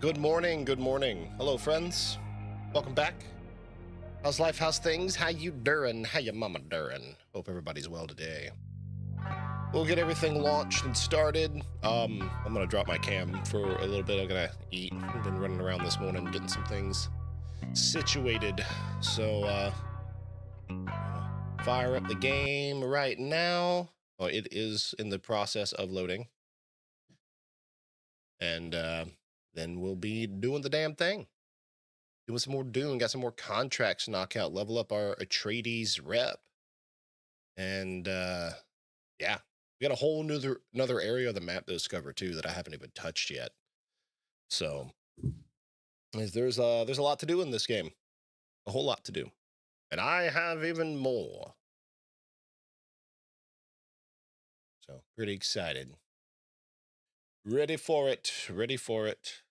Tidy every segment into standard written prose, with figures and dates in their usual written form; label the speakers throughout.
Speaker 1: Good morning, good morning. Hello, friends. Welcome back. How's life? How's things? How you doing? How your mama doing? Hope everybody's well today. We'll get everything launched and started. I'm gonna drop my cam for a little bit. I'm gonna eat. I've been running around this morning getting some things situated. So, fire up the game right now. Oh, it is in the process of loading. And then we'll be doing the damn thing. Doing some more Dune, got some more contracts to knock out, level up our Atreides rep. And yeah, we got a whole another area of the map to discover too that I haven't even touched yet. So there's a lot to do in this game. A whole lot to do. And I have even more. So pretty excited. Ready for it. Ready for it.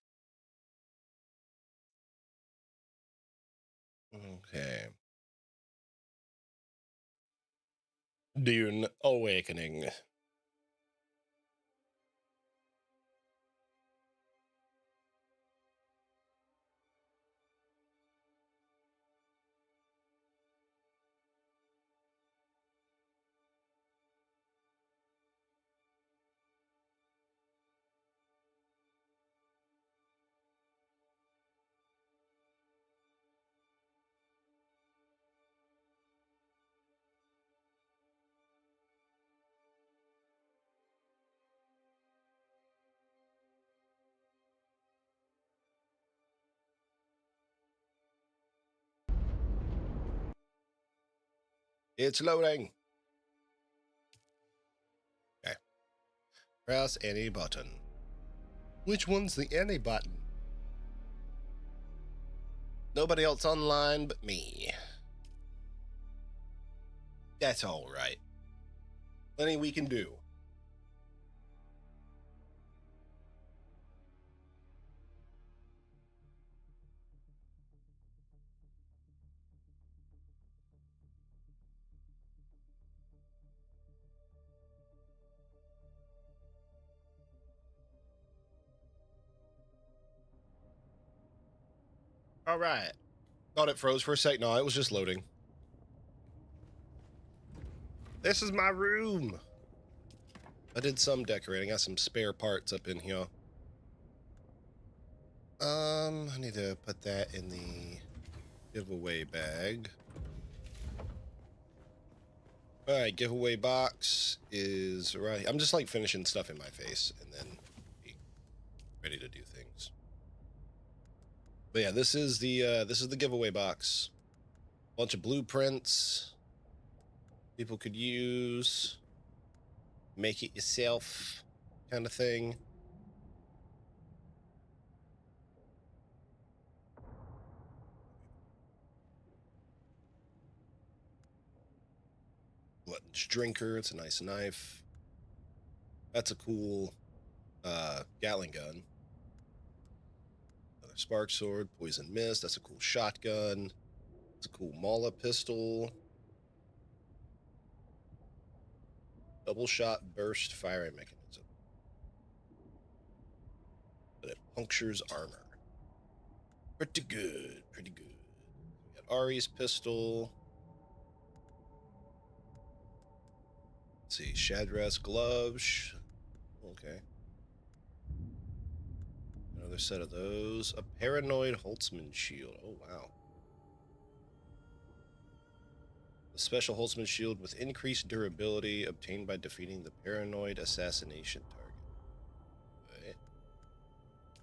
Speaker 1: Okay. Dune Awakening. It's loading. Okay. Press any button. Which one's the any button? Nobody else online but me. That's all right. Plenty we can do. All right. Thought it froze for a sec. No, it was just loading. This is my room. I did some decorating. Got some spare parts up in here. I need to put that in the giveaway bag. All right, giveaway box is right. I'm just like finishing stuff in my face and then be ready to do things. But yeah, this is the giveaway box. Bunch of blueprints people could use. Make it yourself kind of thing. Glutton's Drinker, it's a nice knife. That's a cool Gatling gun. Another Spark Sword, Poison Mist, that's a cool shotgun. It's a cool Mala pistol. Double shot burst firing mechanism. But it punctures armor. Pretty good, pretty good. We got Ari's pistol. Let's see, Shadras gloves. Okay. Another set of those. A paranoid Holtzman shield. Oh, wow. A special Holtzman shield with increased durability obtained by defeating the paranoid assassination target.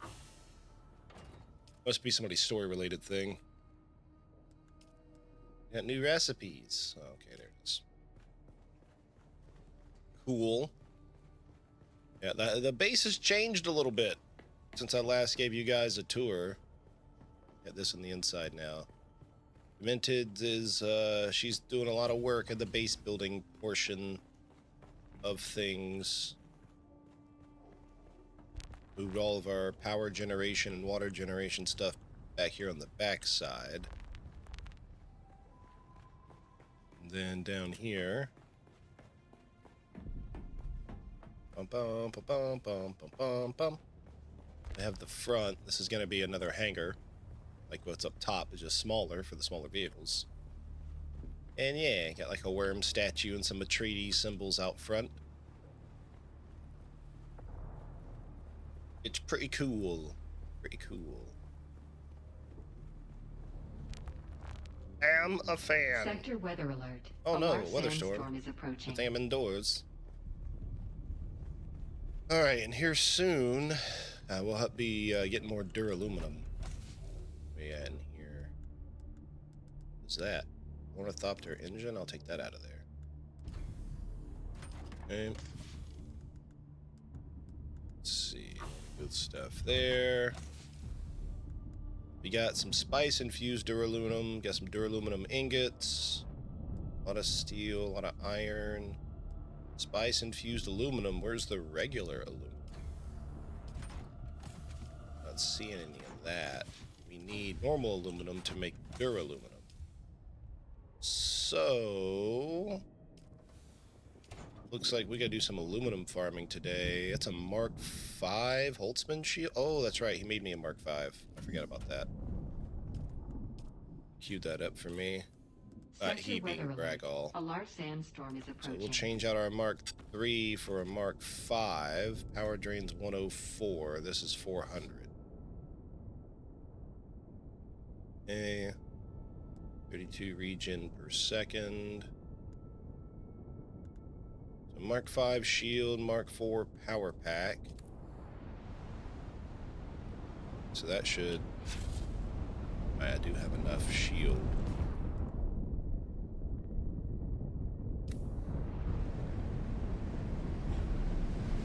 Speaker 1: Right. Must be somebody's story-related thing. Got new recipes. Oh, okay, there it is. Cool. Yeah, the base has changed a little bit since I last gave you guys a tour. Got this on the inside now. Minted is, she's doing a lot of work at the base building portion of things. Moved all of our power generation and water generation stuff back here on the back side. And then down here. Bum bum bum bum bum bum bum bum. I have the front. This is going to be another hangar. Like what's up top is just smaller for the smaller vehicles. And yeah, got like a worm statue and some Atreides symbols out front. It's pretty cool. Pretty cool. Am a fan.
Speaker 2: Sector weather alert.
Speaker 1: Oh
Speaker 2: a
Speaker 1: no,
Speaker 2: large
Speaker 1: weather
Speaker 2: sandstorm
Speaker 1: storm.
Speaker 2: is approaching.
Speaker 1: I think I'm indoors. All right, and here soon, we'll be getting more duraluminum. Where we at in here? What's that? Ornithopter engine? I'll take that out of there. Okay. Let's see. Good stuff there. We got some spice-infused duraluminum. Got some duraluminum ingots. A lot of steel, a lot of iron. Spice-infused aluminum. Where's the regular aluminum? Not seeing any of that. We need normal aluminum to make duraluminum. So looks like we gotta do some aluminum farming today. That's a Mark V Holtzman shield. Oh, that's right. He made me a Mark V. I forgot about that. Queued that up for me. He being Bragall.
Speaker 2: A large sandstorm is approaching.
Speaker 1: So we'll change out our Mark III for a Mark V. Power drain's 104. This is 400. Okay. 32 regen per second. So Mark V shield, Mark IV power pack. So that should... I do have enough shield.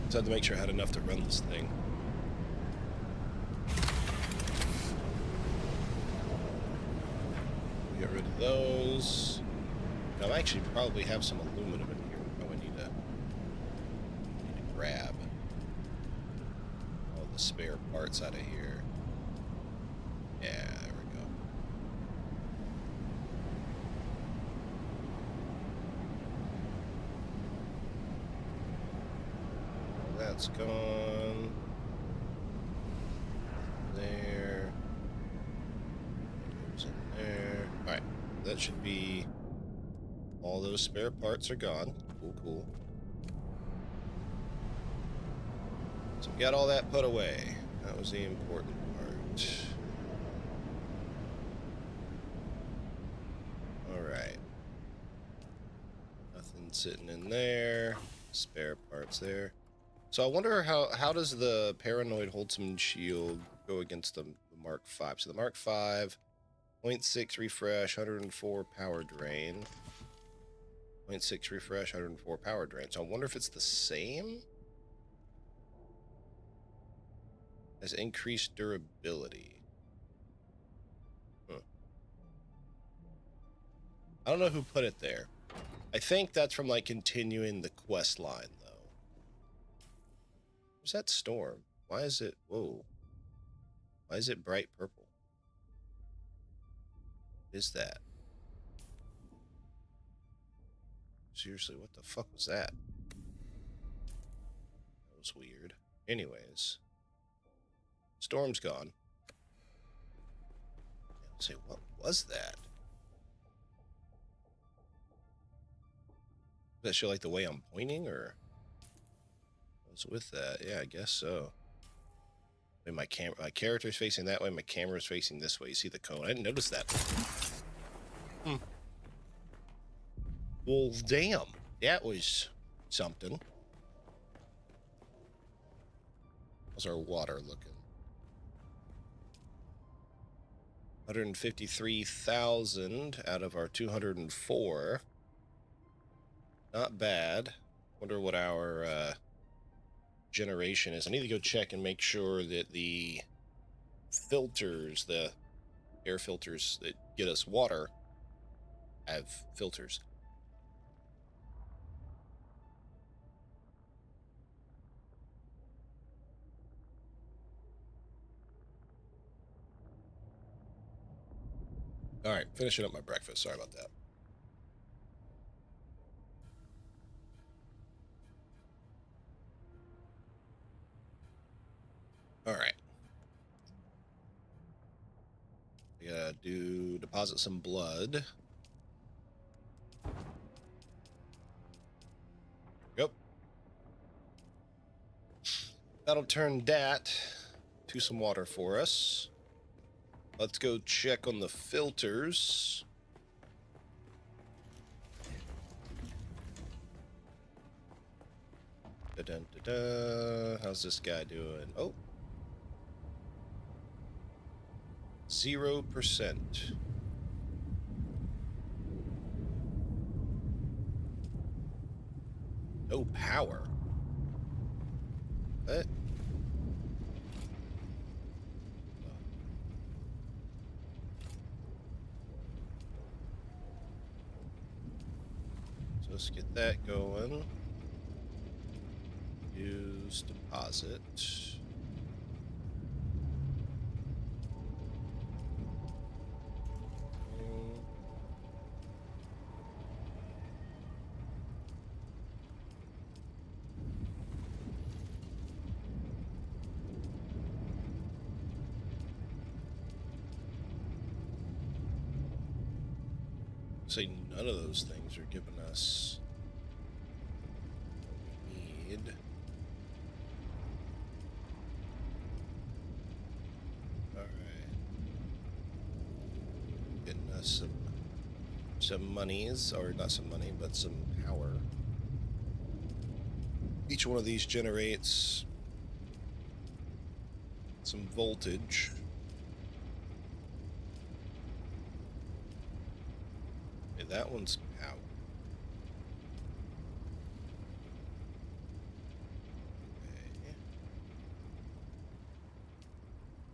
Speaker 1: So I had to make sure I had enough to run this thing. Get rid of those. Now, I actually probably have some aluminum in here. Oh, I need to grab all the spare parts out of here. Yeah, there we go. That's gone. There. Goes in there. Alright. That should be... all those spare parts are gone. Cool, cool. So we got all that put away. That was the important part. Alright. Nothing sitting in there. Spare parts there. So I wonder how does the Paranoid Holtzman shield go against the Mark V? So the Mark V, 0.6 refresh, 104 power drain. 0.6 refresh, 104 power drain. So I wonder if it's the same as increased durability. I don't know who put it there. I think that's from like continuing the quest line though. Where's that storm? Why is it... whoa. Why is it bright purple? What is that? Seriously, what the fuck was that? That was weird. Anyways. Storm's gone. Let's see, what was that? Does that show like the way I'm pointing, or... what's with that? Yeah, I guess so. My character's facing that way, my camera's facing this way. You see the cone? I didn't notice that. Well, damn. That was something. How's our water looking? 153,000 out of our 204. Not bad. Wonder what our generation is. I need to go check and make sure that the filters, the air filters that get us water, have filters. All right, finishing up my breakfast. Sorry about that. All right, gotta deposit some blood. Yep. That'll turn that to some water for us. Let's go check on the filters. Da-dun-da-da. How's this guy doing? Oh. 0%. No power. What? So let's get that going. Use deposit. Say none of those things are giving us what we need. Alright. Getting us some monies, or not some money, but some power. Each one of these generates some voltage. Okay, that one's power. Okay.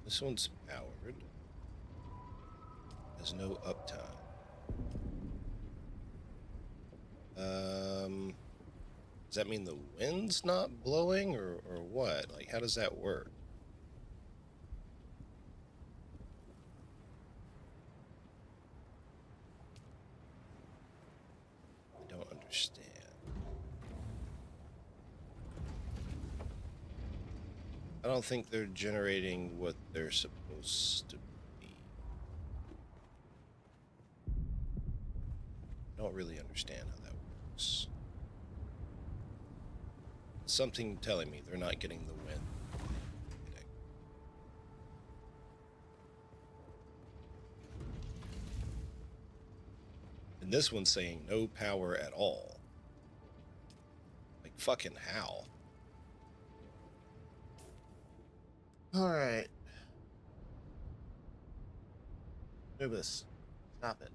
Speaker 1: This one's powered. Has no uptime. Does that mean the wind's not blowing, or what? Like, how does that work? I don't understand. I don't think they're generating what they're supposed to be. I don't really understand how that works. Something telling me they're not getting the win. And this one's saying no power at all. Like, fucking how? Alright. Move this. Stop it.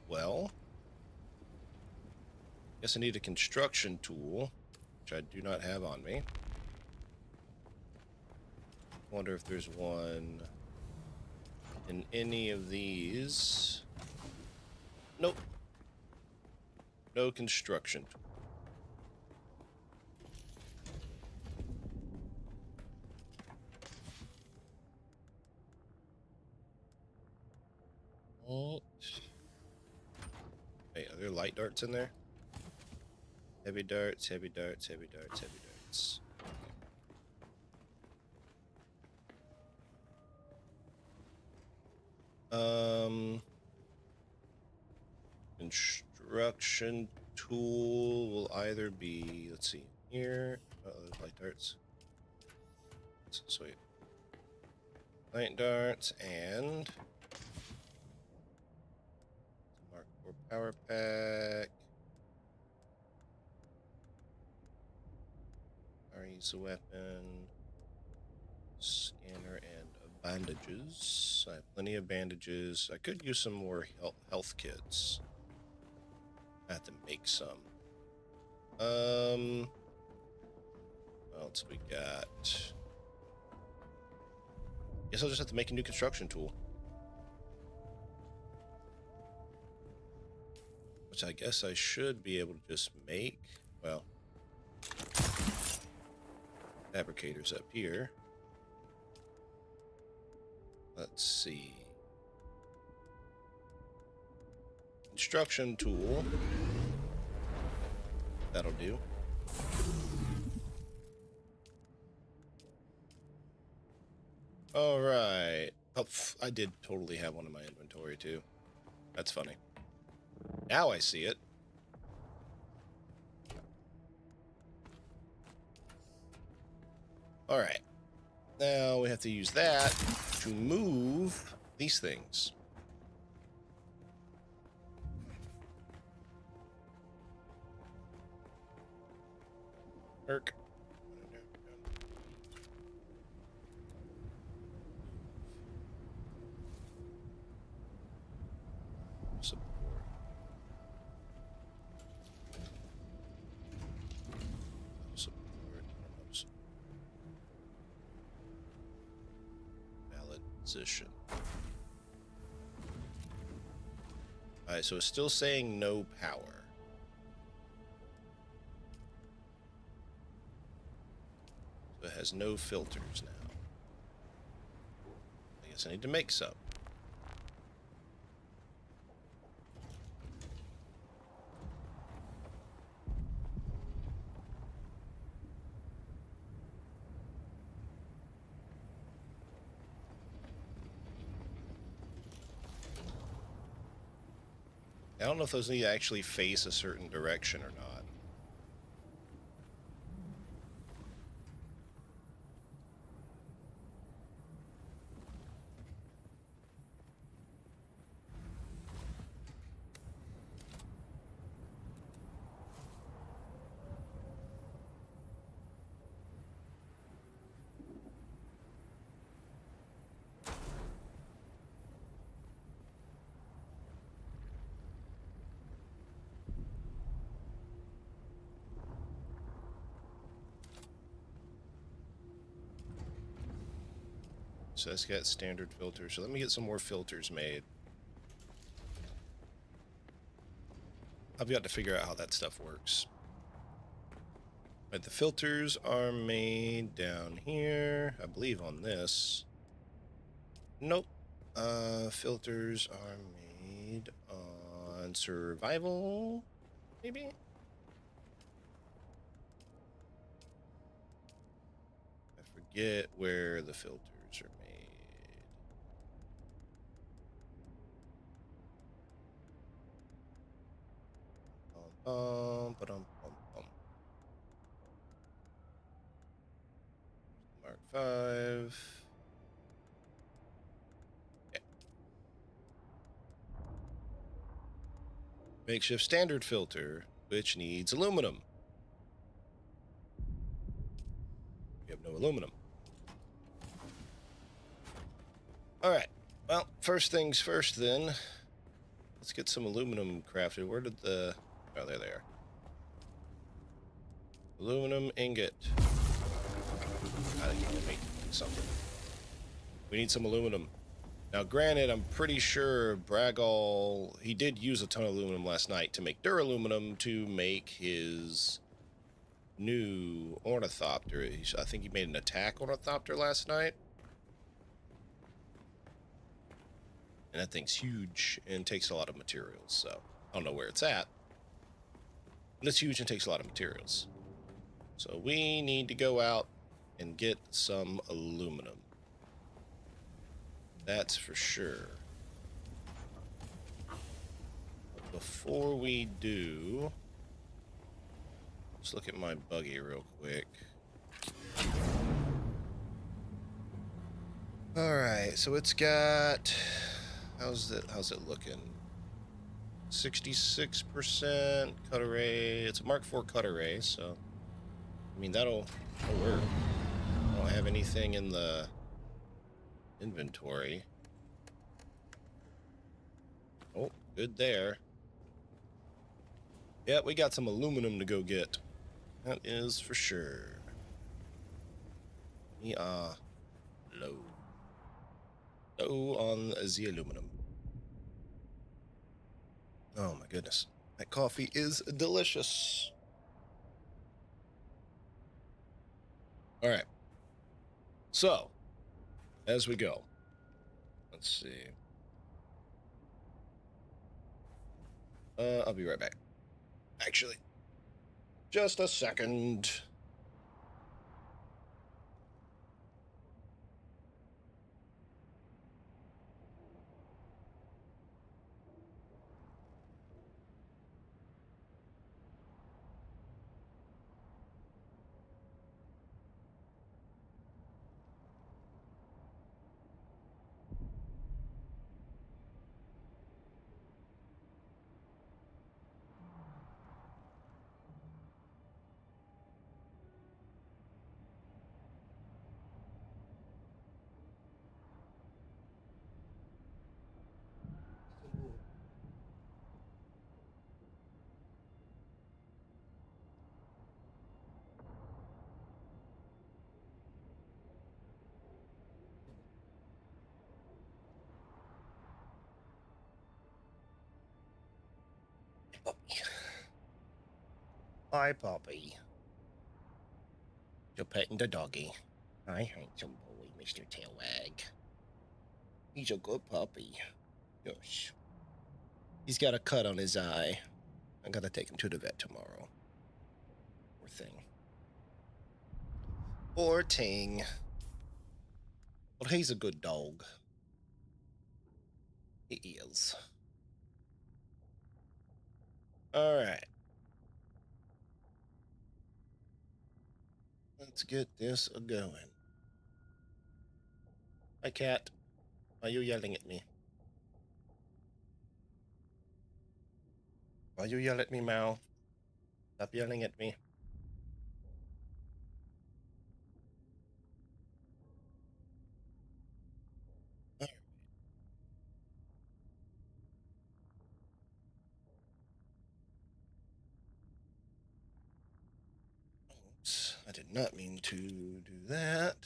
Speaker 1: Well, guess I need a construction tool, which I do not have on me. Wonder if there's one in any of these. Nope. No construction tool. What? Hey, are there light darts in there? Heavy darts, heavy darts, heavy darts, heavy darts. Construction tool will either be, let's see, here. Oh, there's light darts. Sweet. Light darts and Mark IV power pack. Use a weapon. Scanner and bandages. I have plenty of bandages. I could use some more health kits. I have to make some. What else we got? Guess I'll just have to make a new construction tool. Which I guess I should be able to just make. Well, fabricators up here. Let's see. Construction tool. That'll do. All right. Oh, I did totally have one in my inventory too. That's funny. Now I see it. All right. Now we have to use that to move these things. Erk. Support. Support. Valid position. Alright, so it's still saying no power. So it has no filters now. I guess I need to make some. I don't know if those need to actually face a certain direction or not. So that's got standard filters. So let me get some more filters made. I've got to figure out how that stuff works. Right, the filters are made down here, I believe on this. Nope. Filters are made on survival, maybe? I forget where the filters are made. Ba-dum, Mark 5. Okay. Makeshift standard filter, which needs aluminum. We have no aluminum. Alright. Well, first things first then. Let's get some aluminum crafted. Where did the... Oh, there they are. Aluminum ingot. I need to make something. We need some aluminum. Now, granted, I'm pretty sure Bragall, he did use a ton of aluminum last night to make duraluminum to make his new ornithopter. I think he made an attack ornithopter last night. And that thing's huge and takes a lot of materials, so I don't know where it's at. But it's huge and takes a lot of materials. So we need to go out and get some aluminum. That's for sure. But before we do, let's look at my buggy real quick. Alright, so it's got... How's it looking? 66% cut array. It's a Mark IV cut array, so... I mean, that'll work. I don't have anything in the inventory. Oh, good there. Yeah, we got some aluminum to go get. That is for sure. We are low. Low on the aluminum. Oh my goodness. That coffee is delicious. All right. So, as we go, let's see. I'll be right back. Actually, just a second. Hi, Poppy. You're petting the doggy. Hi, handsome boy, Mr. Tailwag. He's a good puppy. Yes. He's got a cut on his eye. I gotta take him to the vet tomorrow. Poor thing. Poor ting. But he's a good dog. He is. All right. Let's get this a-going. Hi, cat. Why are you yelling at me? Why you yell at me, Mal? Stop yelling at me. Oops, I did not mean to do that.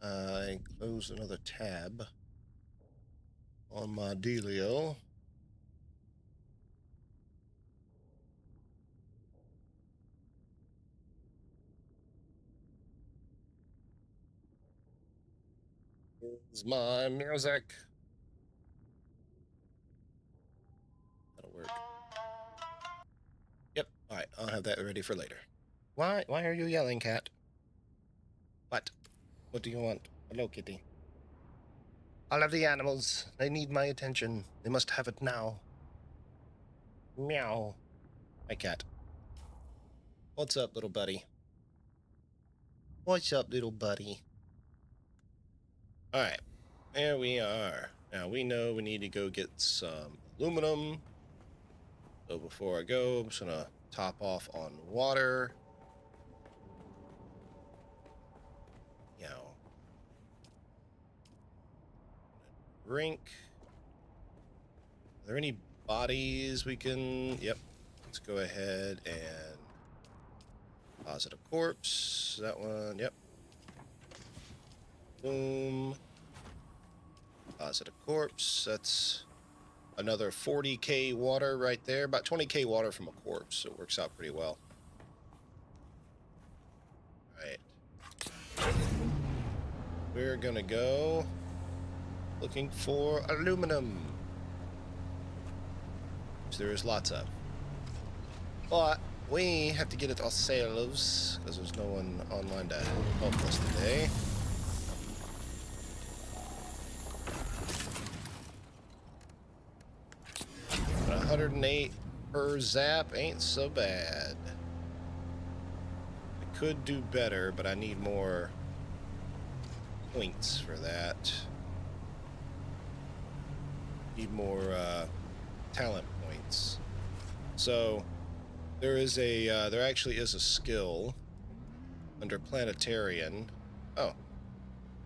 Speaker 1: I closed another tab on my dealio. Here's my music. That'll work. Yep. All right. I'll have that ready for later. Why are you yelling, cat? What? What do you want? Hello, kitty. I love the animals. They need my attention. They must have it now. Meow. Hi, cat. What's up, little buddy? What's up, little buddy? All right. There we are. Now we know we need to go get some aluminum. So before I go, I'm just gonna top off on water. You know, drink. Are there any bodies we can? Yep. Let's go ahead and deposit a corpse. That one. Yep. Boom. Deposit a corpse. That's another 40K water right there. About 20K water from a corpse. So it works out pretty well. All right. We're gonna go looking for aluminum, which there is lots of. But we have to get it ourselves because there's no one online to help us today. 108 per zap ain't so bad. I could do better, but I need more points for that. Need more talent points. So there actually is a skill under Planetarian. Oh,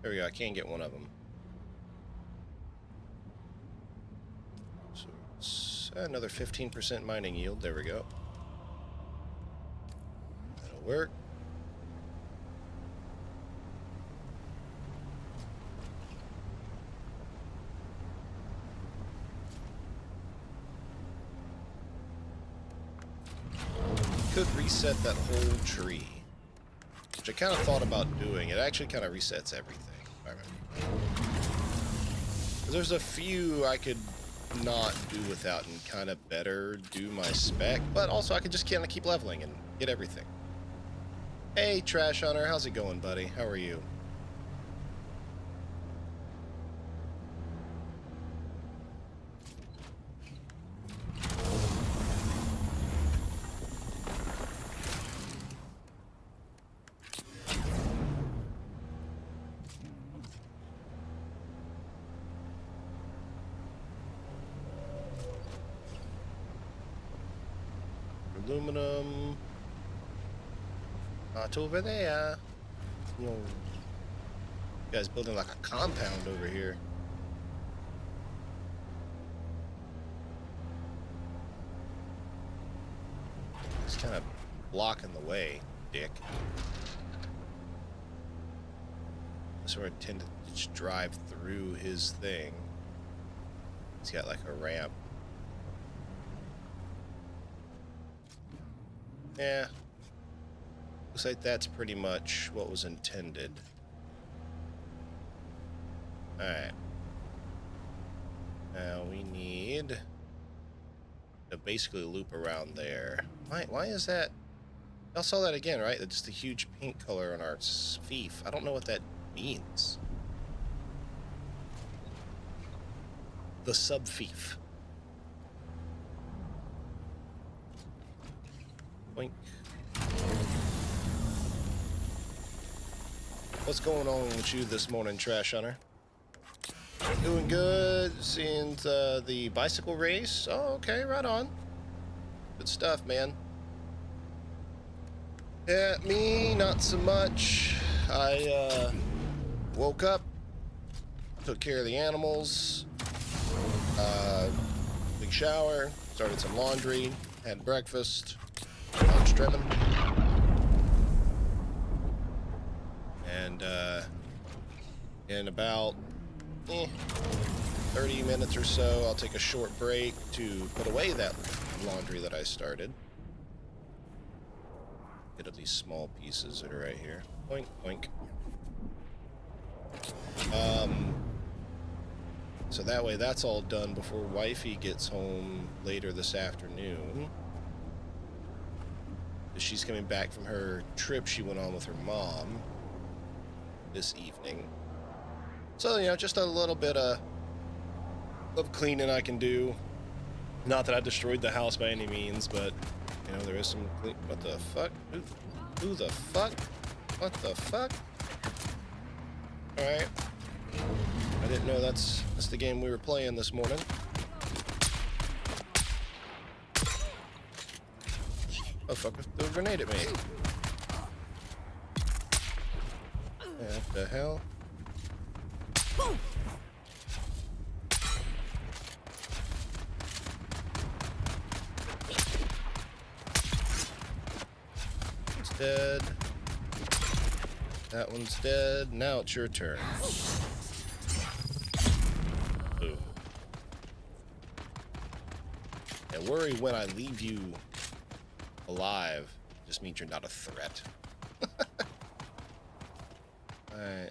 Speaker 1: there we go. I can get one of them. So it's another 15% mining yield. There we go. That'll work. Could reset that whole tree, which I kind of thought about doing. It actually kind of resets everything, if I remember. There's a few I could not do without and kind of better do my spec, but also I could just kind of keep leveling and get everything. Hey, Trash Hunter, how's it going, buddy? How are you? Aluminum. Not over there. You know, you guys building like a compound over here. It's kind of blocking the way, dick. So I tend to just drive through his thing. He's got like a ramp. Yeah, Looks like that's pretty much what was intended. Alright. Now we need to basically loop around there. Why is that? I saw that again, right? That's just a huge pink color on our fief. I don't know what that means. The sub-fief. Boink. What's going on with you this morning, Trash Hunter? Doing good. Seeing the bicycle race. Oh, okay, right on. Good stuff, man. Yeah, me, not so much. I woke up, took care of the animals, big shower, started some laundry, had breakfast, lunch trimming. And in about 30 minutes or so, I'll take a short break to put away that laundry that I started. Get at these small pieces that are right here. Boink, boink. So that way that's all done before wifey gets home later this afternoon. She's coming back from her trip she went on with her mom this evening. So, you know, just a little bit of cleaning I can do. Not that I destroyed the house by any means, but, you know, there is some clean. What the fuck? Who the fuck? What the fuck? Alright. I didn't know that's the game we were playing this morning. Oh, fuck, threw a grenade at me. What the hell? It's dead. That one's dead. Now it's your turn. Ooh. And worry when I leave you alive just means you're not a threat. Alright.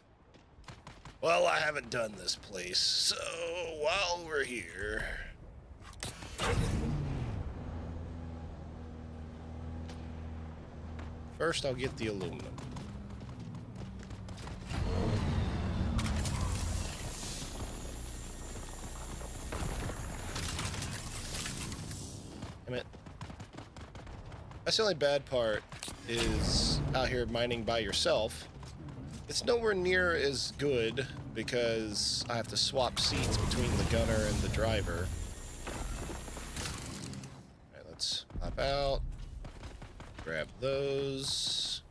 Speaker 1: Well, I haven't done this place, so while we're here... First, I'll get the aluminum. Damn it. That's the only bad part, is out here mining by yourself. It's nowhere near as good because I have to swap seats between the gunner and the driver. Alright, let's hop out. Grab those.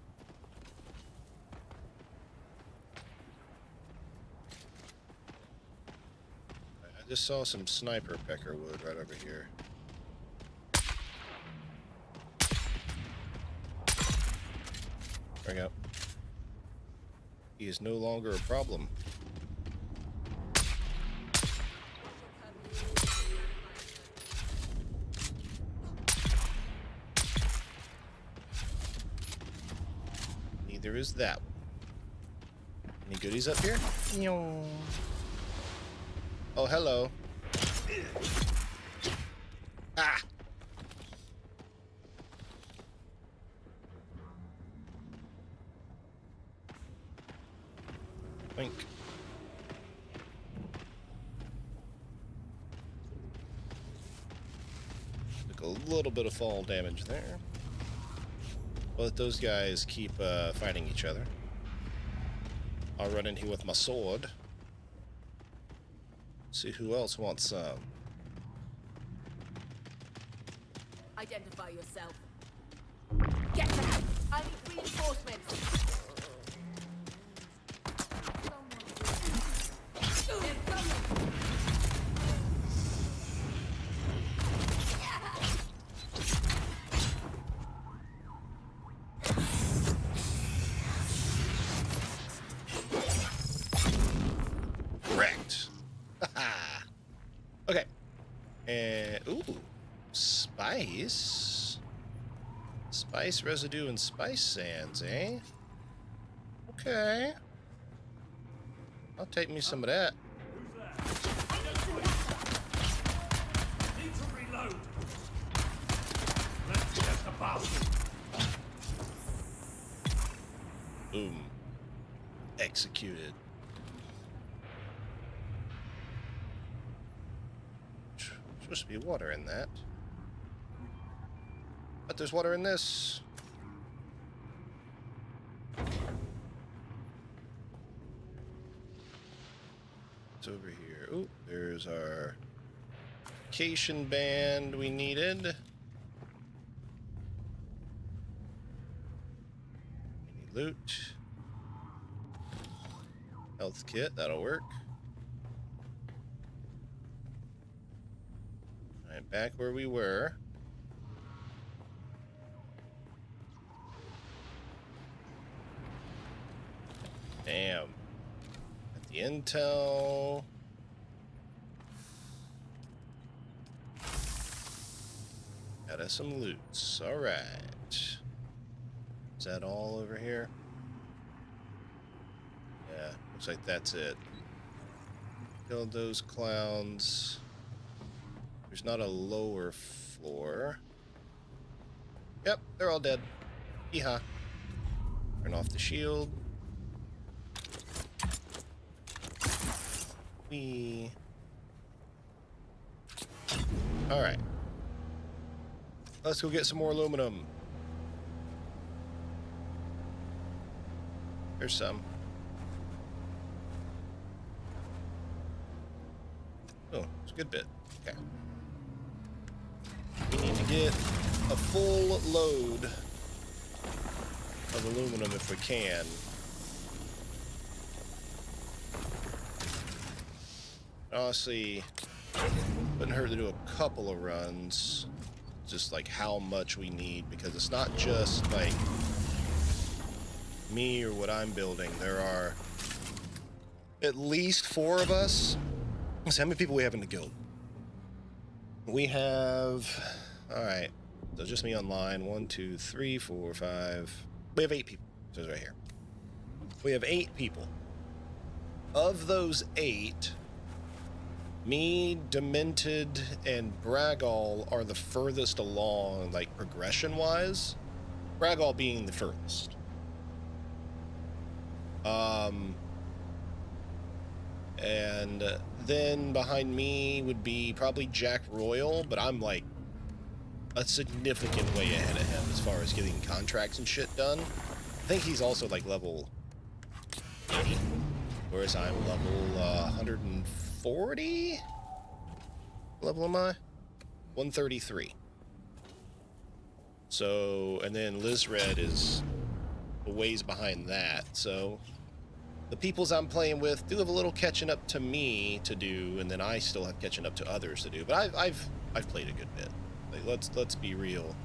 Speaker 1: I just saw some sniper pecker wood right over here. There we go. He is no longer a problem. Neither is that one. Any goodies up here? Oh, hello. Ah! Wink. Took a little bit of fall damage there. We'll let those guys keep fighting each other. I'll run in here with my sword. See who else wants some.
Speaker 3: Identify yourself. Get back! I need reinforcements!
Speaker 1: Correct. Okay. And ooh, spice. Spice residue and spice sands, eh? Okay. I'll take me some of that.
Speaker 4: Need to reload. Let's get the bastard.
Speaker 1: Boom. Executed. Supposed to be water in that. But there's water in this. It's over here. Oh, there's our vacation band we needed. Any loot. Health kit, that'll work. Alright, back where we were. Damn. At the intel. Got us some loots. Alright. Is that all over here? Yeah, looks like that's it. Killed those clowns. There's not a lower floor. Yep, they're all dead. Yeehaw. Turn off the shield. Alright. Let's go get some more aluminum. There's some. Oh, it's a good bit. Okay. We need to get a full load of aluminum if we can. Honestly, wouldn't hurt to do a couple of runs. Just like how much we need, because it's not just like me or what I'm building. There are at least 4 of us. Let's see how many people we have in the guild. We have, all right, so just me online. 1, 2, 3, 4, 5. We have 8 people. It says right here. We have 8 people. Of those 8, me, Demented, and Bragall are the furthest along, like, progression-wise. Bragall being the furthest. And then behind me would be probably Jack Royal, but I'm, like, a significant way ahead of him as far as getting contracts and shit done. I think he's also, like, level 80, whereas I'm level 140? Level am I? 133. So, and then Liz Red is a ways behind that. So, the peoples I'm playing with do have a little catching up to me to do, and then I still have catching up to others to do. But I've played a good bit. Like, let's be real.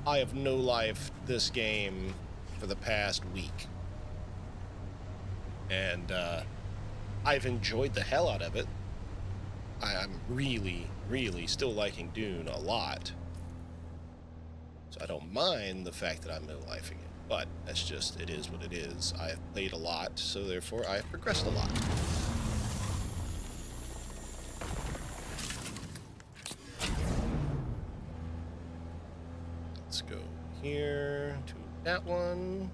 Speaker 1: I have no life this game for the past week, and I've enjoyed the hell out of it. I'm really, really still liking Dune a lot. So I don't mind the fact that I'm no-lifing it. But that's just, it is what it is. I have played a lot, so therefore I have progressed a lot. Let's go here to that one.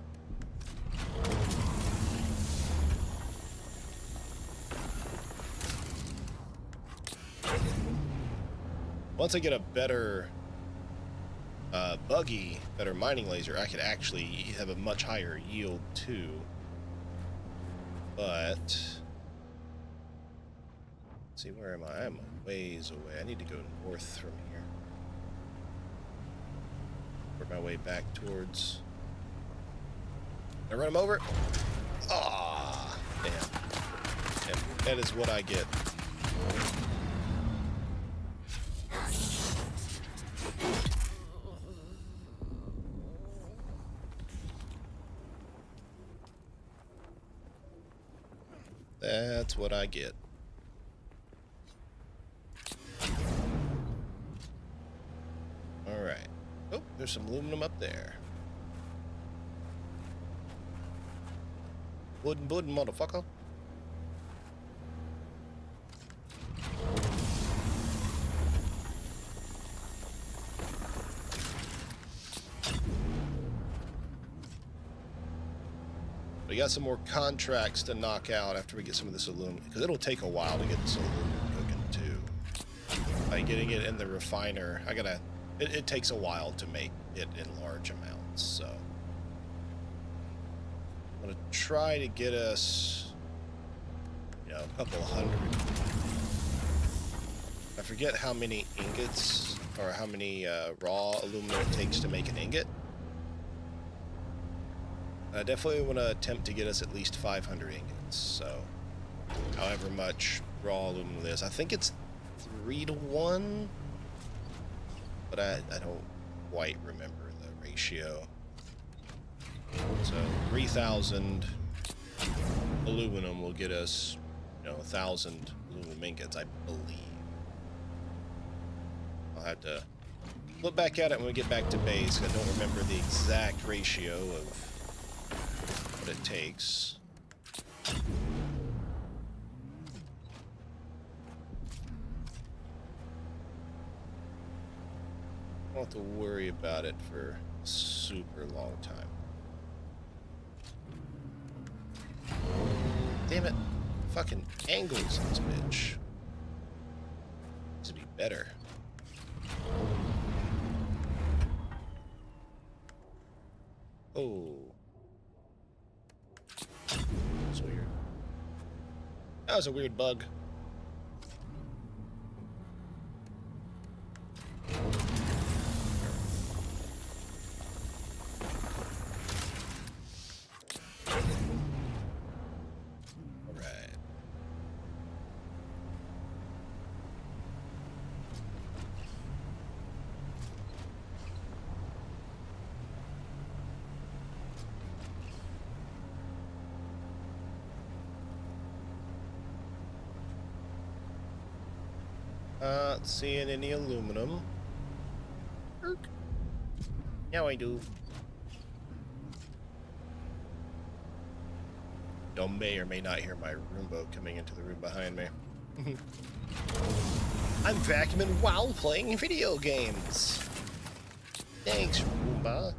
Speaker 1: Once I get a better buggy, better mining laser, I could actually have a much higher yield too. But let's see, where am I? I'm a ways away. I need to go north from here. Work my way back towards. I run him over. Ah, damn. Yep, that is what I get. That's what I get. All right. Oh, there's some aluminum up there. Wooden, motherfucker. We got some more contracts to knock out after we get some of this aluminum, because it'll take a while to get this aluminum cooking too. Like getting it in the refiner, it takes a while to make it in large amounts, so I'm gonna try to get us, a couple hundred. I forget how many ingots or how many raw aluminum it takes to make an ingot. I definitely want to attempt to get us at least 500 ingots, so however much raw aluminum is. I think it's 3-to-1, but I don't quite remember the ratio. So 3,000 aluminum will get us, 1,000 aluminum ingots, I believe. I'll have to look back at it when we get back to base. I don't remember the exact ratio of what it takes. I don't have to worry about it for a super long time. Damn it. Fucking angles in this bitch. Needs to be better. Oh. That's weird. That was a weird bug. Not seeing any aluminum. Now I do. Y'all may or may not hear my Roomba coming into the room behind me. I'm vacuuming while playing video games. Thanks, Roomba.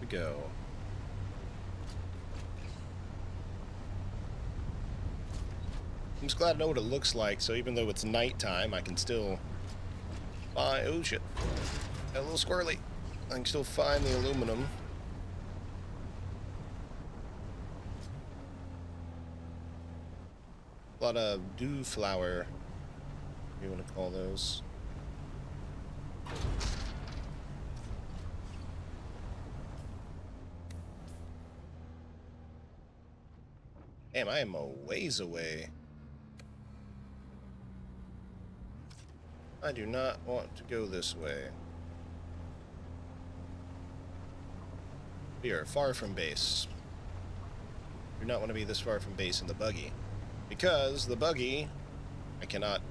Speaker 1: Go. I'm just glad to know what it looks like, so even though it's nighttime, I can still find... Oh, shit. Got a little squirrely. I can still find the aluminum. A lot of dew flower, if you want to call those. Damn, I am a ways away. I do not want to go this way. We are far from base. Do not want to be this far from base in the buggy. Because the buggy, I cannot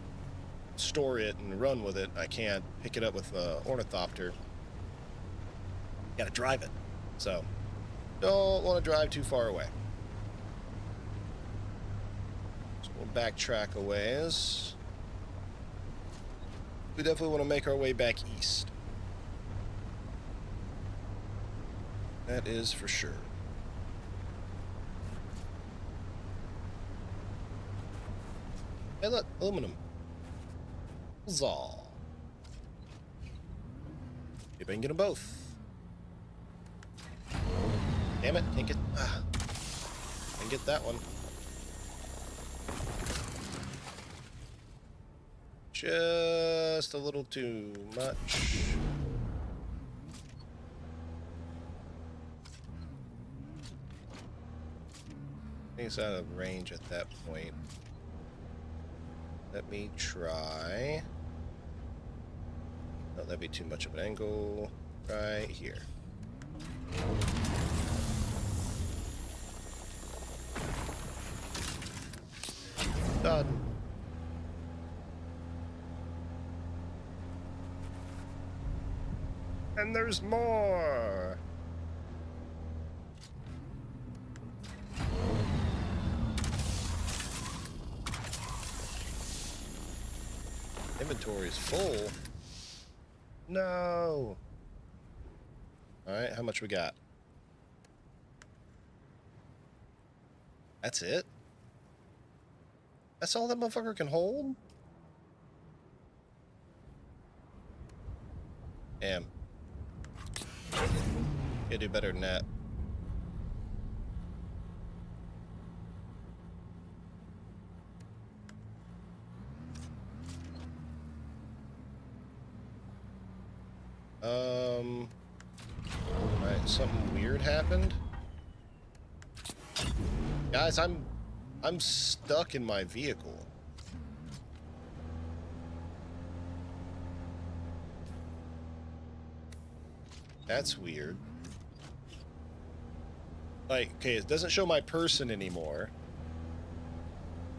Speaker 1: store it and run with it. I can't pick it up with the ornithopter. Gotta drive it. So, don't want to drive too far away. We'll backtrack a ways. We definitely want to make our way back east. That is for sure. Hey look, aluminum. Huzzah. If I can get them both. Damn it, can't get that one. Just a little too much. I think it's out of range at that point. Let me try. Oh, that'd be too much of an angle. Right here. Done. And there's more. Inventory is full. No. All right, how much we got? That's it? That's all that motherfucker can hold? Damn. Gotta do better than that. Alright, something weird happened. Guys, I'm stuck in my vehicle. That's weird. Like, okay, it doesn't show my person anymore.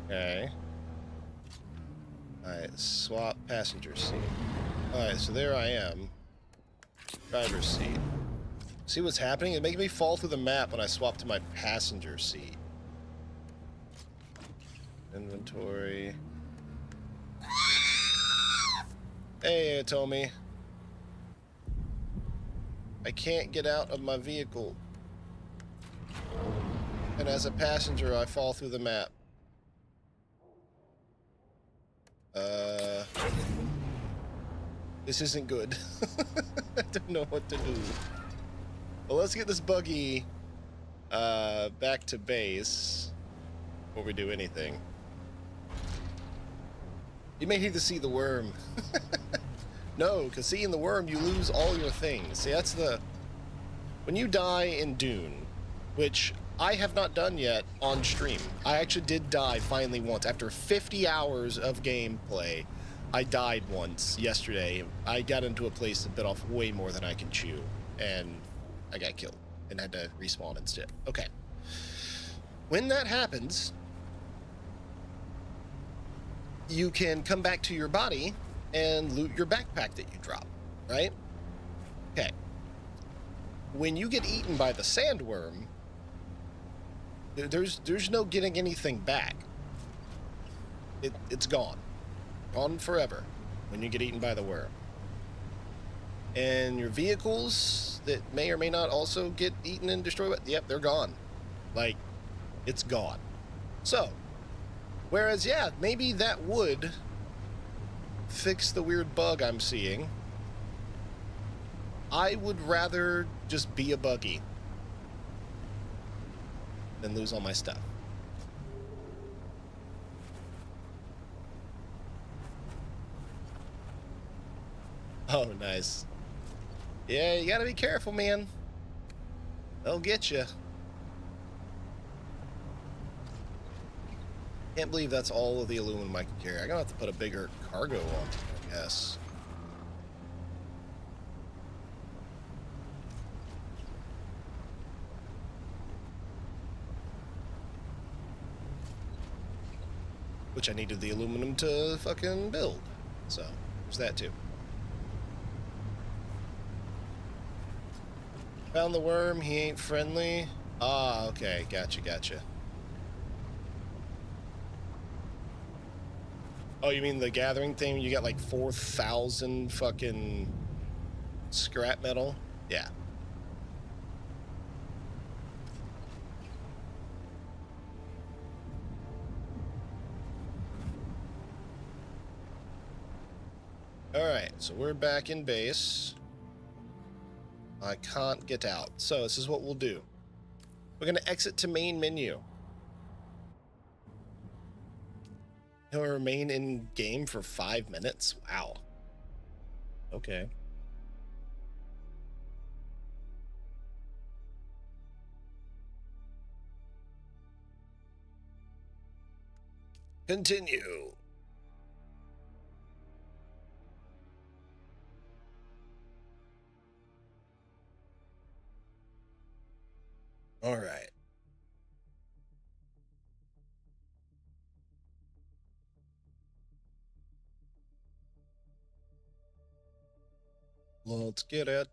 Speaker 1: Okay. Alright, swap passenger seat. Alright, so there I am. Driver's seat. See what's happening? It's making me fall through the map when I swap to my passenger seat. Inventory. Hey, it told me. I can't get out of my vehicle. And as a passenger, I fall through the map. This isn't good. I don't know what to do. Well, let's get this buggy back to base before we do anything. You may need to see the worm. No, because seeing the worm, you lose all your things. See, that's the... When you die in Dune, which I have not done yet on stream. I actually did die finally once. After 50 hours of gameplay, I died once yesterday. I got into a place that bit off way more than I can chew, and I got killed and had to respawn instead. Okay. When that happens, you can come back to your body and loot your backpack that you dropped, right? Okay. When you get eaten by the sandworm, there's no getting anything back. It's gone. Gone forever when you get eaten by the worm. And your vehicles that may or may not also get eaten and destroyed, yep, they're gone. Like, it's gone. So, whereas, yeah, maybe that would fix the weird bug I'm seeing. I would rather just be a buggy than lose all my stuff. Oh, nice. Yeah, you gotta be careful, man. They'll get you. Can't believe that's all of the aluminum I can carry. I'm gonna have to put a bigger cargo on, I guess. Which I needed the aluminum to fucking build. So, there's that too. Found the worm, he ain't friendly. Ah, okay, gotcha. Oh, you mean the gathering thing? You got like 4,000 fucking scrap metal? Yeah. Alright, so we're back in base. I can't get out. So this is what we'll do. We're going to exit to main menu. He'll remain in game for 5 minutes. Wow. Okay. Continue. All right. Let's get it.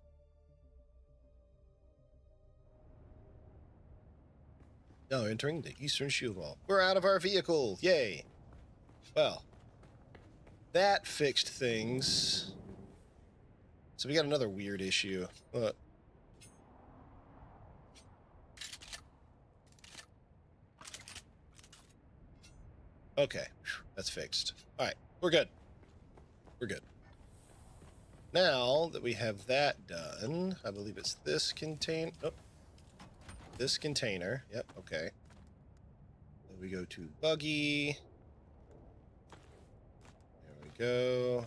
Speaker 1: Now entering the Eastern Shield Wall. We're out of our vehicle. Yay. Well, that fixed things. So we got another weird issue. Okay, that's fixed. All right, we're good. We're good. Now that we have that done, I believe it's this contain. Oh, this container. Yep. Okay. Then we go to buggy. There we go.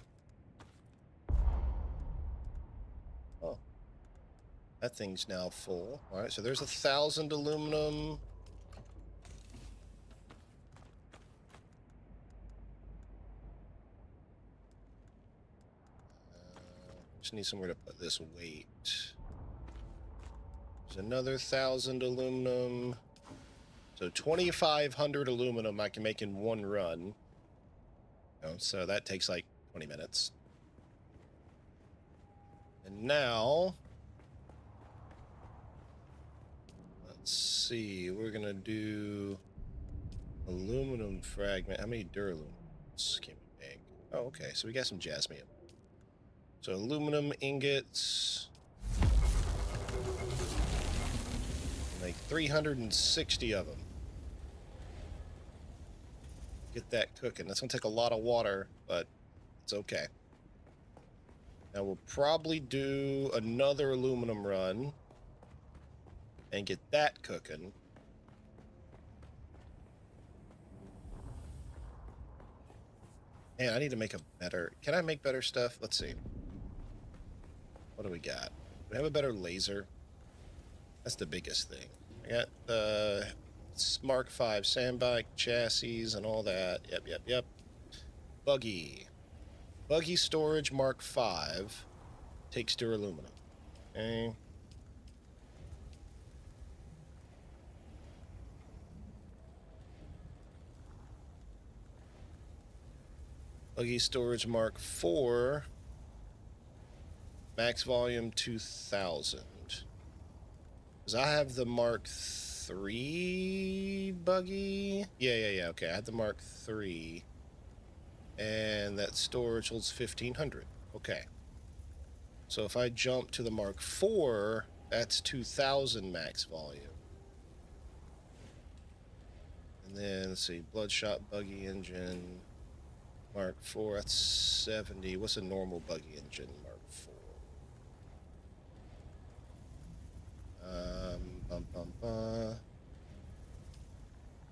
Speaker 1: Oh, that thing's now full. All right, so there's 1,000 aluminum. Just need somewhere to put this weight. There's another 1,000 aluminum. So 2,500 aluminum I can make in one run. So that takes like 20 minutes. And now, let's see, we're gonna do aluminum fragment. How many duralumins can we make? Oh, okay, so we got some jasmine. So aluminum ingots, like 360 of them. Get that cooking. That's gonna take a lot of water, but it's okay. Now we'll probably do another aluminum run and get that cooking. Man, I need to make a better... Can I make better stuff? Let's see. What do we got? Do we have a better laser? That's the biggest thing. I got the Mark V sandbike chassis and all that. Yep. Buggy. Buggy storage Mark V takes duraluminum. Okay. Buggy storage Mark IV. Max volume 2,000. Because I have the Mark III buggy. Yeah. Okay, I had the Mark III. And that storage holds 1,500. Okay. So if I jump to the Mark IV, that's 2,000 max volume. And then, let's see, Bloodshot buggy engine. Mark IV, that's 70. What's a normal buggy engine? Mark IV.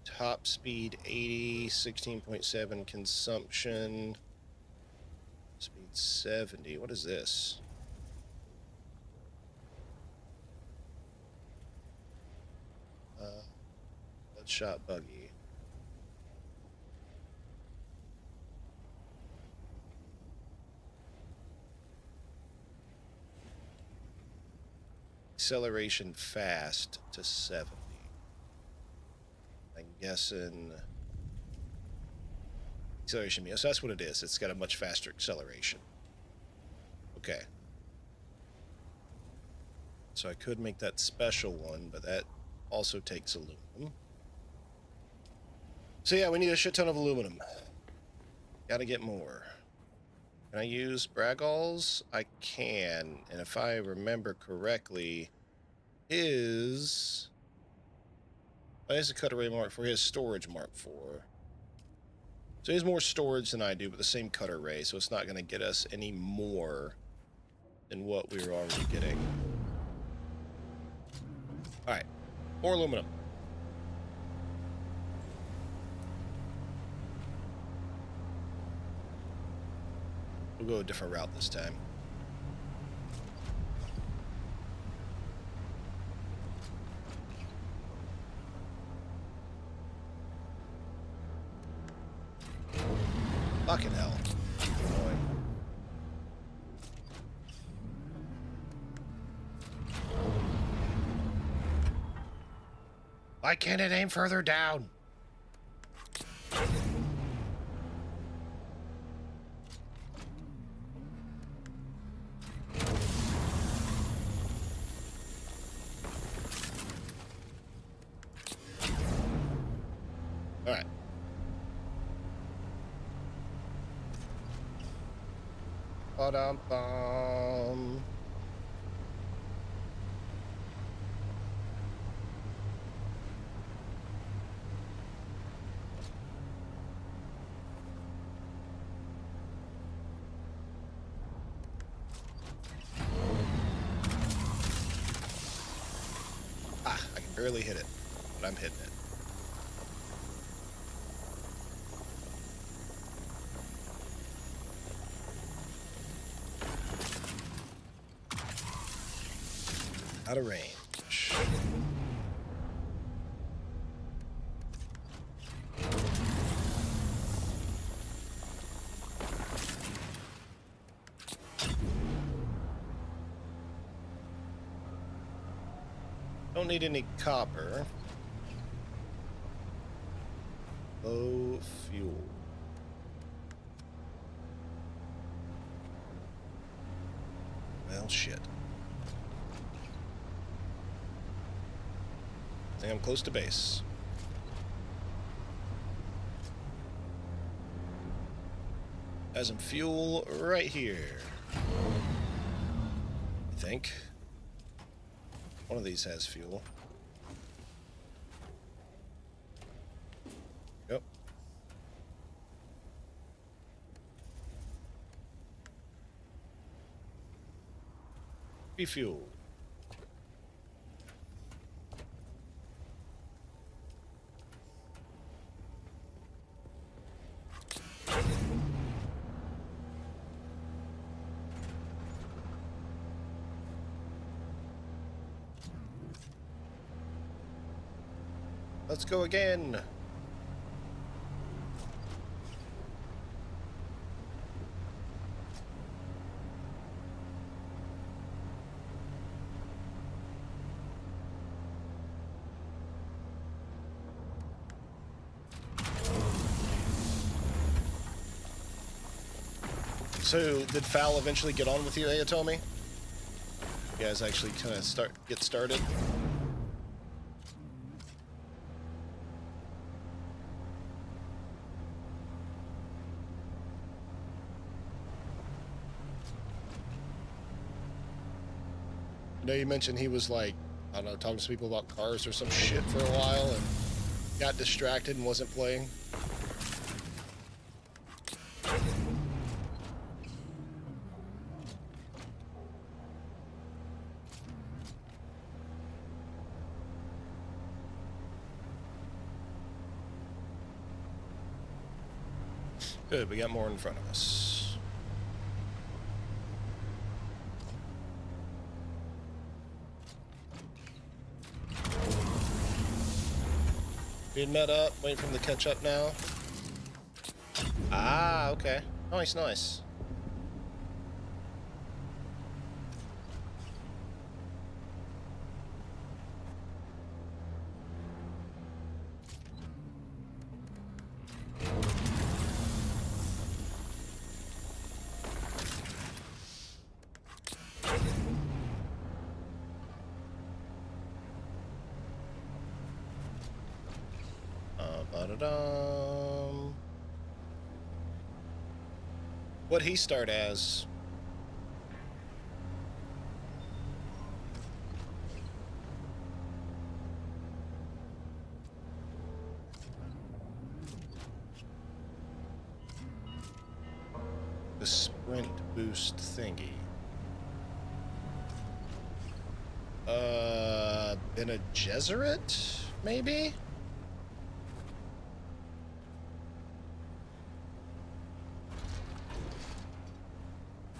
Speaker 1: Top speed 80, 16.7 consumption. Speed 70. What is this? Bloodshot buggy. Acceleration fast to 70. I'm guessing acceleration. So that's what it is. It's got a much faster acceleration. Okay. So I could make that special one, but that also takes aluminum. So yeah, we need a shit ton of aluminum. Gotta get more. Can I use Braggall's? I can. And if I remember correctly, his a cut array Mark IV, his storage Mark IV. So he has more storage than I do, but the same cut array, so it's not going to get us any more than what we were already getting. Alright. More aluminum. We'll go a different route this time. Fucking hell. Annoying. Why can't it aim further down? All right. Ba-dum-bum. Ah, I can barely hit it, but I'm hitting it. Out of range. Don't need any copper. Low fuel. Well, shit. I think I'm close to base. Has some fuel right here. I think. One of these has fuel. Yep. Refuel. Let's go again. So, did Fowl eventually get on with you, Ayatomi? You guys actually kind of get started? I know you mentioned he was like, I don't know, talking to people about cars or some shit for a while and got distracted and wasn't playing. Good, we got more in front of us. Being met up, waiting for him to catch up now. Ah, okay. Nice, nice. Ba-da-dum. What'd he start as? The sprint boost thingy. Been a Gesserit, maybe?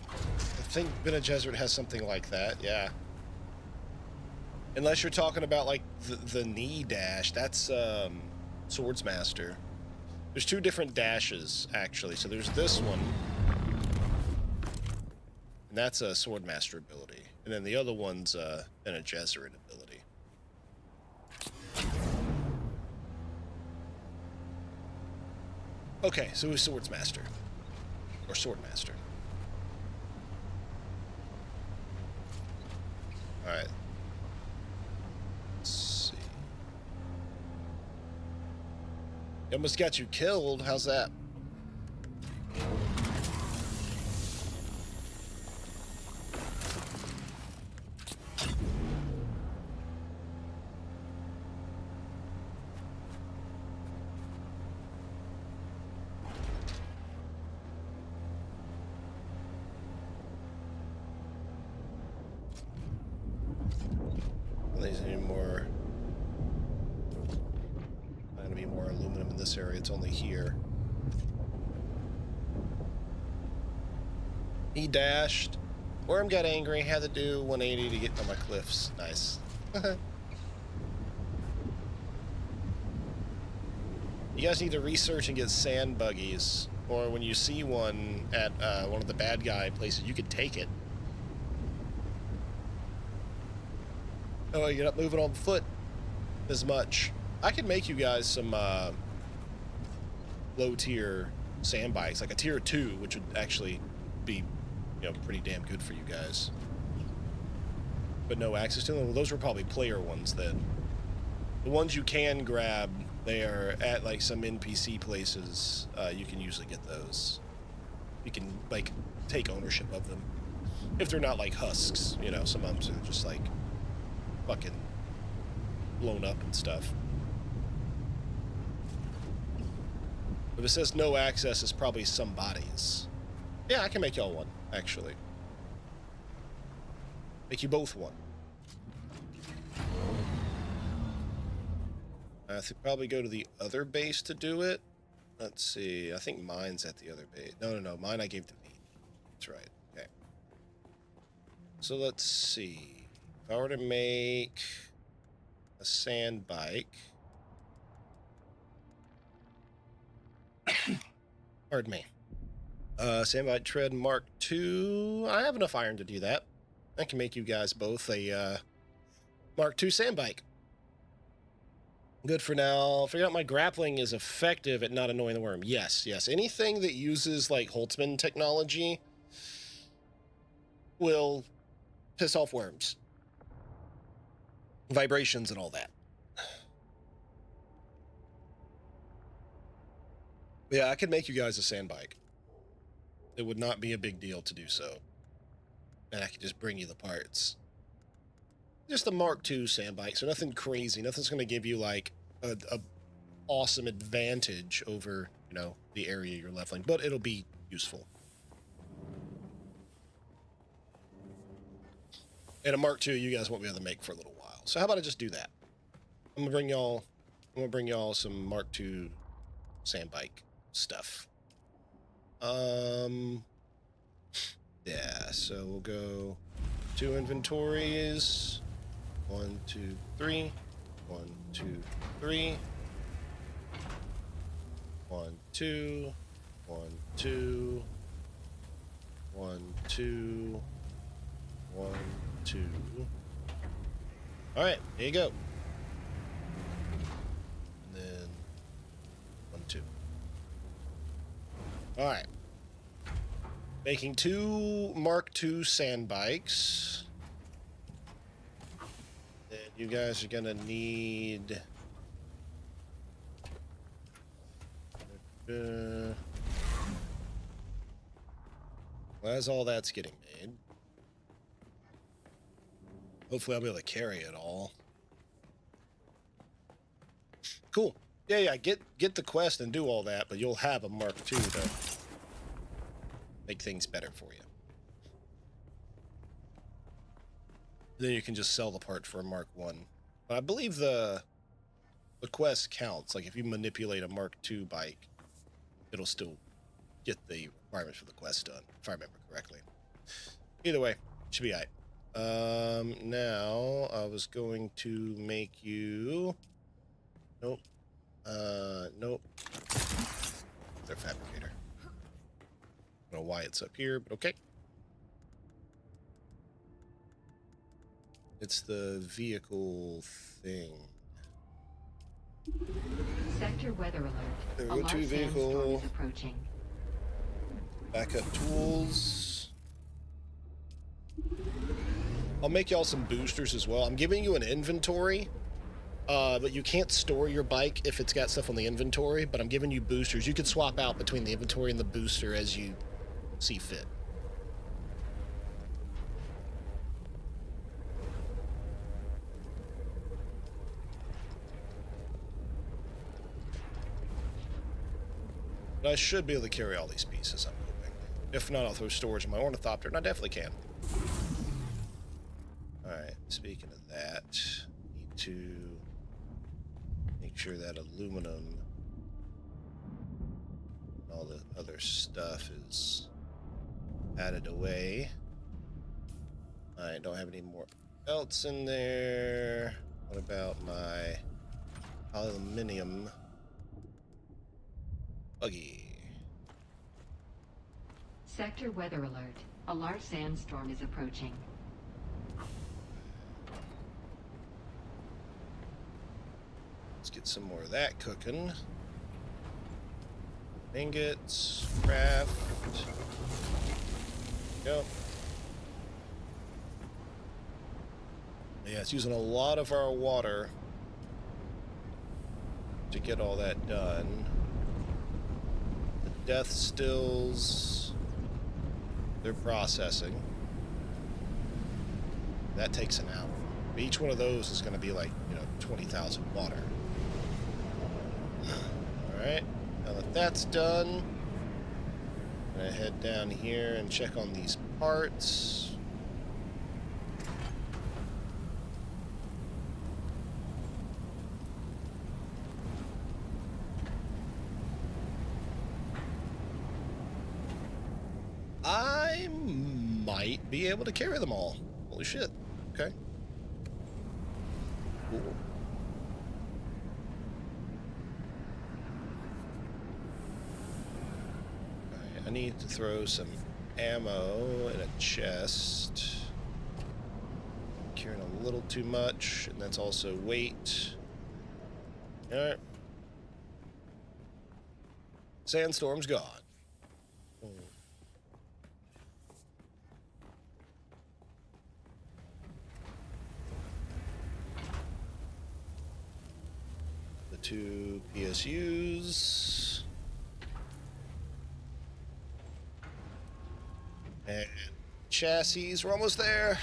Speaker 1: I think Bene Gesserit has something like that, yeah. Unless you're talking about like the knee dash, that's Swordsmaster. There's two different dashes actually. So there's this one, and that's a Swordmaster ability, and then the other one's Bene Gesserit ability. Okay, so who's Swordsmaster or Swordmaster? All right. Let's see. It almost got you killed. How's that? There's any more. Not gonna be more aluminum in this area. It's only here. He dashed. Worm got angry. Had to do 180 to get on my cliffs. Nice. You guys need to research and get sand buggies, or when you see one at one of the bad guy places, you could take it. Oh, you're not moving on foot as much. I could make you guys some low tier sand bikes, like a tier 2, which would actually be, you know, pretty damn good for you guys. But no access to them. Well, those were probably player ones then. The ones you can grab, they are at like some NPC places. You can usually get those. You can like take ownership of them if they're not like husks. You know, some of them are just like fucking blown up and stuff. If it says no access, it's probably somebody's. Yeah, I can make y'all one, actually. Make you both one. I should probably go to the other base to do it. Let's see. I think mine's at the other base. No. Mine I gave to V. That's right. Okay. So let's see. If I were to make a sand bike. Pardon me. Sand bike tread Mark II. I have enough iron to do that. I can make you guys both a Mark II sand bike. Good for now. Figure out my grappling is effective at not annoying the worm. Yes. Anything that uses like Holtzman technology will piss off worms. Vibrations and all that. Yeah, I could make you guys a sand bike. It would not be a big deal to do so. And I could just bring you the parts. Just a Mark II sand bike, so nothing crazy. Nothing's going to give you like a awesome advantage over, you know, the area you're leveling, but it'll be useful. And a Mark II, you guys won't be able to make for a little while. So how about I just do that? I'm gonna bring y'all some Mark II sand bike stuff. Yeah, so we'll go 2 inventories. 1, 2, 3. 1, 2, 3. 1, 2. 1, 2. 1, 2. 1, 2. All right, here you go. And then 1, 2. All right. Making 2 Mark II sand bikes. And you guys are gonna need. Well, as all that's getting made. Hopefully I'll be able to carry it all. Cool. Yeah, get the quest and do all that, but you'll have a Mark II to make things better for you. Then you can just sell the part for a Mark I. But I believe the quest counts. Like if you manipulate a Mark II bike, it'll still get the requirements for the quest done, if I remember correctly. Either way, should be all right. Now I was going to make you. Nope. Nope. They're fabricator. I don't know why it's up here, but okay. It's the vehicle thing.
Speaker 2: Sector weather alert.
Speaker 1: There
Speaker 2: A
Speaker 1: we go,
Speaker 2: large
Speaker 1: two
Speaker 2: sandstorm
Speaker 1: vehicle.
Speaker 2: is approaching.
Speaker 1: Backup tools. I'll make y'all some boosters as well. I'm giving you an inventory, but you can't store your bike if it's got stuff on the inventory, but I'm giving you boosters. You can swap out between the inventory and the booster as you see fit. But I should be able to carry all these pieces, I'm hoping. If not, I'll throw storage in my ornithopter, and I definitely can. Alright, speaking of that, need to make sure that aluminum and all the other stuff is added away. I don't have any more else in there. What about my aluminium buggy?
Speaker 2: Sector weather alert. A large sandstorm is approaching.
Speaker 1: Let's get some more of that cooking. Ingots, craft. Go. Yeah, it's using a lot of our water to get all that done. The death stills, they're processing. That takes an hour. Each one of those is going to be like, 20,000 water. Alright, now that that's done, I'm going to head down here and check on these parts. I might be able to carry them all. Holy shit. Okay. Cool. Alright, I need to throw some ammo in a chest. Carrying a little too much, and that's also weight. Alright. Sandstorm's gone. The two PSUs. And chassis, we're almost there.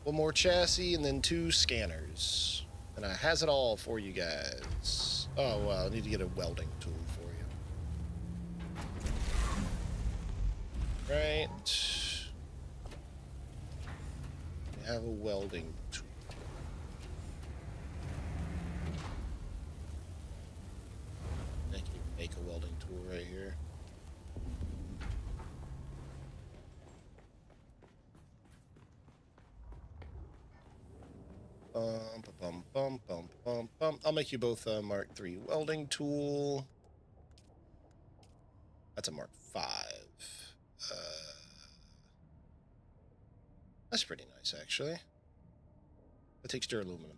Speaker 1: One more chassis and then 2 scanners. And I has it all for you guys. Oh, well, I need to get a welding tool for you. Right. We have a welding tool. I can make a welding tool right here. I'll make you both a Mark III welding tool. That's a Mark V. That's pretty nice, actually. That takes aluminum,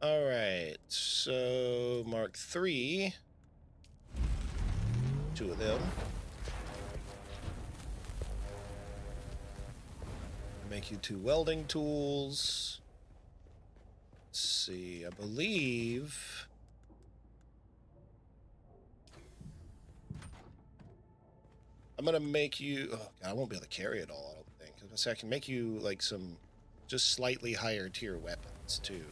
Speaker 1: though. All right, so Mark III. 2 of them. Make you 2 welding tools. Let's see, I believe I'm gonna make you, oh god, I won't be able to carry it all, I don't think. I can make you like some just slightly higher tier weapons too.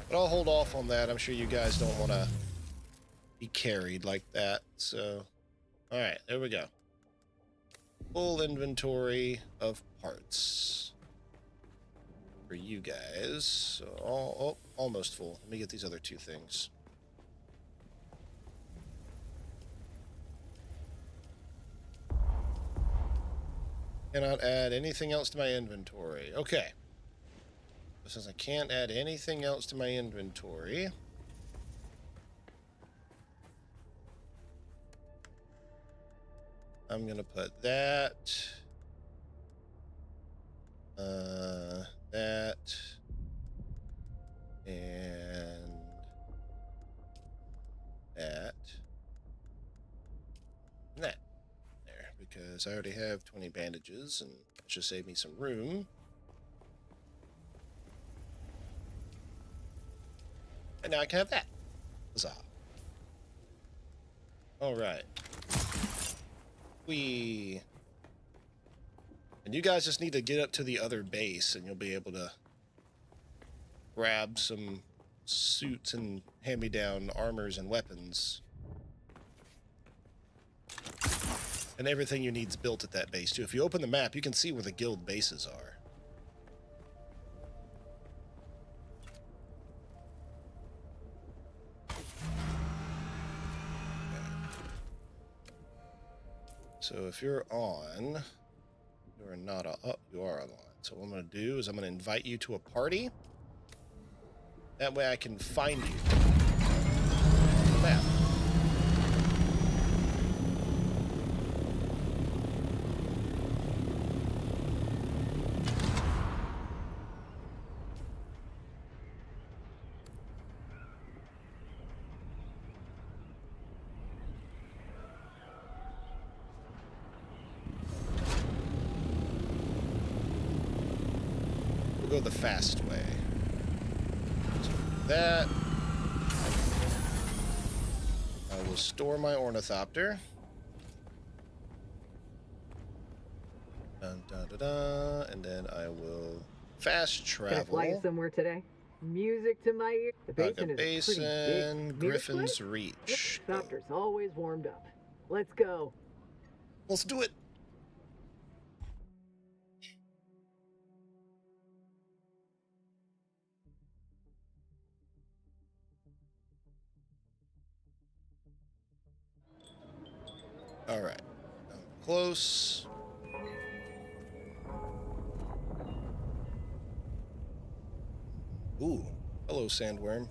Speaker 1: But I'll hold off on that. I'm sure you guys don't want to be carried like that. So, all right, there we go. Full inventory of parts. for you guys. So almost full. Let me get these other two things. Cannot add anything else to my inventory. Okay. Since I can't add anything else to my inventory, I'm gonna put that, that, and that, and that there, because I already have 20 bandages, and that should save me some room. And now I can have that. Huzzah. All right. And you guys just need to get up to the other base, and you'll be able to grab some suits and hand-me-down armors and weapons. And everything you need is built at that base, too. If you open the map, you can see where the guild bases are. So if you're on, you are not on. Oh, you are online. So what I'm going to do is I'm going to invite you to a party. That way I can find you on the map. We'll go the fast way. So that. I will store my ornithopter. Dun, dun, dun, dun, and then I will fast
Speaker 5: Gonna fly
Speaker 1: travel.
Speaker 5: somewhere today. Music to my ear. The basin is pretty big.
Speaker 1: Griffin's Reach. Go.
Speaker 5: Copter's always warmed up. Let's go.
Speaker 1: Let's do it. All right. I'm close. Ooh. Hello, sandworm.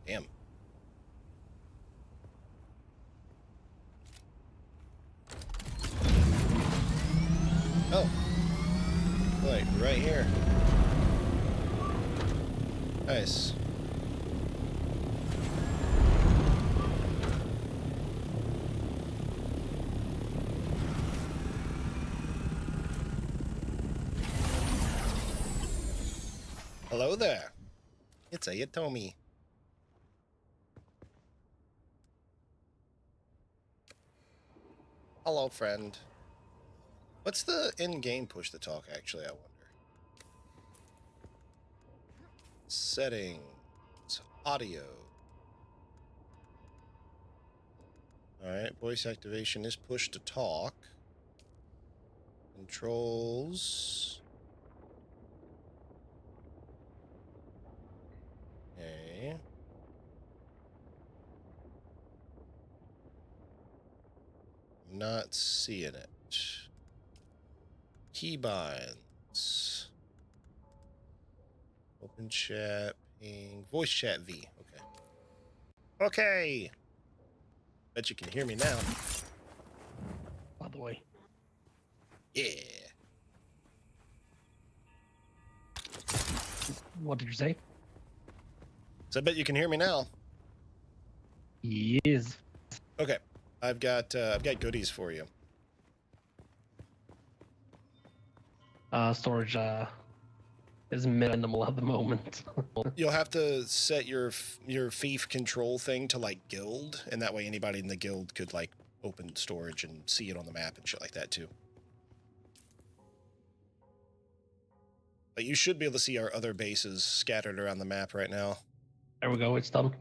Speaker 1: Damn. Oh. Like, right here. Nice. Hello there. It's Ayatomi. Hello, friend. What's the in-game push to talk, actually, I wonder? Settings. Audio. Alright, voice activation is push to talk. Controls. Okay. Not seeing it. Keybinds. Open chat, ping, voice chat V. Okay. Okay. Bet you can hear me now.
Speaker 6: By the way.
Speaker 1: Yeah.
Speaker 6: What did you say?
Speaker 1: So I bet you can hear me now.
Speaker 6: Yes.
Speaker 1: Okay. I've got goodies for you.
Speaker 6: Storage is minimal at the moment.
Speaker 1: You'll have to set your fief control thing to like guild, and that way anybody in the guild could like open storage and see it on the map and shit like that too. But you should be able to see our other bases scattered around the map right now.
Speaker 6: There we go. It's done.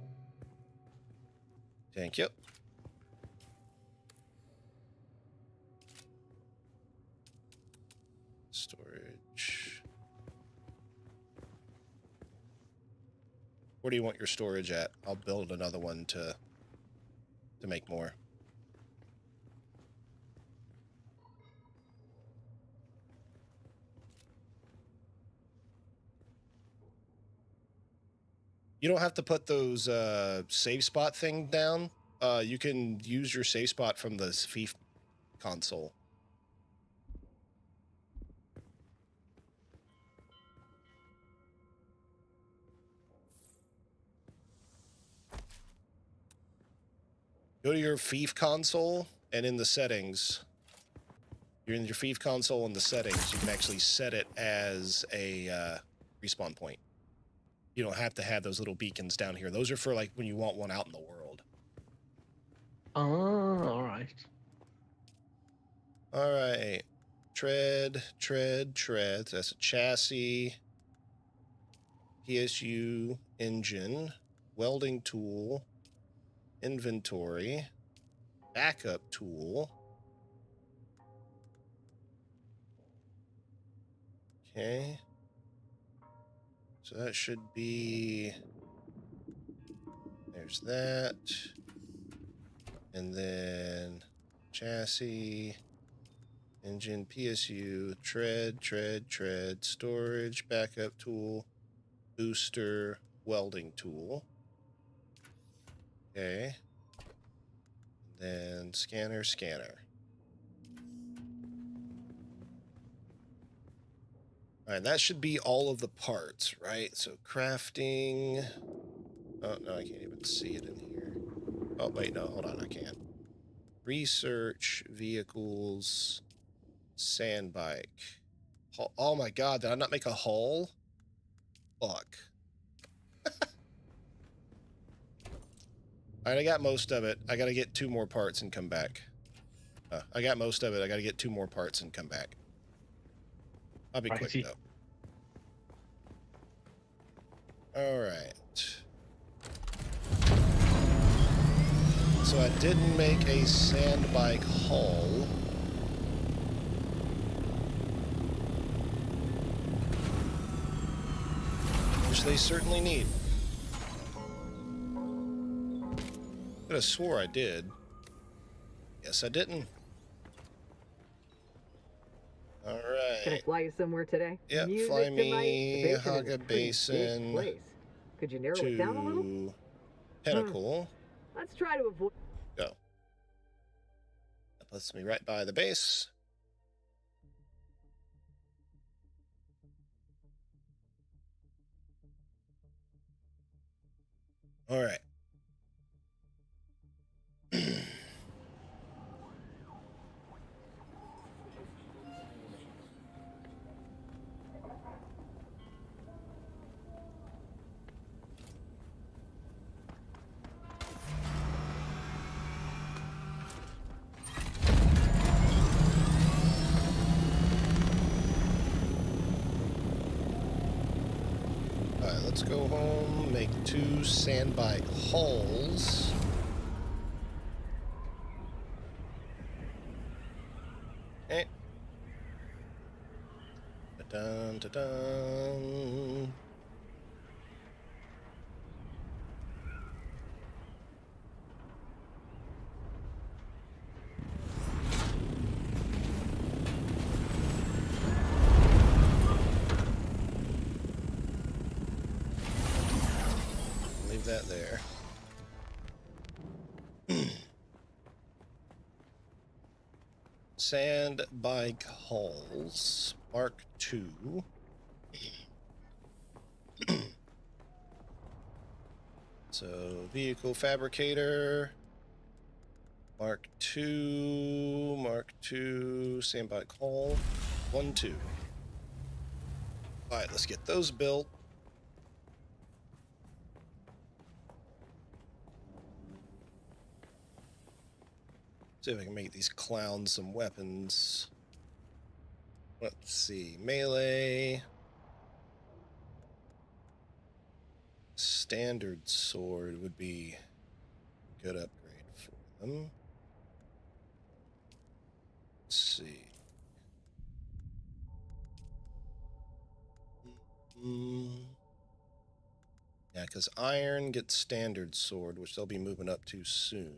Speaker 1: Thank you. Storage. Where do you want your storage at? I'll build another one to make more. You don't have to put those save spot thing down. You can use your save spot from the FIFA console. Go to your FIFA console, and in the settings, you're in your FIFA console in the settings, you can actually set it as a respawn point. You don't have to have those little beacons down here. Those are for like when you want one out in the world.
Speaker 6: Oh, all right.
Speaker 1: All right. Tread. That's a chassis. PSU engine. Welding tool. Inventory. Backup tool. Okay. So that should be... There's that. And then chassis, engine, PSU, tread, storage, backup tool, booster, welding tool. Okay. And then scanner. All right, that should be all of the parts, right? So crafting. Oh, no, I can't even see it in here. Oh, wait, no, hold on, I can. Research, vehicles, sand bike. Oh my god, did I not make a hull? Fuck. Alright, I got most of it. I gotta get 2 more parts and come back. I got most of it. I gotta get 2 more parts and come back. I'll be quick, though. Alright. So I didn't make a sand bike hull. Which they certainly need. Could have swore I did. Yes, I didn't. Alright.
Speaker 5: Can I fly you somewhere today?
Speaker 1: Yep,
Speaker 5: Music
Speaker 1: fly
Speaker 5: to
Speaker 1: me Haga
Speaker 5: pretty big
Speaker 1: Basin
Speaker 5: place. Could you narrow it down a little?
Speaker 1: to Pinnacle.
Speaker 5: Let's try to avoid...
Speaker 1: Go. That puts me right by the base. All right. Let's go home, make 2 sandbite hulls. Okay. Da-dun, da-dun. That there. Sand bike hulls, Mark II. So vehicle fabricator, Mark II, sand bike hull, 1, 2. All right, let's get those built. See if I can make these clowns some weapons. Let's see. Melee. standard sword would be a good upgrade for them. Let's see. Yeah, because iron gets standard sword, which they'll be moving up to soon.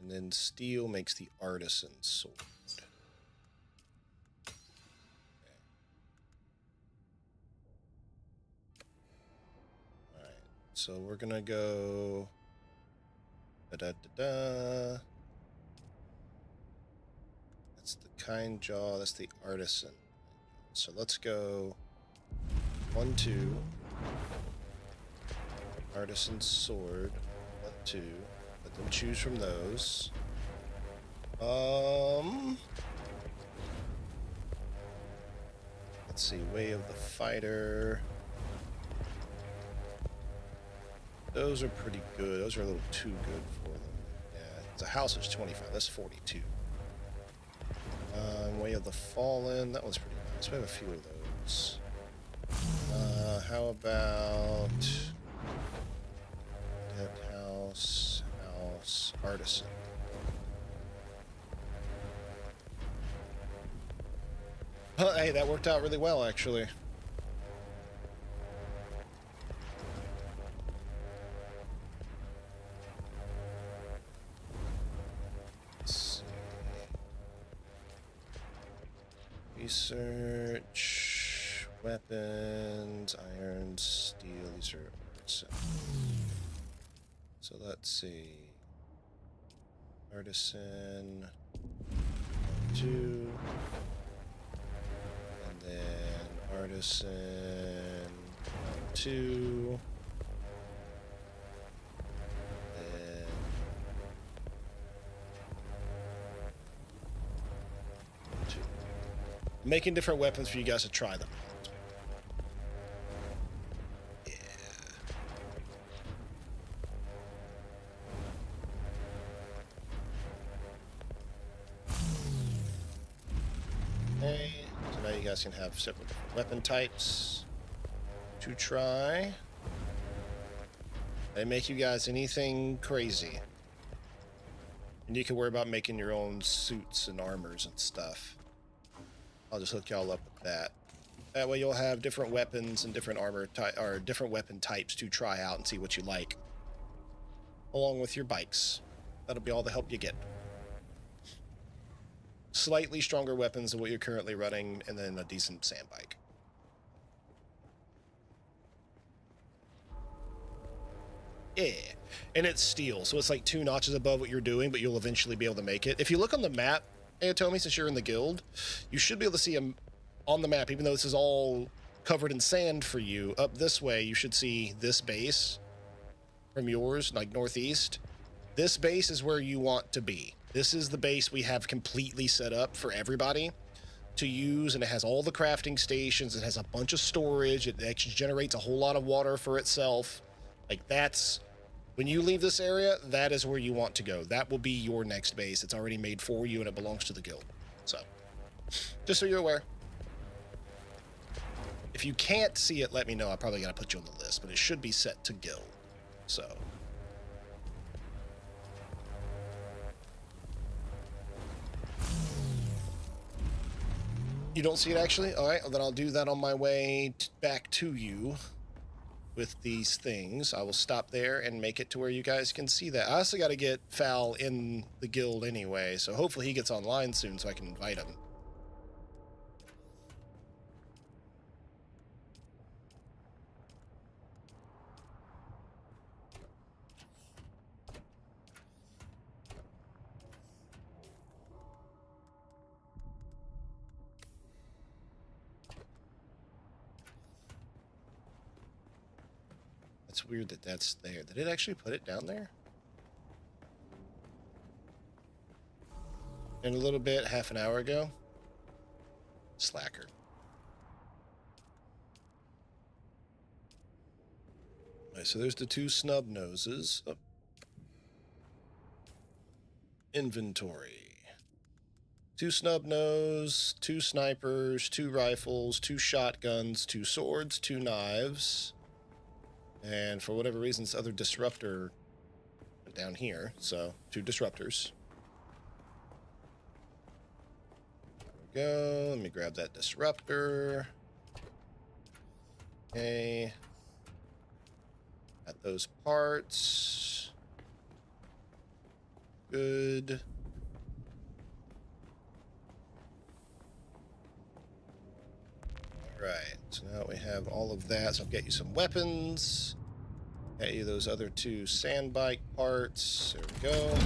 Speaker 1: And then steel makes the artisan sword. Alright, so we're gonna go... Da-da-da-da. That's the kind jaw, that's the artisan. So let's go 1, 2. Artisan sword, 1, 2. Let them choose from those. Let's see, Way of the Fighter. Those are pretty good. Those are a little too good for them. Yeah, the house is 25. That's 42. Way of the Fallen. That one's pretty nice. We have a few of those. How about Dead House, Artisan. Hey, that worked out really well, actually. Let's see. Research, weapons, iron, steel. These are artisan. So let's see. Artisan 2. And then artisan 2. And two. I'm making different weapons for you guys to try them. Yeah. Okay, so now you guys can have separate weapon types to try. They make you guys anything crazy. And you can worry about making your own suits and armors and stuff. I'll just hook y'all up with that. That way you'll have different weapons and different armor or different weapon types to try out and see what you like. Along with your bikes. That'll be all the help you get. Slightly stronger weapons than what you're currently running, and then a decent sand bike. Yeah, and it's steel, so it's like 2 notches above what you're doing, but you'll eventually be able to make it. If you look on the map, Aotomi, since you're in the guild, you should be able to see them on the map, even though this is all covered in sand for you. Up this way, you should see this base from yours, like northeast. This base is where you want to be. This is the base we have completely set up for everybody to use, and it has all the crafting stations. It has a bunch of storage. It actually generates a whole lot of water for itself. Like, that's... When you leave this area, that is where you want to go. That will be your next base. It's already made for you, and it belongs to the guild. So, just so you're aware. If you can't see it, let me know. I probably got to put you on the list, but it should be set to guild. So... You don't see it, actually? All right, well, then I'll do that on my way back to you with these things. I will stop there and make it to where you guys can see that. I also got to get Fal in the guild anyway, so hopefully he gets online soon so I can invite him. It's weird that that's there. Did it actually put it down there? In a little bit, half an hour ago? Slacker. Alright, so there's the 2 snub noses. Oh. Inventory. 2 snub nose, 2 snipers, 2 rifles, 2 shotguns, 2 swords, 2 knives. And for whatever reason, this other disruptor went down here. So 2 disruptors. There we go. Let me grab that disruptor. Okay. Got those parts. Good. All right. So now we have all of that. So I'll get you some weapons. Get you those other 2 sand bike parts. There we go.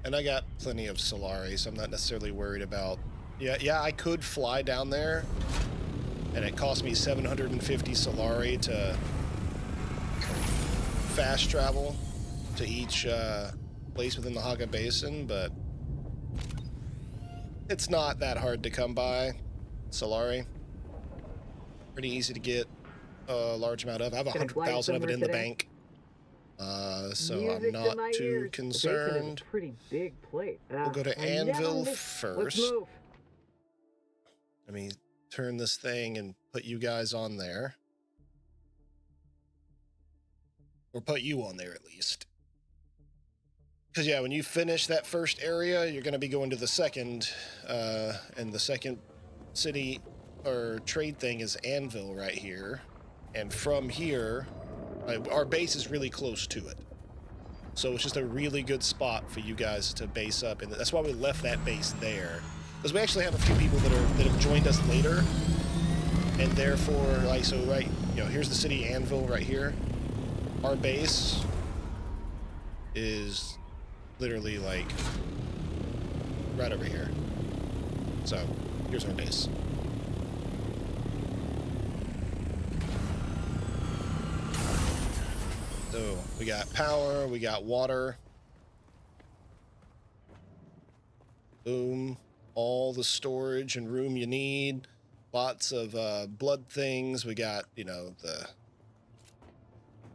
Speaker 1: And I got plenty of Solari, so I'm not necessarily worried about... Yeah, I could fly down there, and it cost me 750 Solari to fast travel to each place within the Haga Basin, but it's not that hard to come by Solari. Pretty easy to get a large amount of. I have 100,000 of it in the bank. So I'm not too concerned.
Speaker 5: Pretty big plate.
Speaker 1: We'll go to Anvil first. Let me turn this thing and put you guys on there. Or put you on there at least. Because, yeah, when you finish that first area, you're going to be going to the second. And the second city or trade thing is Anvil right here. And from here, our base is really close to it. So it's just a really good spot for you guys to base up. And that's why we left that base there. Because we actually have a few people that have joined us later. And therefore, like, so right, you know, here's the city Anvil right here. Our base is literally like right over here. So here's our base. So we got power, we got water. Boom. All the storage and room you need. Lots of blood things. We got, you know, the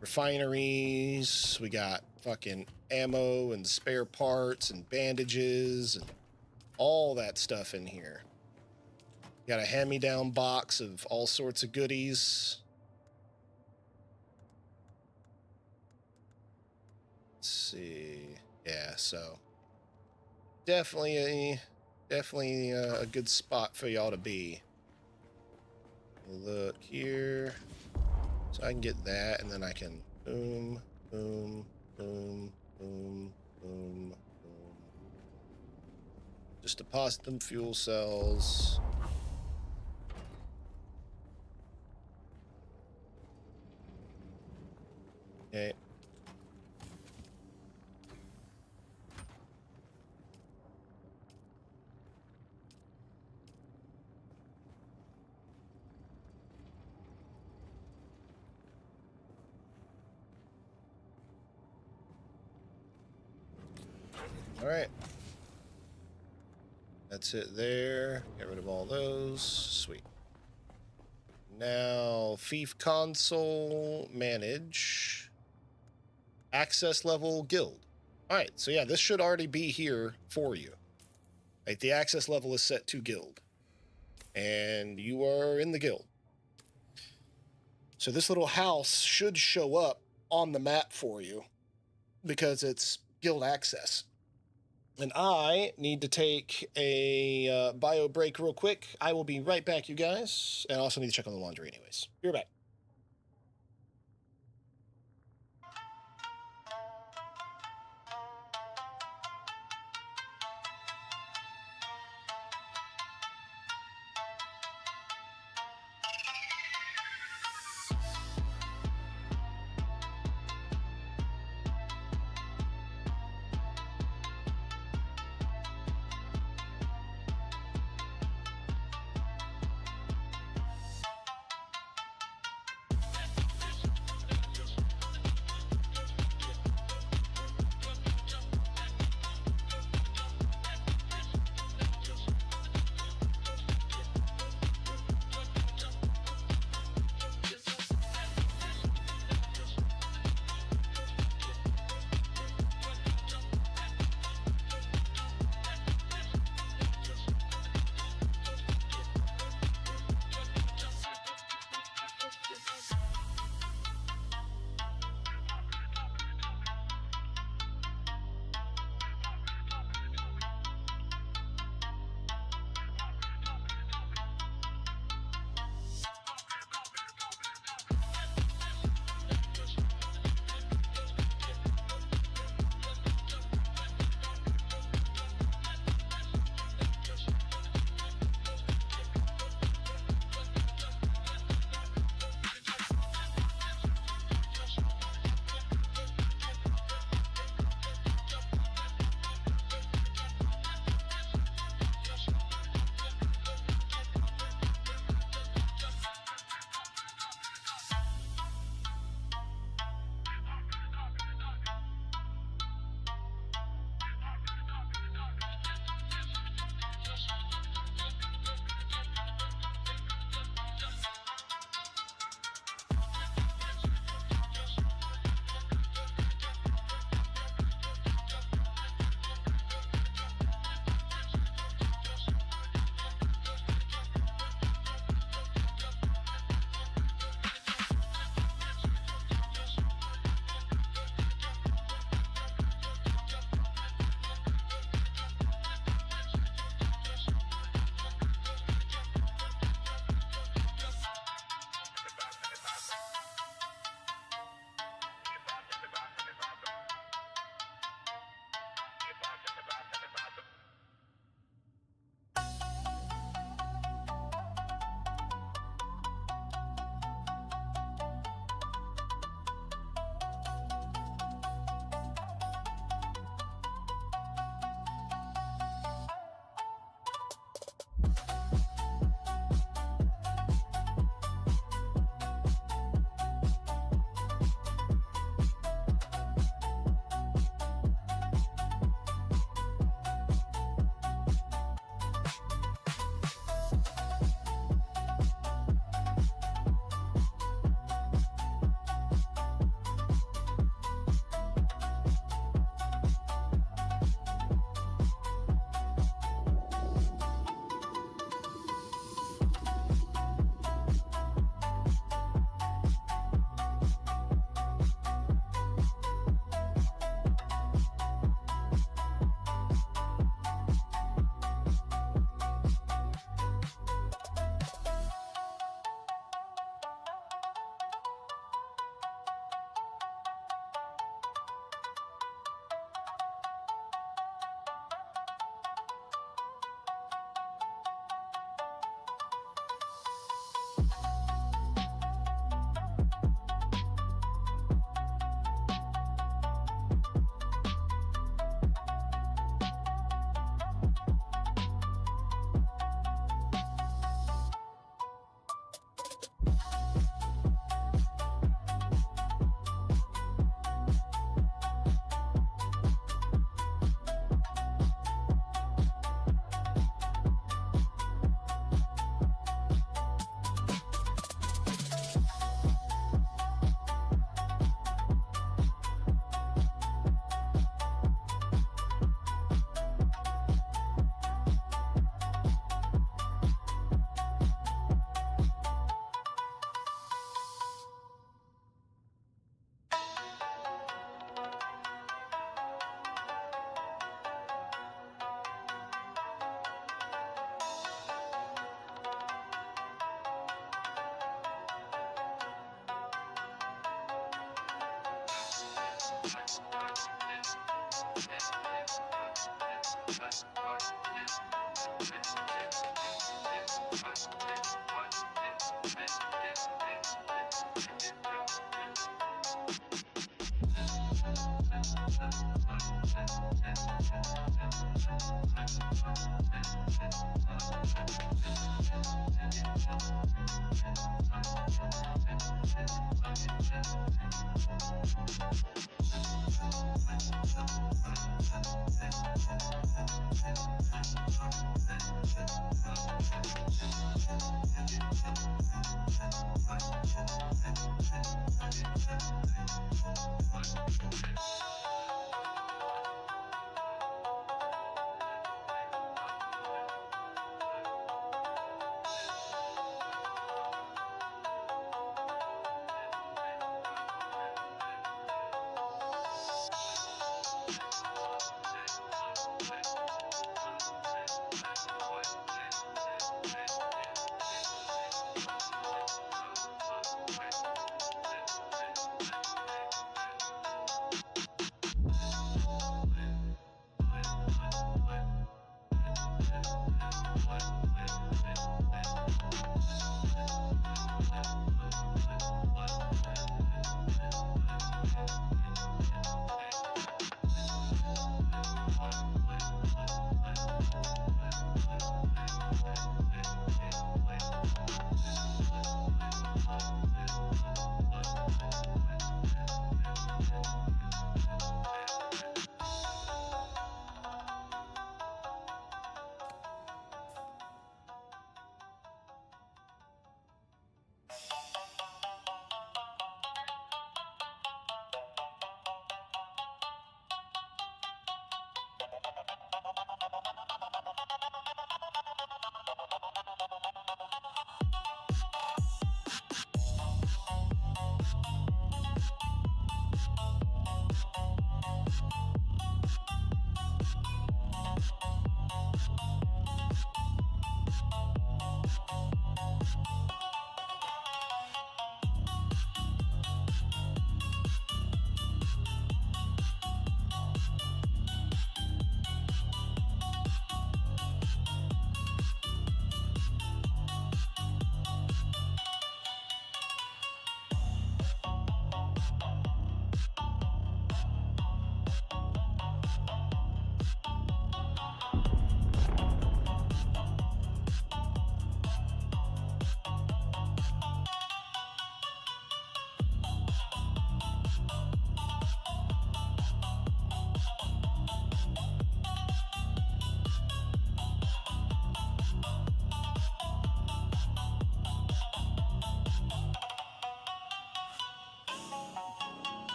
Speaker 1: refineries. We got fucking ammo and spare parts and bandages and all that stuff in here. Got a hand-me-down box of all sorts of goodies. Let's see. Yeah, so definitely a good spot for y'all to be. Look here. So I can get that, and then I can boom, boom, boom, boom, boom, boom. Just deposit them fuel cells. Okay. All right. That's it there. Get rid of all those. Sweet. Now, Fief console, manage. Access level guild. All right, so yeah, this should already be here for you. Like, the access level is set to guild. And you are in the guild. So this little house should show up on the map for you because it's guild access. And I need to take a bio break real quick. I will be right back, you guys. And I also need to check on the laundry anyways. Be right back.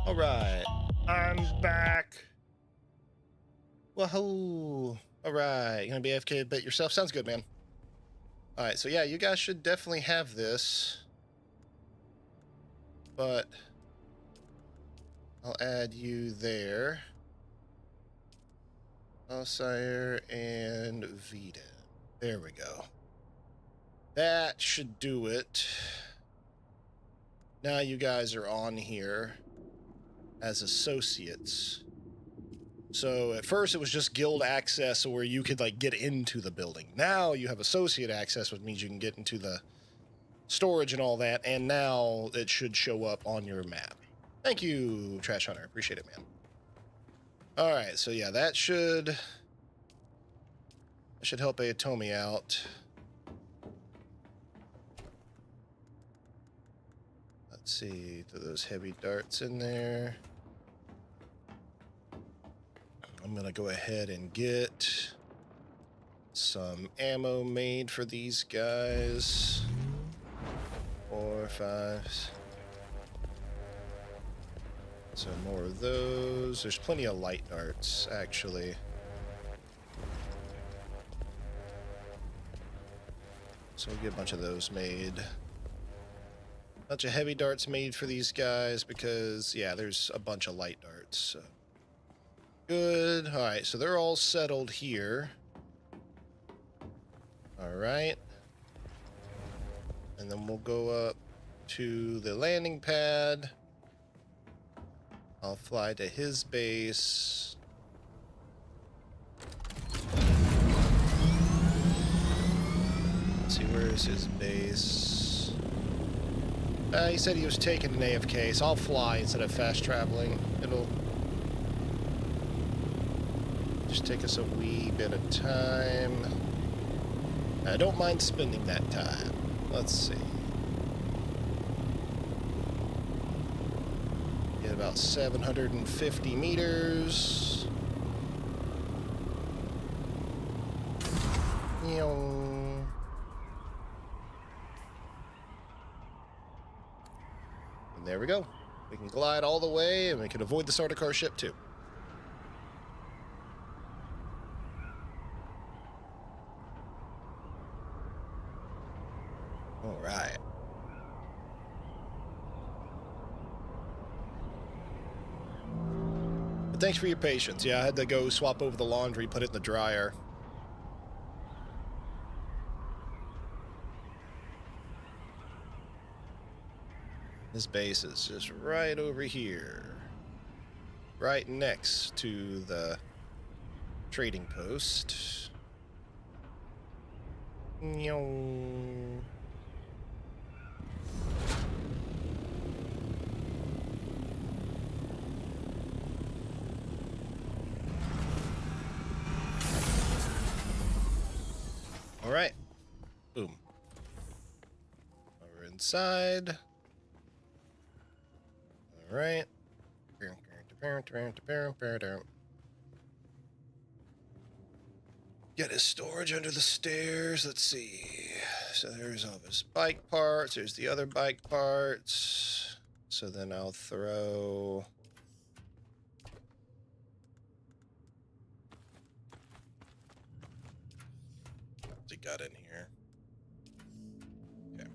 Speaker 1: All right, I'm back. Wahoo! All right, you gonna be AFK a bit yourself? Sounds good, man. All right, so yeah, you guys should definitely have this, but I'll add you there. Sire and Vita. There we go. That should do it. Now you guys are on here as associates. So at first it was just guild access where you could like get into the building. Now you have associate access, which means you can get into the storage and all that, and now it should show up on your map. Thank you, Trash Hunter. Appreciate it, man. All right, so yeah, that should help Aotomi out. Let's see, throw those heavy darts in there. I'm gonna go ahead and get some ammo made for these guys. 4, 5. So more of those. There's plenty of light darts, actually. So we'll get a bunch of those made. Bunch of heavy darts made for these guys because, yeah, there's a bunch of light darts. So. Good. All right, so they're all settled here. All right. And then we'll go up to the landing pad. I'll fly to his base. Let's see, where is his base? He said he was taking an AFK, so I'll fly instead of fast traveling. It'll just take us a wee bit of time. I don't mind spending that time. Let's see. Get about 750 meters. And there we go. We can glide all the way, and we can avoid the Sardaukar ship too. All right. But thanks for your patience. Yeah, I had to go swap over the laundry, put it in the dryer. This base is just right over here. Right next to the trading post. All right. Boom. We're inside. All right. Get his storage under the stairs. Let's see. So there's all of his bike parts. There's the other bike parts. So then I'll throw... What's he got in here? Okay.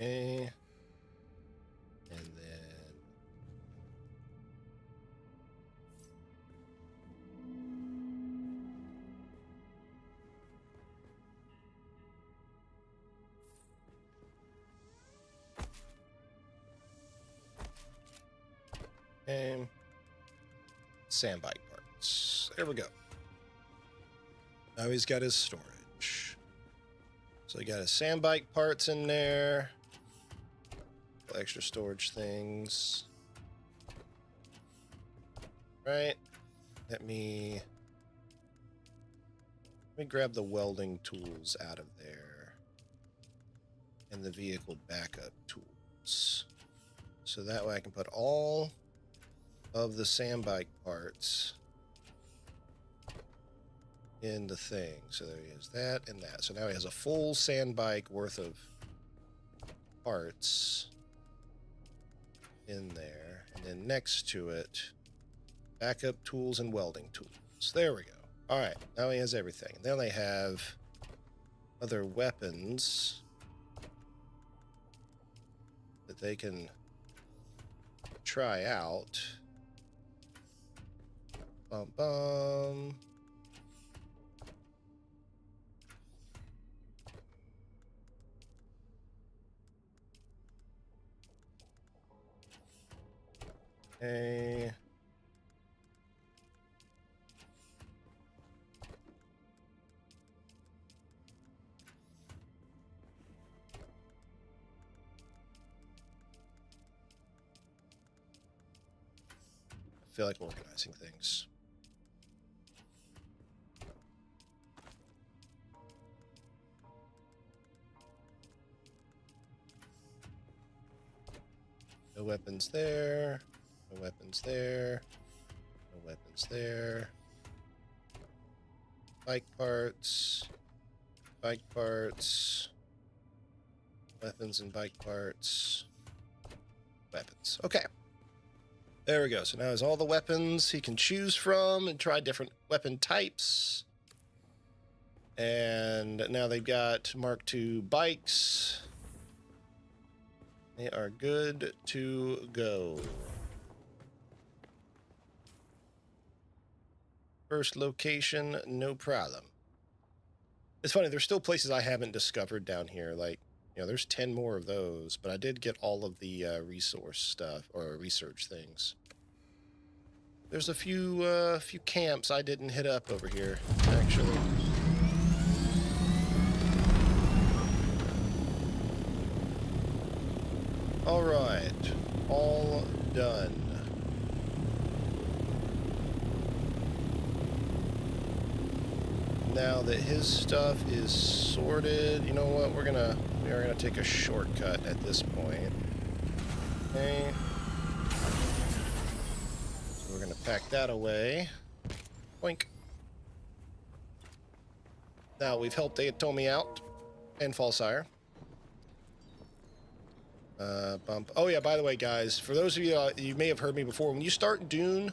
Speaker 1: Okay. And then... Okay. Sand bike parts. There we go. Now he's got his storage. So he got his sand bike parts in there. Extra storage things. Right. Let me grab the welding tools out of there. And the vehicle backup tools. So that way I can put all of the sand bike parts in the thing. So there he has that and that. So now he has a full sand bike worth of parts in there. And then next to it, backup tools and welding tools. There we go. All right, now he has everything. Then they have other weapons that they can try out. Bum bum. Okay. feel like organizing things. No weapons there. No weapons there. No weapons there. Bike parts. Bike parts. Weapons and bike parts. Weapons. Okay. There we go. So now there's all the weapons he can choose from and try different weapon types. And now they've got Mark II bikes. They are good to go. First location, no problem. It's funny, there's still places I haven't discovered down here. Like, you know, there's 10 more of those, but I did get all of the resource stuff or research things. There's a few camps I didn't hit up over here, actually. All right, all done. Now that his stuff is sorted, you know what? We are gonna take a shortcut at this point. Okay. So we're gonna pack that away. Boink. Now we've helped Ayatomi out and Falsire. Bump. Oh yeah, by the way, guys, for those of you, you may have heard me before, when you start Dune,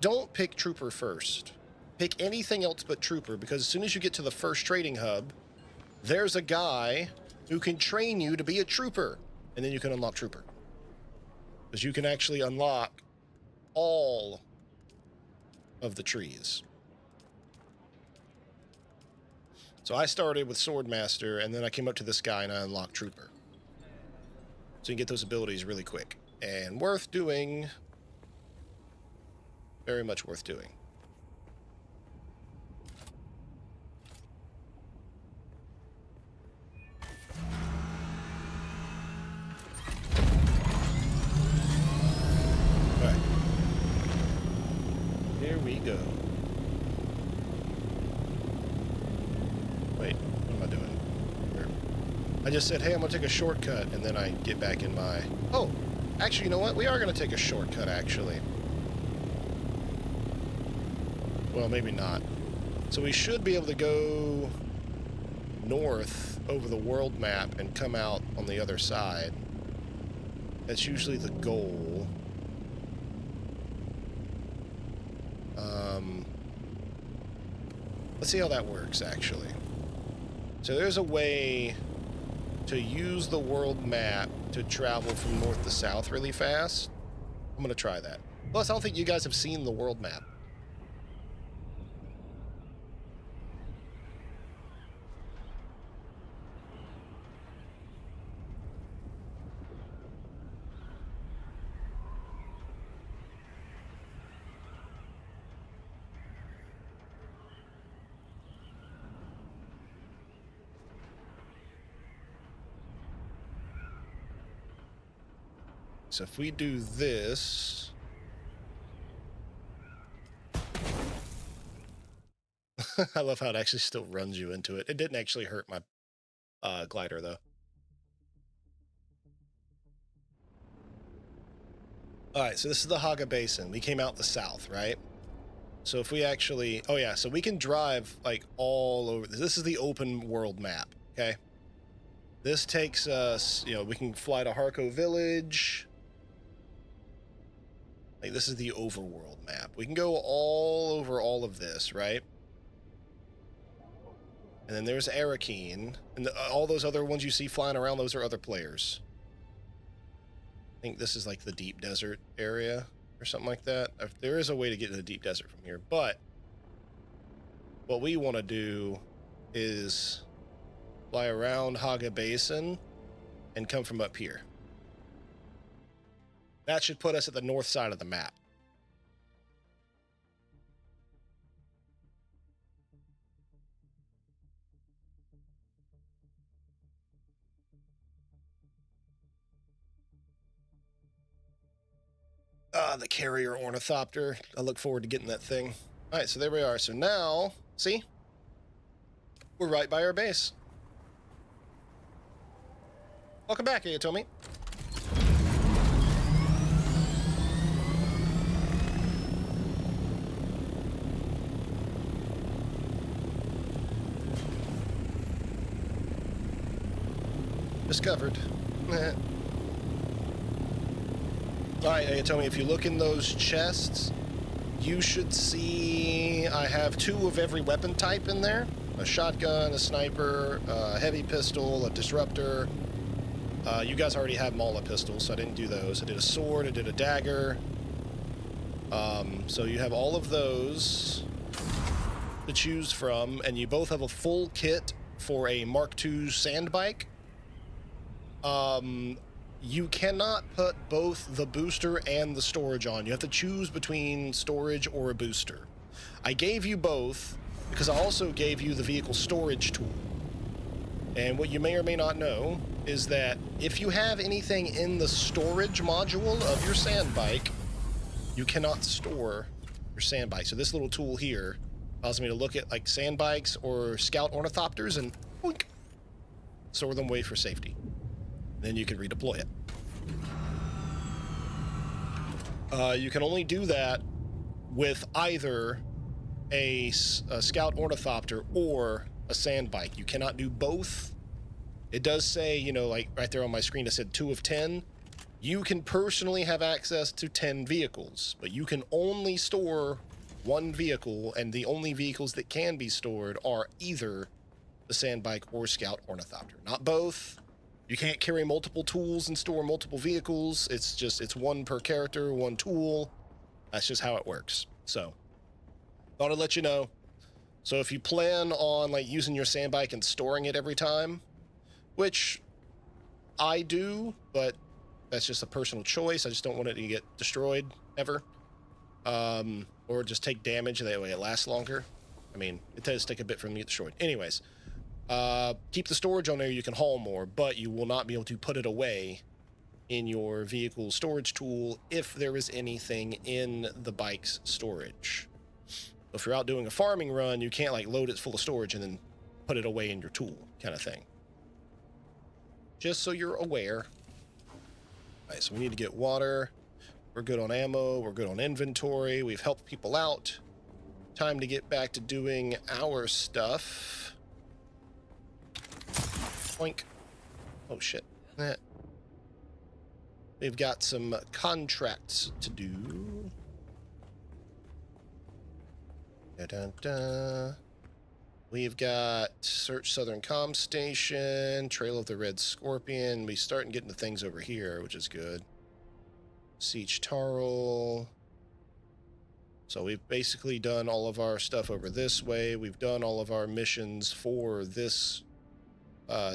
Speaker 1: don't pick Trooper first. Pick anything else but Trooper, because as soon as you get to the first trading hub, there's a guy who can train you to be a Trooper, and then you can unlock Trooper. Because you can actually unlock all of the trees. So I started with Swordmaster, and then I came up to this guy and I unlocked Trooper. So you can get those abilities really quick. And worth doing. Very much worth doing. Alright. Here we go. Wait, what am I doing? I just said, hey, I'm going to take a shortcut, and then I get back in my... Oh, actually, you know what? We are going to take a shortcut, actually. Well, maybe not. So we should be able to go north over the world map and come out on the other side. That's usually the goal. Let's see how that works, actually. So there's a way to use the world map to travel from north to south really fast. I'm going to try that. Plus, I don't think you guys have seen the world map. So if we do this... I love how it actually still runs you into it. It didn't actually hurt my glider, though. All right, so this is the Haga Basin. We came out the south, right? So if we actually... Oh, yeah, so we can drive, like, all over. This is the open world map, okay? This takes us... You know, we can fly to Harco Village... Like, this is the overworld map. We can go all over all of this, right? And then there's Arakeen. And all those other ones you see flying around, those are other players. I think this is like the deep desert area or something like that. There is a way to get to the deep desert from here. But what we want to do is fly around Haga Basin and come from up here. That should put us at the north side of the map. The carrier ornithopter. I look forward to getting that thing. All right, so there we are. So now, see? We're right by our base. Welcome back, Ayatomi. Discovered. Alright, Ayatomi, if you look in those chests, you should see I have 2 of every weapon type in there. A shotgun, a sniper, a heavy pistol, a disruptor. You guys already have Mala pistols, so I didn't do those. I did a sword, I did a dagger. So you have all of those to choose from, and you both have a full kit for a Mark II sand bike. You cannot put both the booster and the storage on. You have to choose between storage or a booster. I gave you both because I also gave you the vehicle storage tool. And what you may or may not know is that if you have anything in the storage module of your sand bike, you cannot store your sand bike. So this little tool here allows me to look at like sand bikes or scout ornithopters and boink, store them away for safety. Then you can redeploy it. You can only do that with either a scout ornithopter or a sand bike. You cannot do both. It does say, you know, like right there on my screen, it said 2 of 10. You can personally have access to 10 vehicles, but you can only store 1 vehicle, and the only vehicles that can be stored are either the sand bike or scout ornithopter, not both. You can't carry multiple tools and store multiple vehicles. It's 1 per character, 1 tool. That's just how it works. So, thought I'd let you know. So if you plan on like using your sand bike and storing it every time, which I do, but that's just a personal choice. I just don't want it to get destroyed ever. Or just take damage, that way it lasts longer. I mean, it does take a bit for them to get destroyed. Anyways. Keep the storage on there, you can haul more, but you will not be able to put it away in your vehicle storage tool if there is anything in the bike's storage. If you're out doing a farming run, you can't like load it full of storage and then put it away in your tool kind of thing. Just so you're aware. All right, so we need to get water. We're good on ammo, we're good on inventory, we've helped people out. Time to get back to doing our stuff. Oink. Oh shit. We've got some contracts to do. Da-da-da. We've got Search Southern Comm Station, Trail of the Red Scorpion. We're starting getting the things over here, which is good. Siege Tarl. So we've basically done all of our stuff over this way. We've done all of our missions for this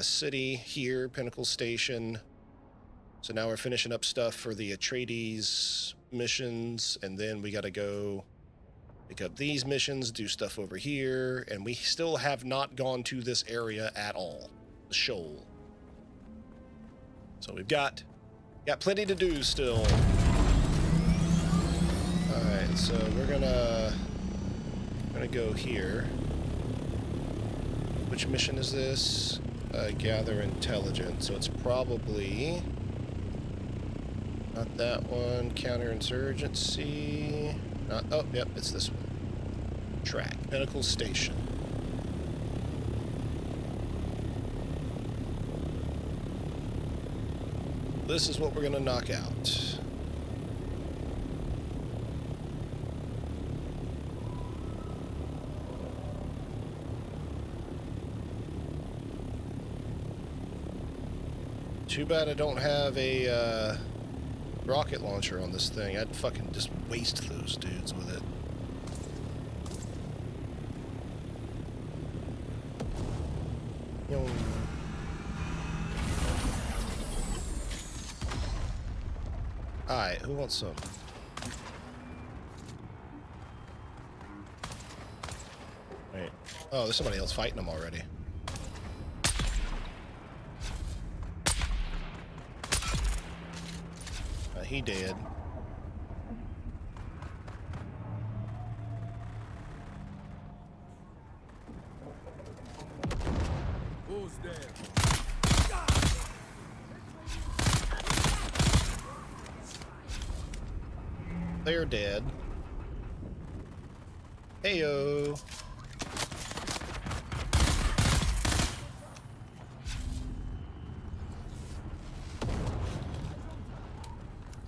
Speaker 1: city here, Pinnacle Station. So now we're finishing up stuff for the Atreides missions, and then we got to go pick up these missions, do stuff over here, and we still have not gone to this area at all, the shoal. So we've got plenty to do still. All right, so we're gonna go here. Which mission is this? Gather intelligence. So it's probably not that one. Counterinsurgency. Not. Oh, yep, it's this one. Track. Pinnacle Station. This is what we're gonna knock out. Too bad I don't have a rocket launcher on this thing. I'd fucking just waste those dudes with it. Alright, who wants some? Wait. Oh, there's somebody else fighting them already. He dead. They're dead. Heyo.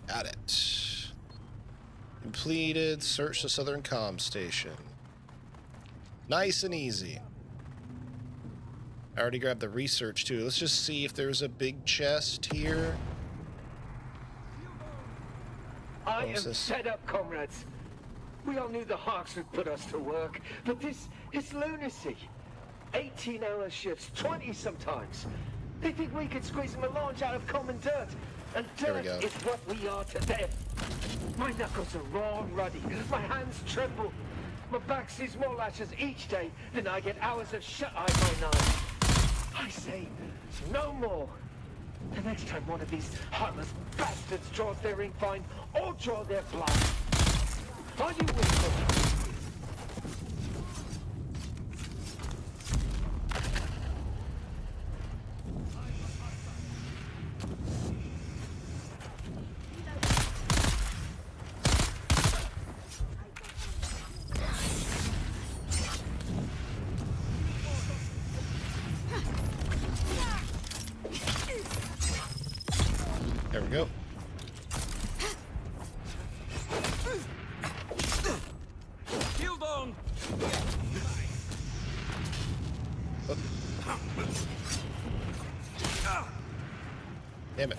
Speaker 1: Got it. Completed. Search the southern comm station. Nice and easy. I already grabbed the research too. Let's just see if there's a big chest here.
Speaker 5: I am fed up, comrades. We all knew the Hawks would put us to work, but this is lunacy. 18-hour shifts, 20 sometimes. They think we could squeeze them a launch out of common dirt, and dirt is what we are to them. My knuckles are raw and ruddy. My hands tremble. My back sees more lashes each day than I get hours of shut-eye by night. I say, no more. The next time one of these heartless bastards draws their ink fine, or draw their blood. Are you with me?
Speaker 1: There we go.
Speaker 4: Shield on.
Speaker 1: Oh. Damn it.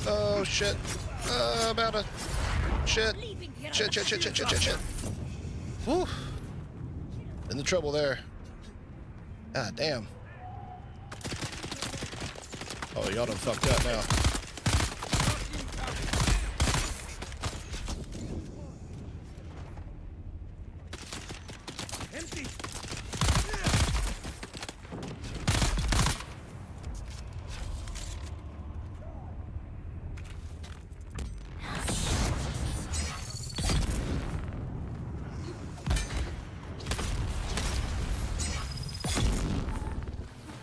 Speaker 1: Oh shit. About a shit. Shit. Whew. In the trouble there. God damn. Oh, y'all done fucked up now.
Speaker 4: Empty.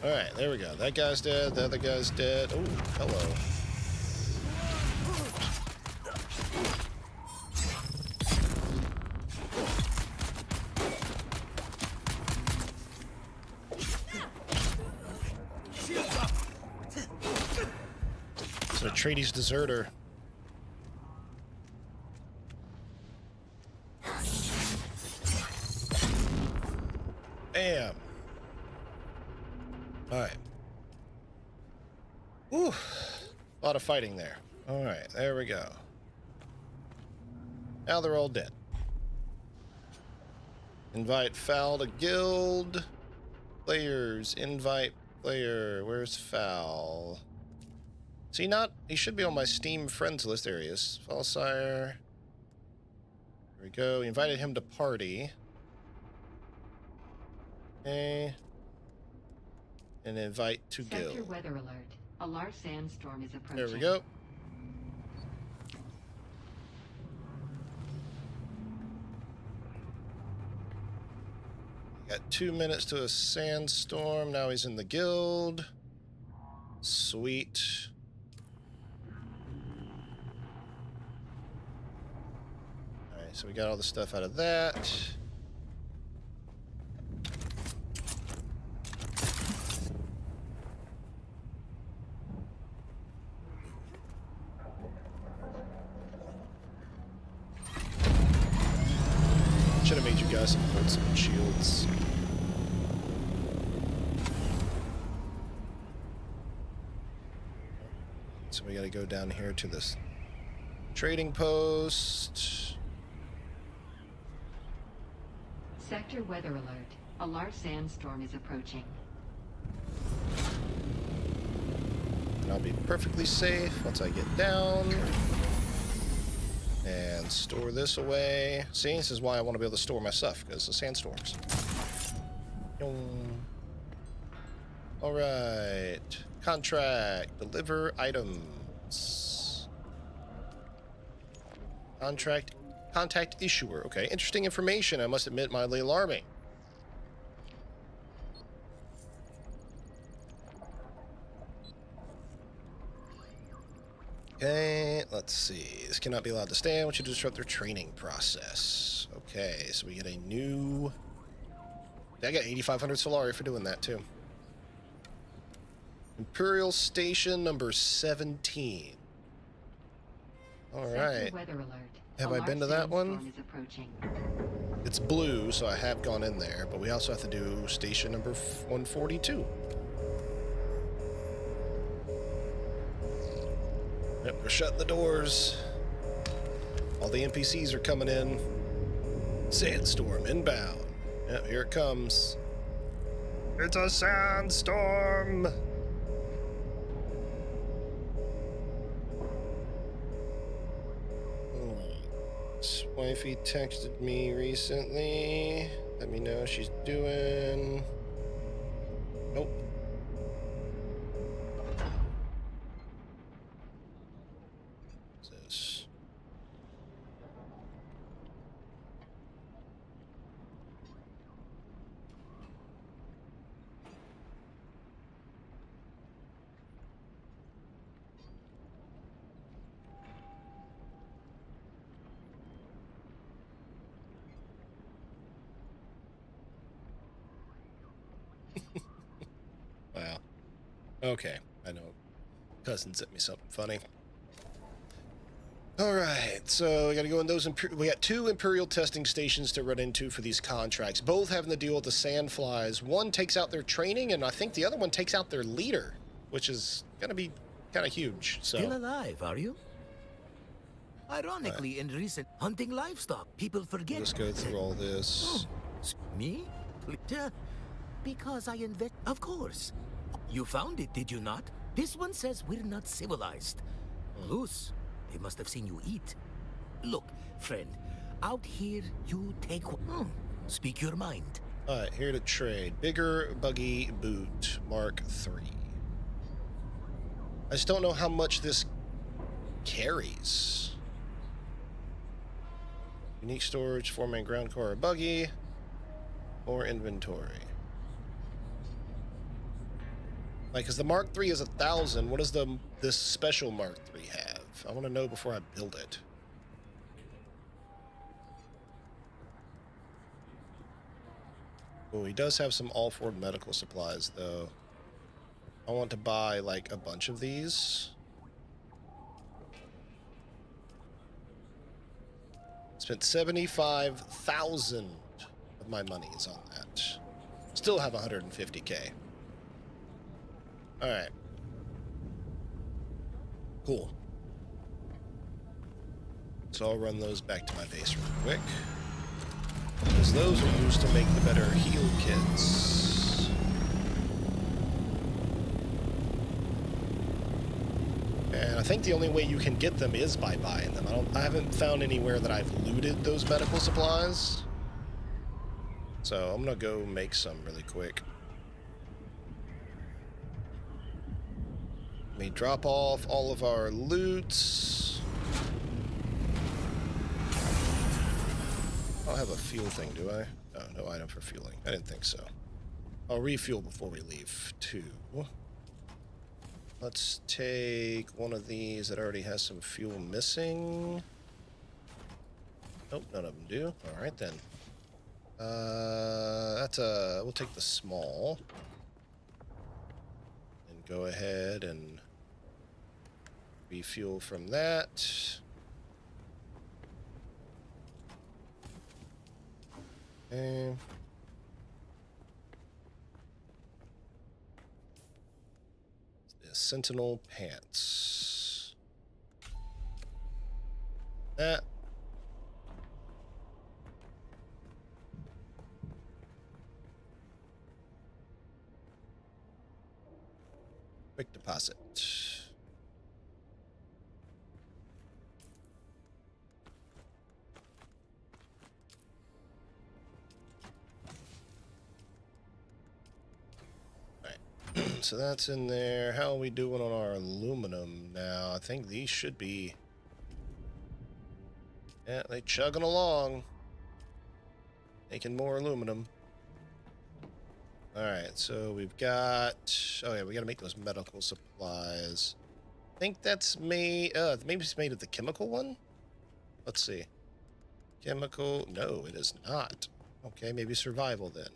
Speaker 1: Alright, there we go. That guy's dead. The other guy's dead. Oh, hello. It's an Atreides deserter. Bam. Alright. Ooh. A lot of fighting there. Alright, there we go. Now they're all dead. Invite Foul to guild. Players. Invite player. Where's Foul? See, he should be on my Steam friends list. There he is. Foul Sire. There we go. We invited him to party. Okay. And invite to
Speaker 2: Sector
Speaker 1: guild.
Speaker 2: weather alert. A large sandstorm is approaching.
Speaker 1: There we go. Got 2 minutes to a sandstorm. Now he's in the guild. Sweet. Alright, so we got all the stuff out of that. Should have made you guys put some shields. So we got to go down here to this trading post.
Speaker 2: Sector weather alert. A large sandstorm is approaching.
Speaker 1: And I'll be perfectly safe once I get down. And store this away. See, this is why I want to be able to store my stuff, because of sandstorms. Alright. Contract. Deliver items. Contact issuer. Okay, interesting information. I must admit, mildly alarming. Okay, let's see. This cannot be allowed to stand, which would disrupt their training process. Okay, so we get a new... I got 8,500 Solari for doing that, too. Imperial Station number 17. All right.
Speaker 2: Weather alert.
Speaker 1: Have I been to that one? It's blue, so I have gone in there, but we also have to do station number 142. Yep, we're shutting the doors. All the NPCs are coming in. Sandstorm inbound. Yep, here it comes. It's a sandstorm. Wifey texted me recently. Let me know how she's doing. Nope. What's this? Wow. Okay, I know. Cousin sent me something funny. All right, so we got to go in those. We got 2 Imperial testing stations to run into for these contracts, both having to deal with the Sandflies. One takes out their training, and I think the other one takes out their leader, which is going to be kind of huge. So.
Speaker 7: Still alive, are you? Ironically, in recent hunting livestock, people forget.
Speaker 1: Let's go through all this.
Speaker 7: Oh, me? Because I invest. Of course. You found it, did you not? This one says we're not civilized. Loose. They must have seen you eat. Look, friend, out here you take. Speak your mind.
Speaker 1: All right, here to trade. Bigger buggy boot, Mark III. I just don't know how much this carries. Unique storage, 4-man ground car, buggy, more inventory. Like, because the Mark III is 1,000. What does this special Mark III have? I want to know before I build it. Oh, he does have some all-Ford medical supplies, though. I want to buy, like, a bunch of these. Spent 75,000 of my monies on that. Still have 150K. All right. Cool. So I'll run those back to my base real quick. Because those are used to make the better heal kits. And I think the only way you can get them is by buying them. I haven't found anywhere that I've looted those medical supplies. So I'm gonna go make some really quick. Let me drop off all of our loots. I don't have a fuel thing, do I? Oh, no item for fueling. I didn't think so. I'll refuel before we leave, too. Let's take one of these that already has some fuel missing. Nope, none of them do. All right, then. We'll take the small. And go ahead and refuel from that. Okay. The Sentinel pants. That. Quick deposit. So that's in there. How are we doing on our aluminum now? I think these should be... Yeah, they chugging along. Making more aluminum. Alright, so we've got... Oh yeah, we gotta make those medical supplies. think that's made, maybe it's made of the chemical one? Let's see. Chemical, no, it is not. Okay, maybe survival then.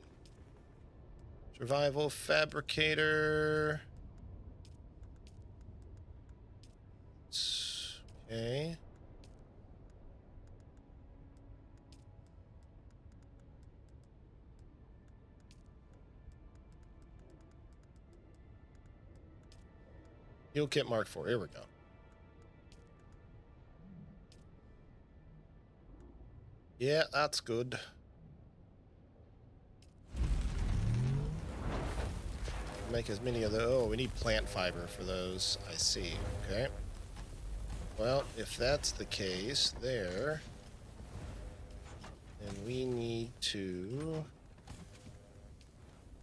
Speaker 1: Survival fabricator. Okay. Heal kit mark 4. Here we go. Yeah, that's good. Make as many of those. Oh, we need plant fiber for those. I see. Okay. Well, if that's the case there, then we need to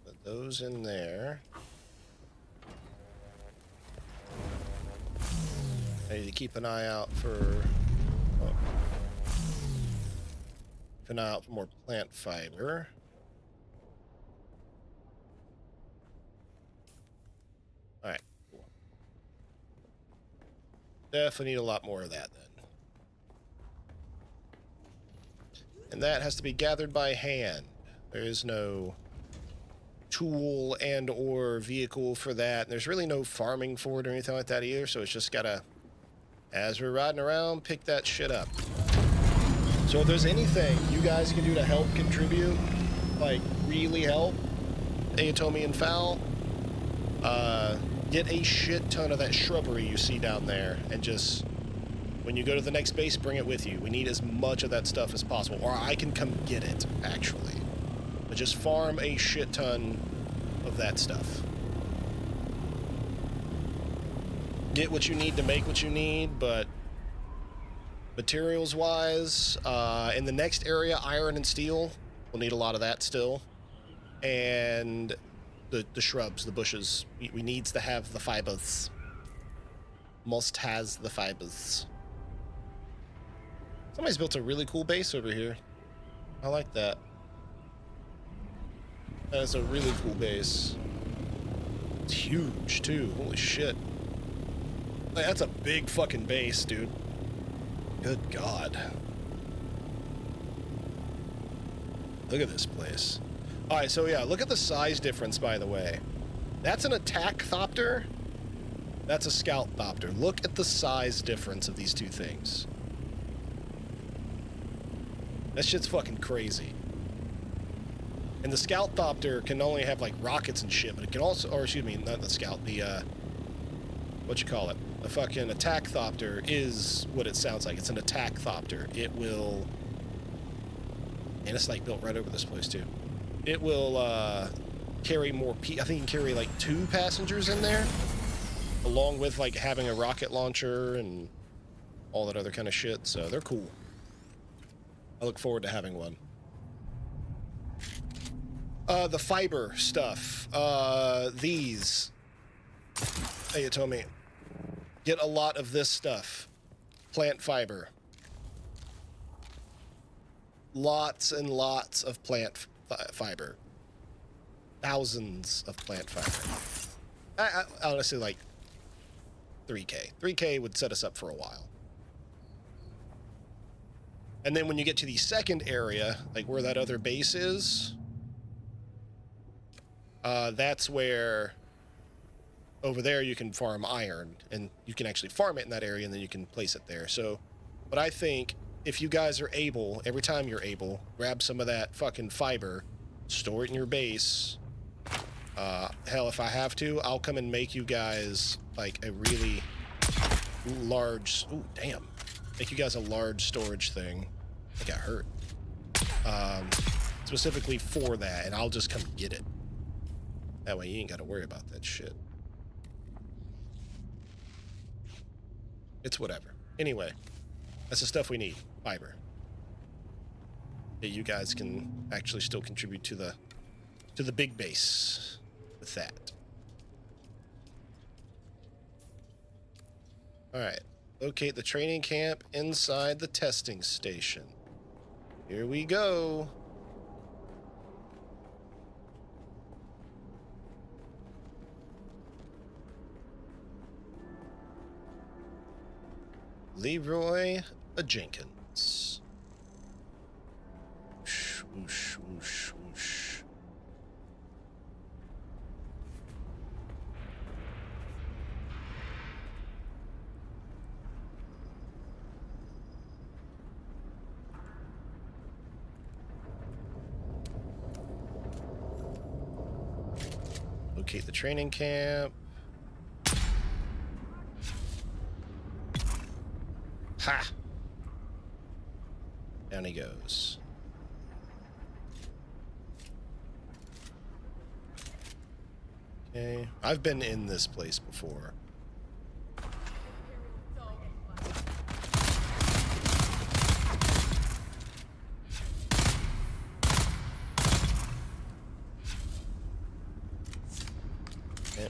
Speaker 1: put those in there. I need to keep an eye out for more plant fiber. All right, cool. Definitely need a lot more of that then. And that has to be gathered by hand. There is no tool and or vehicle for that. There's really no farming for it or anything like that either, so it's just gotta, as we're riding around, pick that shit up. So if there's anything you guys can do to help contribute, like really help, Ayatomi and Fowl, get a shit ton of that shrubbery you see down there, and just, when you go to the next base, bring it with you. We need as much of that stuff as possible, or I can come get it, actually. But just farm a shit ton of that stuff. Get what you need to make what you need, but materials-wise, in the next area, iron and steel, we'll need a lot of that still. And the shrubs, the bushes, we needs to have the fibers. Must has the fibers. Somebody's built a really cool base over here. I like that. That is a really cool base. It's huge, too. Holy shit. Like, that's a big fucking base, dude. Good God. Look at this place. All right, so yeah, look at the size difference, by the way. That's an attack thopter. That's a scout thopter. Look at the size difference of these two things. That shit's fucking crazy. And the scout thopter can only have like rockets and shit, but it can also, or excuse me, not the scout, the what you call it? The fucking attack thopter is what it sounds like. It's an attack thopter. It will, and it's like built right over this place too. It will carry more. I think you can carry like 2 passengers in there, along with like having a rocket launcher and all that other kind of shit. So they're cool. I look forward to having one. The fiber stuff. These. Hey, you told me. Get a lot of this stuff. Plant fiber. Lots and lots of plant fiber. Thousands of plant fiber. I honestly like 3K. 3K would set us up for a while. And then when you get to the second area, like where that other base is, that's where over there you can farm iron, and you can actually farm it in that area, and then you can place it there. So, but I think if you guys are able, every time you're able, grab some of that fucking fiber, store it in your base. Hell, if I have to, I'll come and make you guys like a really large, ooh, damn. Make you guys a large storage thing. I got hurt. Specifically for that, and I'll just come get it. That way you ain't got to worry about that shit. It's whatever. Anyway, that's the stuff we need. Fiber. That you guys can actually still contribute to the big base with that. All right. Locate the training camp inside the testing station. Here we go. Leroy Jenkins. Whoosh, whoosh, whoosh, whoosh. Locate the training camp. Ha! Down he goes. Okay, I've been in this place before. Okay.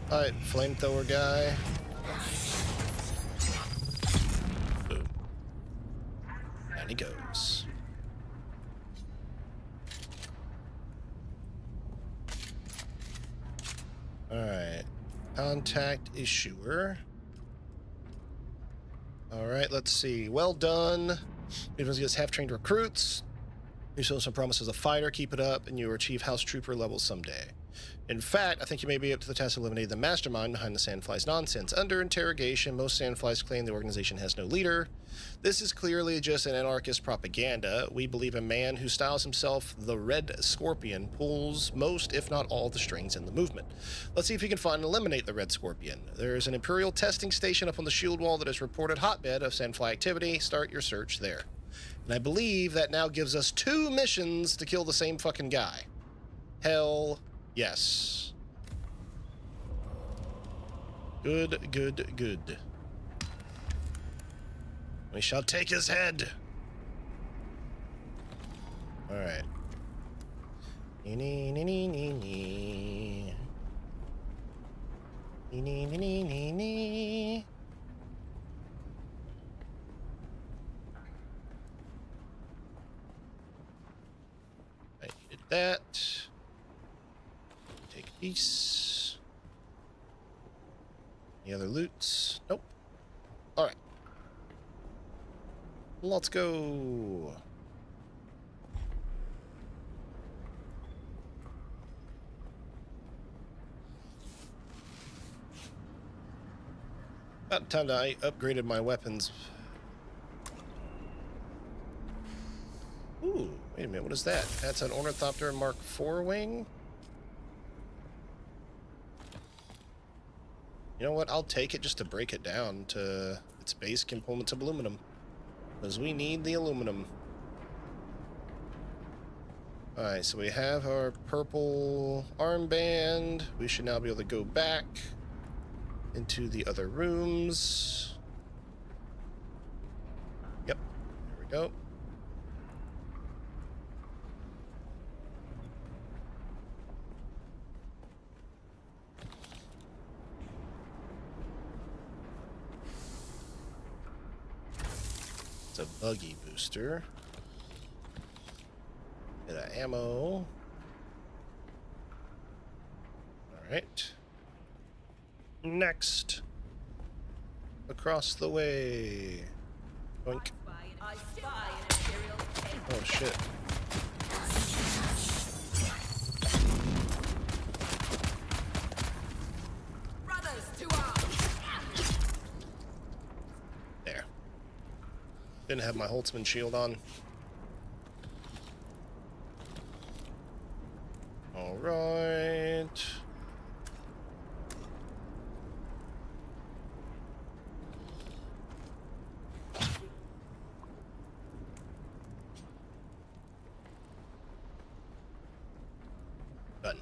Speaker 1: Alright, flamethrower guy. Boom. And he goes. Alright. Contact issuer. Alright, let's see. Well done. Everyone's gets half-trained recruits. You show some promise as a fighter. Keep it up, and you will achieve House Trooper level someday. In fact, I think you may be up to the task of eliminating the mastermind behind the Sandflies nonsense. Under interrogation, most Sandflies claim the organization has no leader. This is clearly just an anarchist propaganda. We believe a man who styles himself the Red Scorpion pulls most, if not all, the strings in the movement. Let's see if you can find and eliminate the Red Scorpion. There is an Imperial testing station up on the shield wall that is reported hotbed of Sandfly activity. Start your search there. And I believe that now gives us 2 missions to kill the same fucking guy. Hell yes. Good, good, good. We shall take his head. All right. Nee, nee, nee, nee, nee, nee. Nee, nee, nee, nee, nee, nee. I needed that. Take a piece. Any other loots? Nope. All right. Let's go. About time that I upgraded my weapons. Ooh, wait a minute, what is that? That's an Ornithopter Mark IV wing? You know what, I'll take it just to break it down to its base components of aluminum. Because we need the aluminum. Alright, so we have our purple armband. We should now be able to go back into the other rooms. Yep, there we go. It's a buggy booster. Bit of ammo. Alright. Next. Across the way. Boink.
Speaker 3: I spy an Imperial tank.
Speaker 1: Oh shit.
Speaker 3: Brothers to arms.
Speaker 1: There. Didn't have my Holtzman shield on. Alright. Done.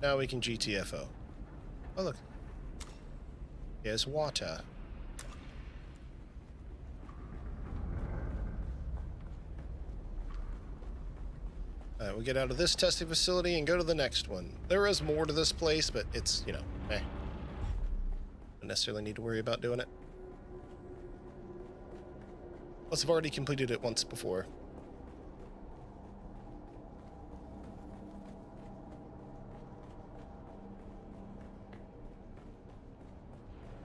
Speaker 1: Now we can GTFO. Oh, look. Here's water. Alright, we'll get out of this testing facility and go to the next one. There is more to this place, but it's, you know, don't necessarily need to worry about doing it. Plus, I've already completed it once before.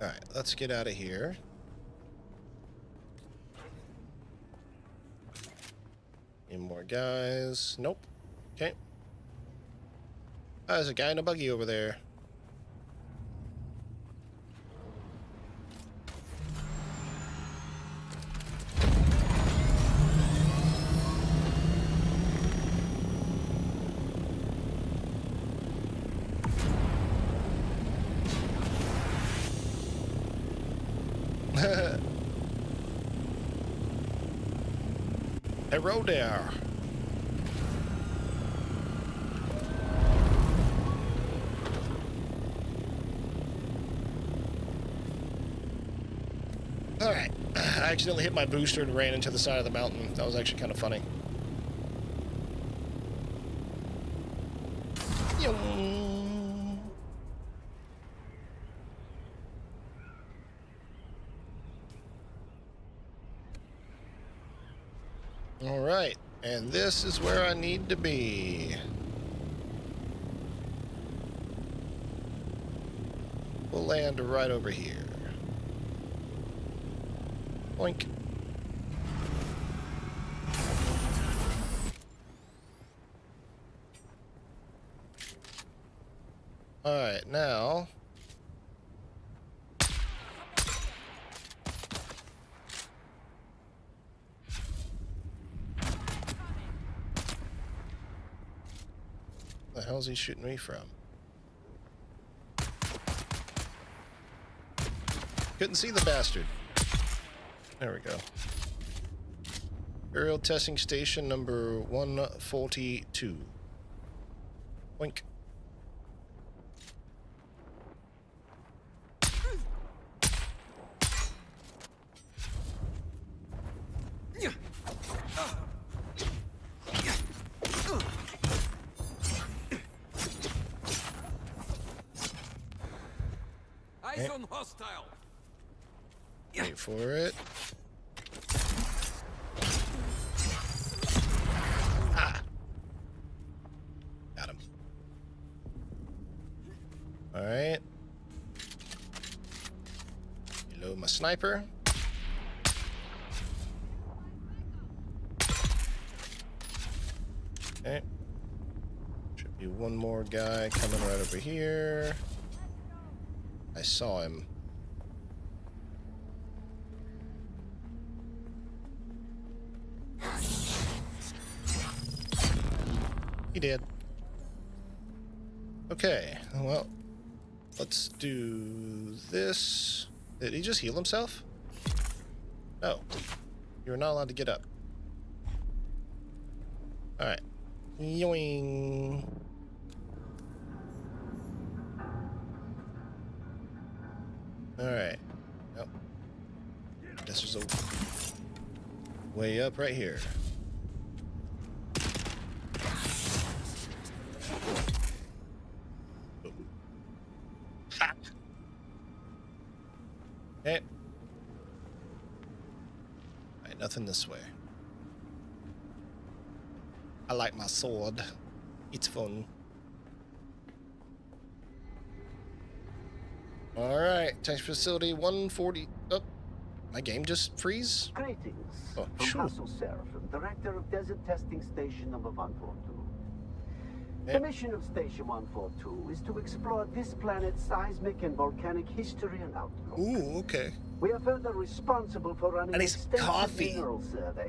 Speaker 1: Alright, let's get out of here. Any more guys? Nope. Okay. Oh, there's a guy in a buggy over there. Hello there. Alright. I accidentally hit my booster and ran into the side of the mountain. That was actually kind of funny. Alright, and this is where I need to be. We'll land right over here. Boink. Alright, now... the hell's he shooting me from? Couldn't see the bastard. There we go. Aerial testing station number 142. Wink.
Speaker 4: Eyes on hostile.
Speaker 1: Wait for it. Ah. Got him. All right. Reload my sniper. Okay. Should be one more guy coming right over here. I saw him. He did. Okay, well, let's do this. Did he just heal himself? No. You're not allowed to get up. Alright. Yoing. Alright. Yep. Guess there's a way up right here. Ha! Okay. Alright, nothing this way. I like my sword. It's fun. Alright, test facility 140. Oh, my game just freeze?
Speaker 8: Greetings.
Speaker 1: Oh,
Speaker 8: from
Speaker 1: sure.
Speaker 8: Castle Seraphim, director of Desert Testing Station number 142.
Speaker 1: Yep.
Speaker 8: The mission of Station 142 is to explore this planet's seismic and volcanic history and outlook.
Speaker 1: Ooh, okay.
Speaker 8: We are further responsible for running
Speaker 1: I
Speaker 8: an
Speaker 1: need some
Speaker 8: extensive
Speaker 1: coffee.
Speaker 8: mineral survey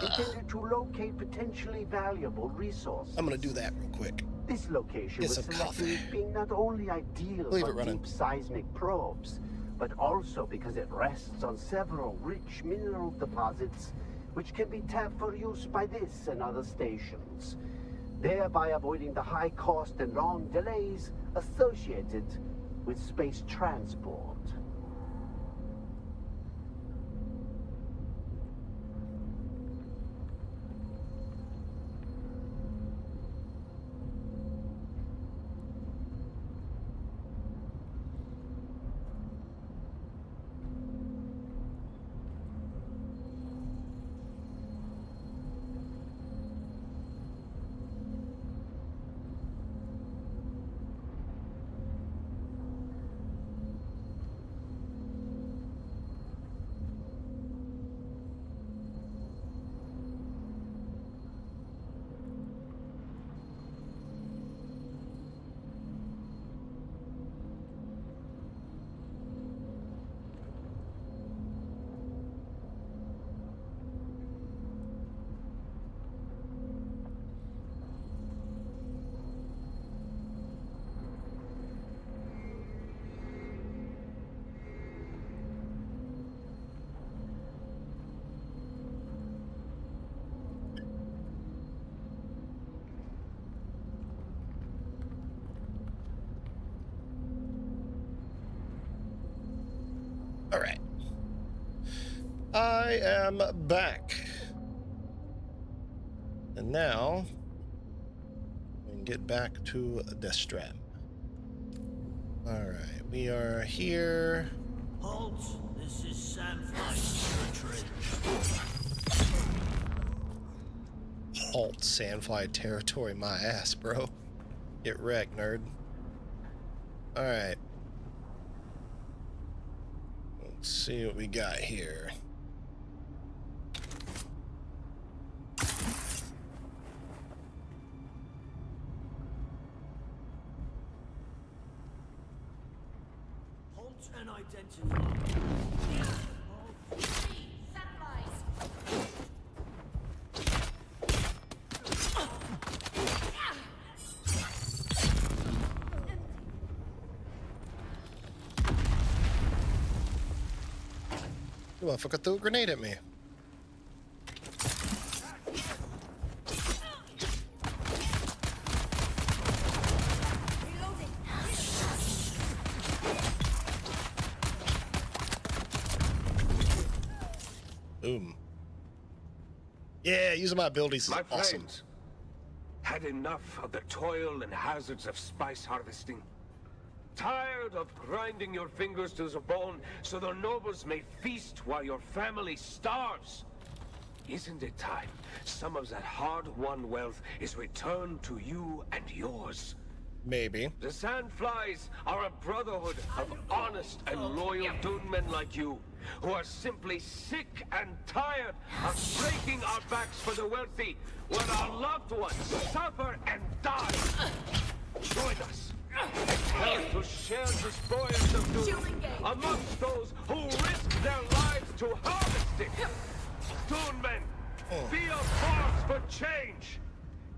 Speaker 8: intended to locate potentially valuable resources.
Speaker 1: I'm gonna do that real quick.
Speaker 8: This location
Speaker 1: Get
Speaker 8: was
Speaker 1: some
Speaker 8: selected
Speaker 1: coffee.
Speaker 8: as being not only ideal
Speaker 1: Leave
Speaker 8: for
Speaker 1: it running.
Speaker 8: deep seismic probes, but also because it rests on several rich mineral deposits which can be tapped for use by this and other stations. thereby avoiding the high cost and long delays associated with space transport.
Speaker 1: All right. I am back. And now we can get back to the strap. All right, we are here.
Speaker 7: Halt! This is Sandfly territory.
Speaker 1: Halt, Sandfly territory, my ass, bro. Get wrecked, nerd. All right. Let's see what we got here.
Speaker 7: Halt and identify.
Speaker 1: You motherfucker threw a grenade at me. Boom. Yeah, using my abilities is
Speaker 9: My
Speaker 1: awesome.
Speaker 9: friends had enough of the toil and hazards of spice harvesting. Tired of grinding your fingers to the bone so the nobles may feast while your family starves? Isn't it time some of that hard-won wealth is returned to you and yours?
Speaker 1: Maybe.
Speaker 9: The Sandflies are a brotherhood of honest and loyal Dune men like you, who are simply sick and tired of breaking our backs for the wealthy when our loved ones suffer and die. Join us and help to share the spoils of Dune amongst those who risk their lives to harvest it. Dune men, be a force for change.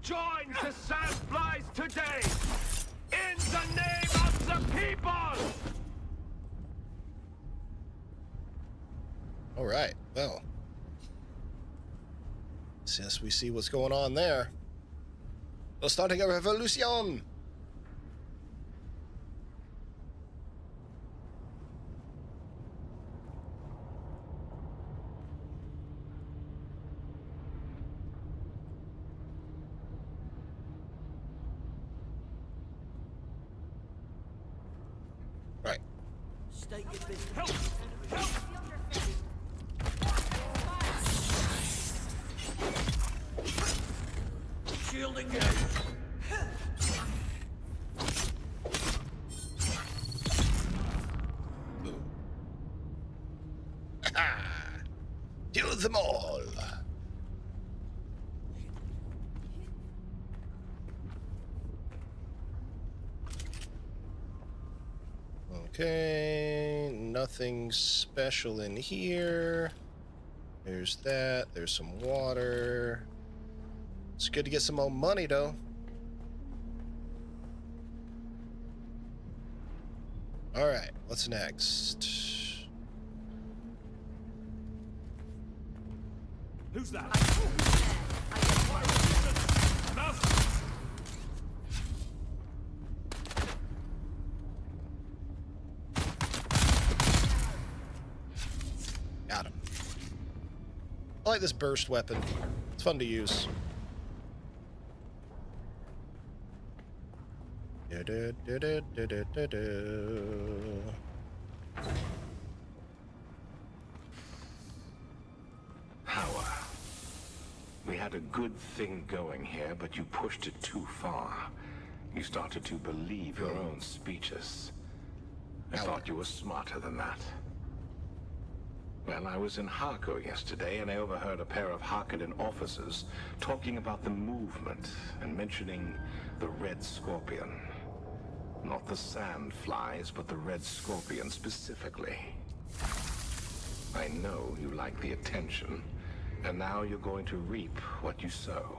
Speaker 9: Join the Sandflies today, in the name of the people!
Speaker 1: All right, well. Since we see what's going on there. We're starting a revolution! Right.
Speaker 7: State your business. Shield engaged.
Speaker 1: Kill them all! Okay, nothing special in here. There's that, there's some water. It's good to get some more money, though. All right, what's next?
Speaker 4: Who's that? Enough!
Speaker 1: Got him. I like this burst weapon. It's fun to use.
Speaker 10: Howard, we had a good thing going here, but you pushed it too far. You started to believe your own speeches. I thought you were smarter than that. Well, I was in Harko yesterday, and I overheard a pair of Harkonnen officers talking about the movement and mentioning the Red Scorpion. Not the sand flies, but the Red Scorpion specifically. I know you like the attention, and now you're going to reap what you sow.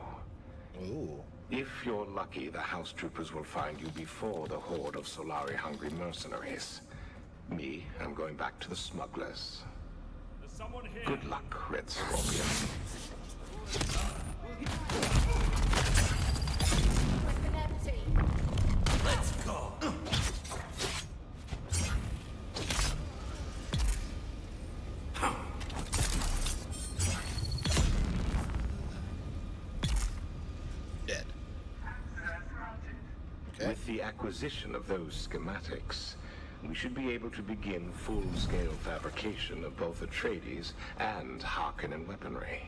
Speaker 1: Ooh.
Speaker 10: If you're lucky, the House Troopers will find you before the horde of Solari-hungry mercenaries. Me, I'm going back to the smugglers. Good luck, Red Scorpion.
Speaker 4: Let's go.
Speaker 1: Dead. Okay.
Speaker 10: With the acquisition of those schematics, we should be able to begin full-scale fabrication of both Atreides and Harkonnen weaponry.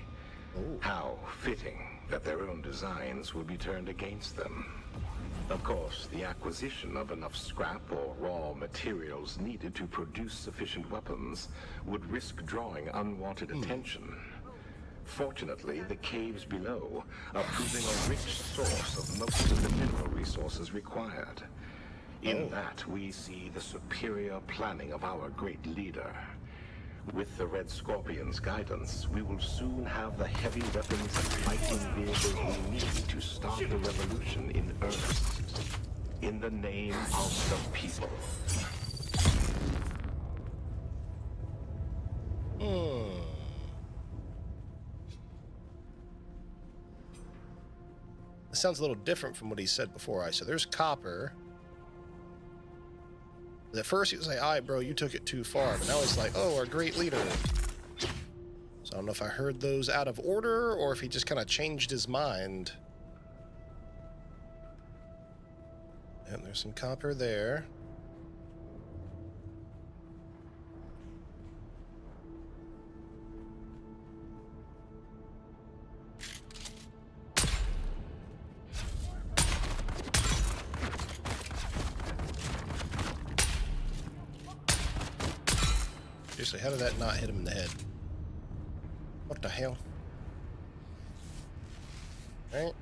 Speaker 1: Ooh.
Speaker 10: How fitting that their own designs will be turned against them. Of course, the acquisition of enough scrap or raw materials needed to produce sufficient weapons would risk drawing unwanted attention. Fortunately, the caves below are proving a rich source of most of the mineral resources required. In that, we see the superior planning of our great leader. With the Red Scorpion's guidance, we will soon have the heavy weapons and fighting vehicles we need to start the revolution in earnest. In the name of the people.
Speaker 1: This sounds a little different from what he said before. So there's copper. At first he was like, all right, bro, you took it too far. But now he's like, oh, our great leader. So I don't know if I heard those out of order or if he just kind of changed his mind. And there's some copper there. Seriously, how did that not hit him in the head? What the hell? Right?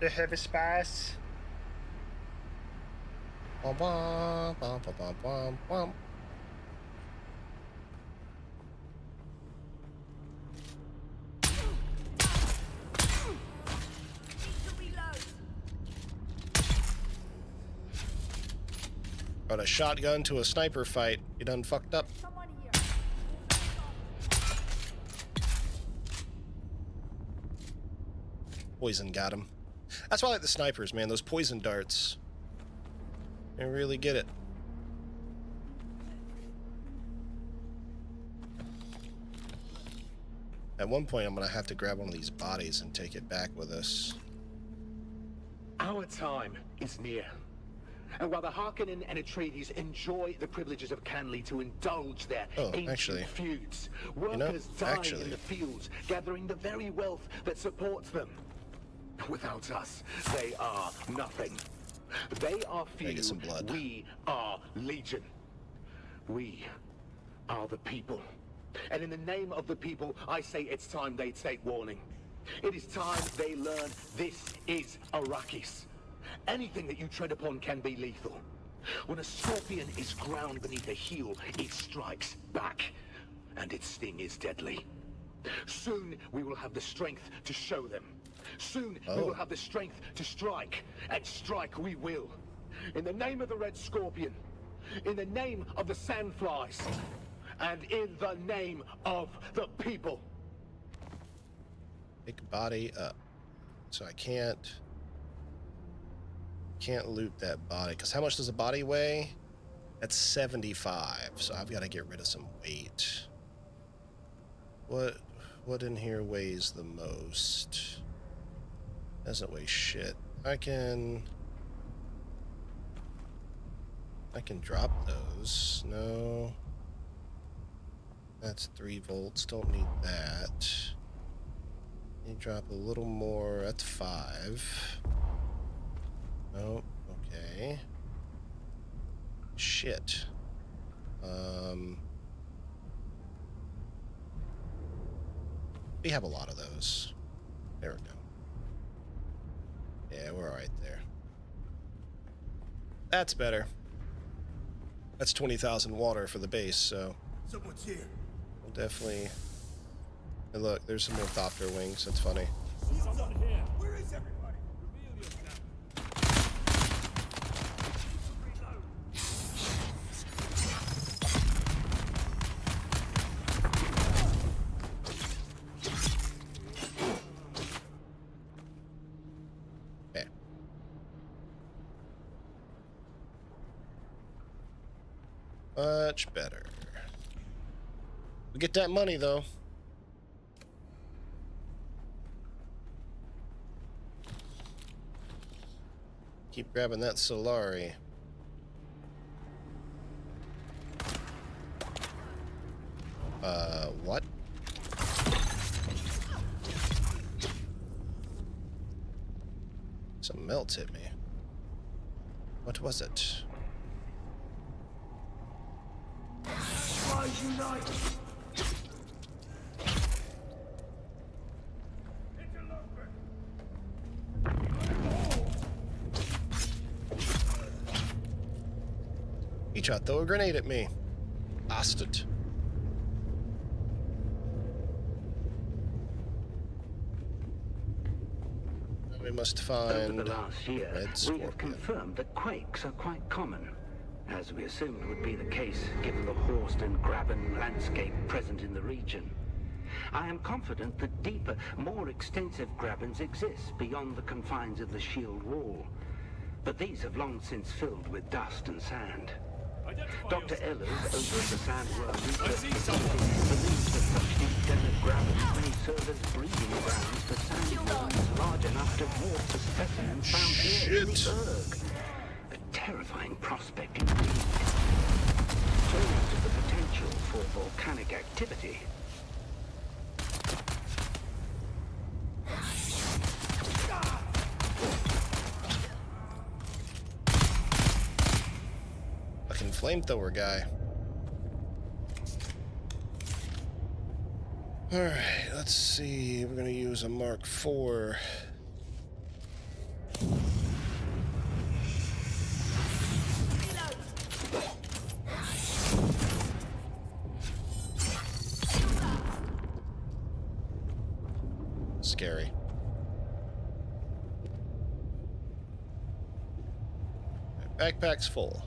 Speaker 1: The heavy spice. Bum, bum, bum, bum, bum, bum, bum. Brought a shotgun to a sniper fight. You done fucked up. Poison got him. That's why I like the snipers, man. Those poison darts. They really get it. At one point, I'm going to have to grab one of these bodies and take it back with us.
Speaker 5: Our time is near. And while the Harkonnen and Atreides enjoy the privileges of Canley to indulge their ancient feuds, workers die in the fields, gathering the very wealth that supports them. Without us, they are nothing. They are few, we are legion. We are the people. And in the name of the people, I say it's time they take warning. It is time they learn this is Arrakis. Anything that you tread upon can be lethal. When a scorpion is ground beneath a heel, it strikes back, and its sting is deadly. Soon we will have the strength to show them. Soon we will have the strength to strike, and strike we will. In the name of the Red Scorpion, in the name of the Sandflies, and in the name of the people.
Speaker 1: Pick body up. So I can't loot that body. Because how much does a body weigh? That's 75, so I've got to get rid of some weight. What in here weighs the most? Doesn't weigh shit. I can drop those. No. That's 3 volts. Don't need that. You drop a little more. That's 5. Nope. Okay. Shit. We have a lot of those. There we go. Yeah, we're alright there. That's better. That's 20,000 water for the base, so
Speaker 4: Someone's here.
Speaker 1: we'll definitely... Hey, look, there's some more Thopter wings. That's funny.
Speaker 4: Someone here. Where is everybody? Reveal yourself.
Speaker 1: Okay. Much better. We get that money, though. Keep grabbing that Solari. What? Something else hit me. What was it?
Speaker 5: Rise unite!
Speaker 1: He tried to throw a grenade at me. Bastard. We must find
Speaker 8: Over the last year,
Speaker 1: Red
Speaker 8: we
Speaker 1: Scorpion.
Speaker 8: have confirmed that quakes are quite common, as we assumed would be the case given the horsed and graben landscape present in the region. I am confident that deeper, more extensive grabens exist beyond the confines of the shield wall, but these have long since filled with dust and sand. Dr. Ehlers, over at the Sandworm Research Facility, believes that such deep desert grabens may serve as breeding grounds for sandworms large enough to dwarf the specimens found here in the Erg. A terrifying prospect indeed. So as to the potential for volcanic activity.
Speaker 1: Fucking flamethrower guy. Alright, let's see. We're gonna use a Mark IV. Scary. Backpack's full.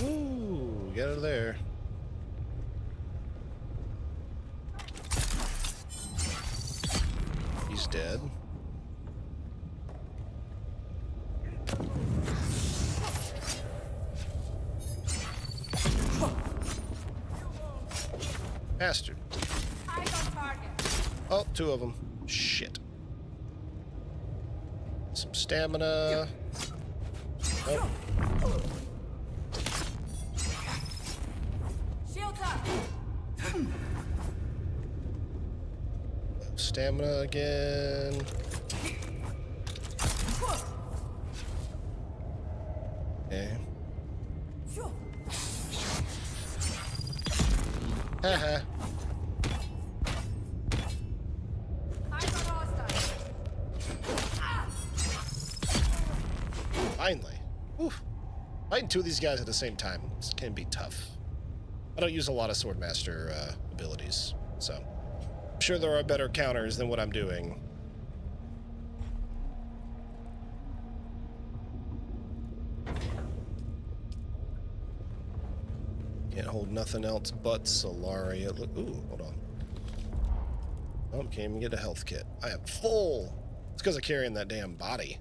Speaker 1: Ooh, get out of there. He's dead. Bastard. Oh, 2 of them. Shit. Some stamina. Nope.
Speaker 3: Shields up.
Speaker 1: Stamina again. Okay. Haha. Finally. Oof. Fighting 2 of these guys at the same time can be tough. I don't use a lot of Swordmaster abilities, so. sure there are better counters than what I'm doing. Can't hold nothing else but Solari. Ooh, hold on. Oh, can't even get a health kit. I am full. It's because I'm carrying that damn body.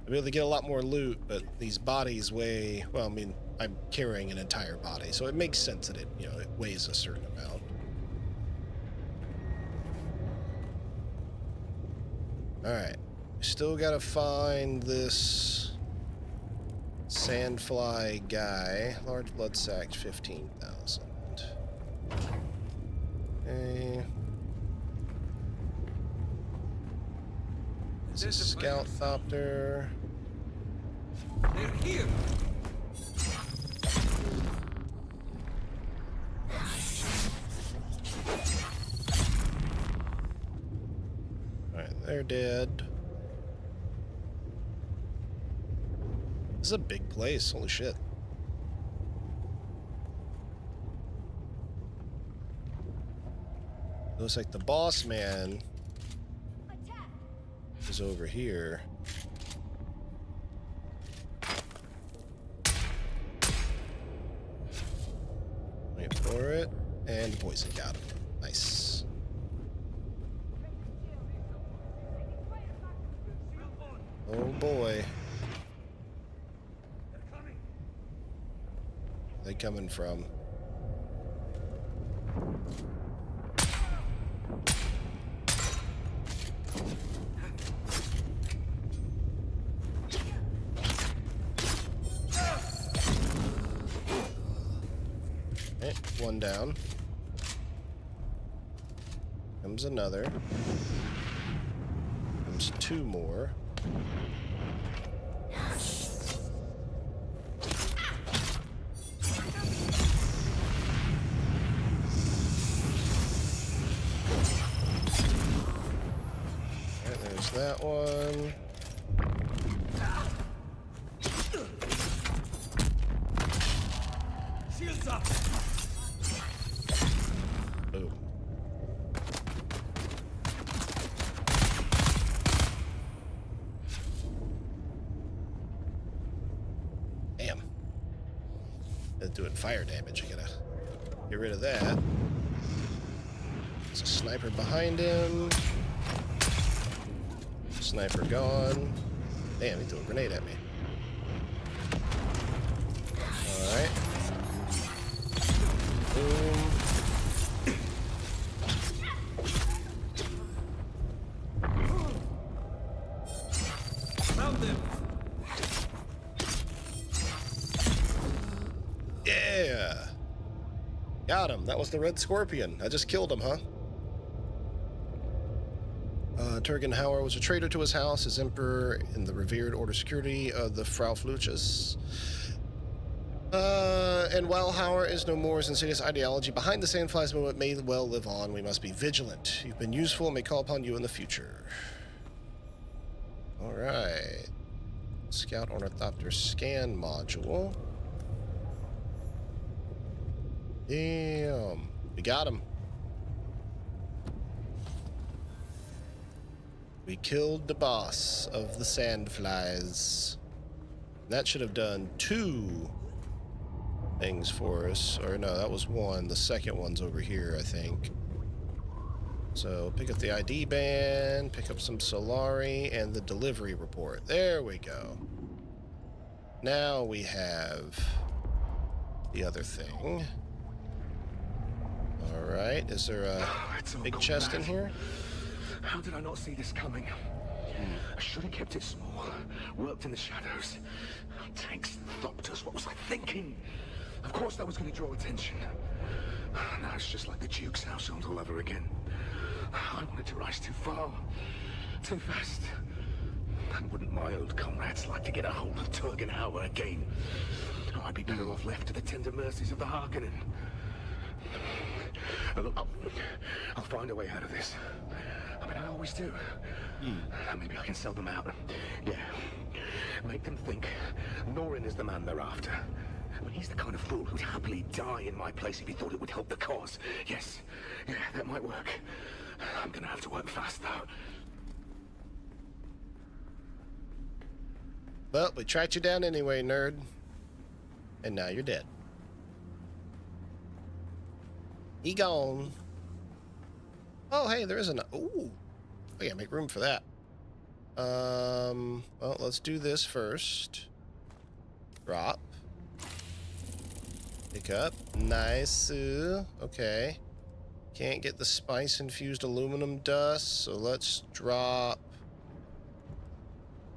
Speaker 1: I'll be able to get a lot more loot, but these bodies weigh, well, I mean, I'm carrying an entire body, so it makes sense that it, you know, it weighs a certain amount. Alright. Still gotta find this sandfly guy. Large blood sac, 15,000. Okay. This is a scout thopter.
Speaker 4: They're here.
Speaker 1: Alright, they're dead. This is a big place, holy shit. Looks like the boss man is over here. Wait for it. And poison got him. Nice. Oh boy. Where they coming from? One down. Comes another. Comes two more. Alright, there's that one.
Speaker 4: Shields up.
Speaker 1: Boom. Damn. That's doing fire damage. I gotta get rid of that. There's a sniper behind him. Sniper gone. Damn, he threw a grenade at me. Alright. Boom.
Speaker 4: Found them.
Speaker 1: Yeah. Got him. That was the Red Scorpion. I just killed him, huh? Turgen Hauer was a traitor to his house, as emperor in the revered order security of the Frau Fluches. And while Hauer is no more, his insidious ideology behind the Sandflies movement may well live on. We must be vigilant. You've been useful and may call upon you in the future. Alright. Scout Ornithopter scan module. Damn. We got him. We killed the boss of the Sandflies. That should have done 2 things for us. Or no, that was 1. The second one's over here, I think. So pick up the ID band, pick up some Solari, and the delivery report. There we go. Now we have the other thing. Alright, is there a big chest in here?
Speaker 5: How did I not see this coming? I should have kept it small. Worked in the shadows. Tanks, thopters, what was I thinking? Of course that was going to draw attention. Now it's just like the Duke's household all over again. I wanted to rise too far. Too fast. And wouldn't my old comrades like to get a hold of Turgen Hauer again? Oh, I'd be better off left to the tender mercies of the Harkonnen. I'll find a way out of this. I mean, I always do. Maybe I can sell them out. Yeah. Make them think Norin is the man they're after. I mean, he's the kind of fool who'd happily die in my place if he thought it would help the cause. Yes. Yeah, that might work.
Speaker 10: I'm gonna have to work fast now.
Speaker 1: Well, we tracked you down anyway, nerd. And now you're dead. He gone. Oh, hey, there is an... Ooh. We gotta make room for that. Well, let's do this first. Drop. Pick up. Nice. Okay. Can't get the spice-infused aluminum dust, so let's drop...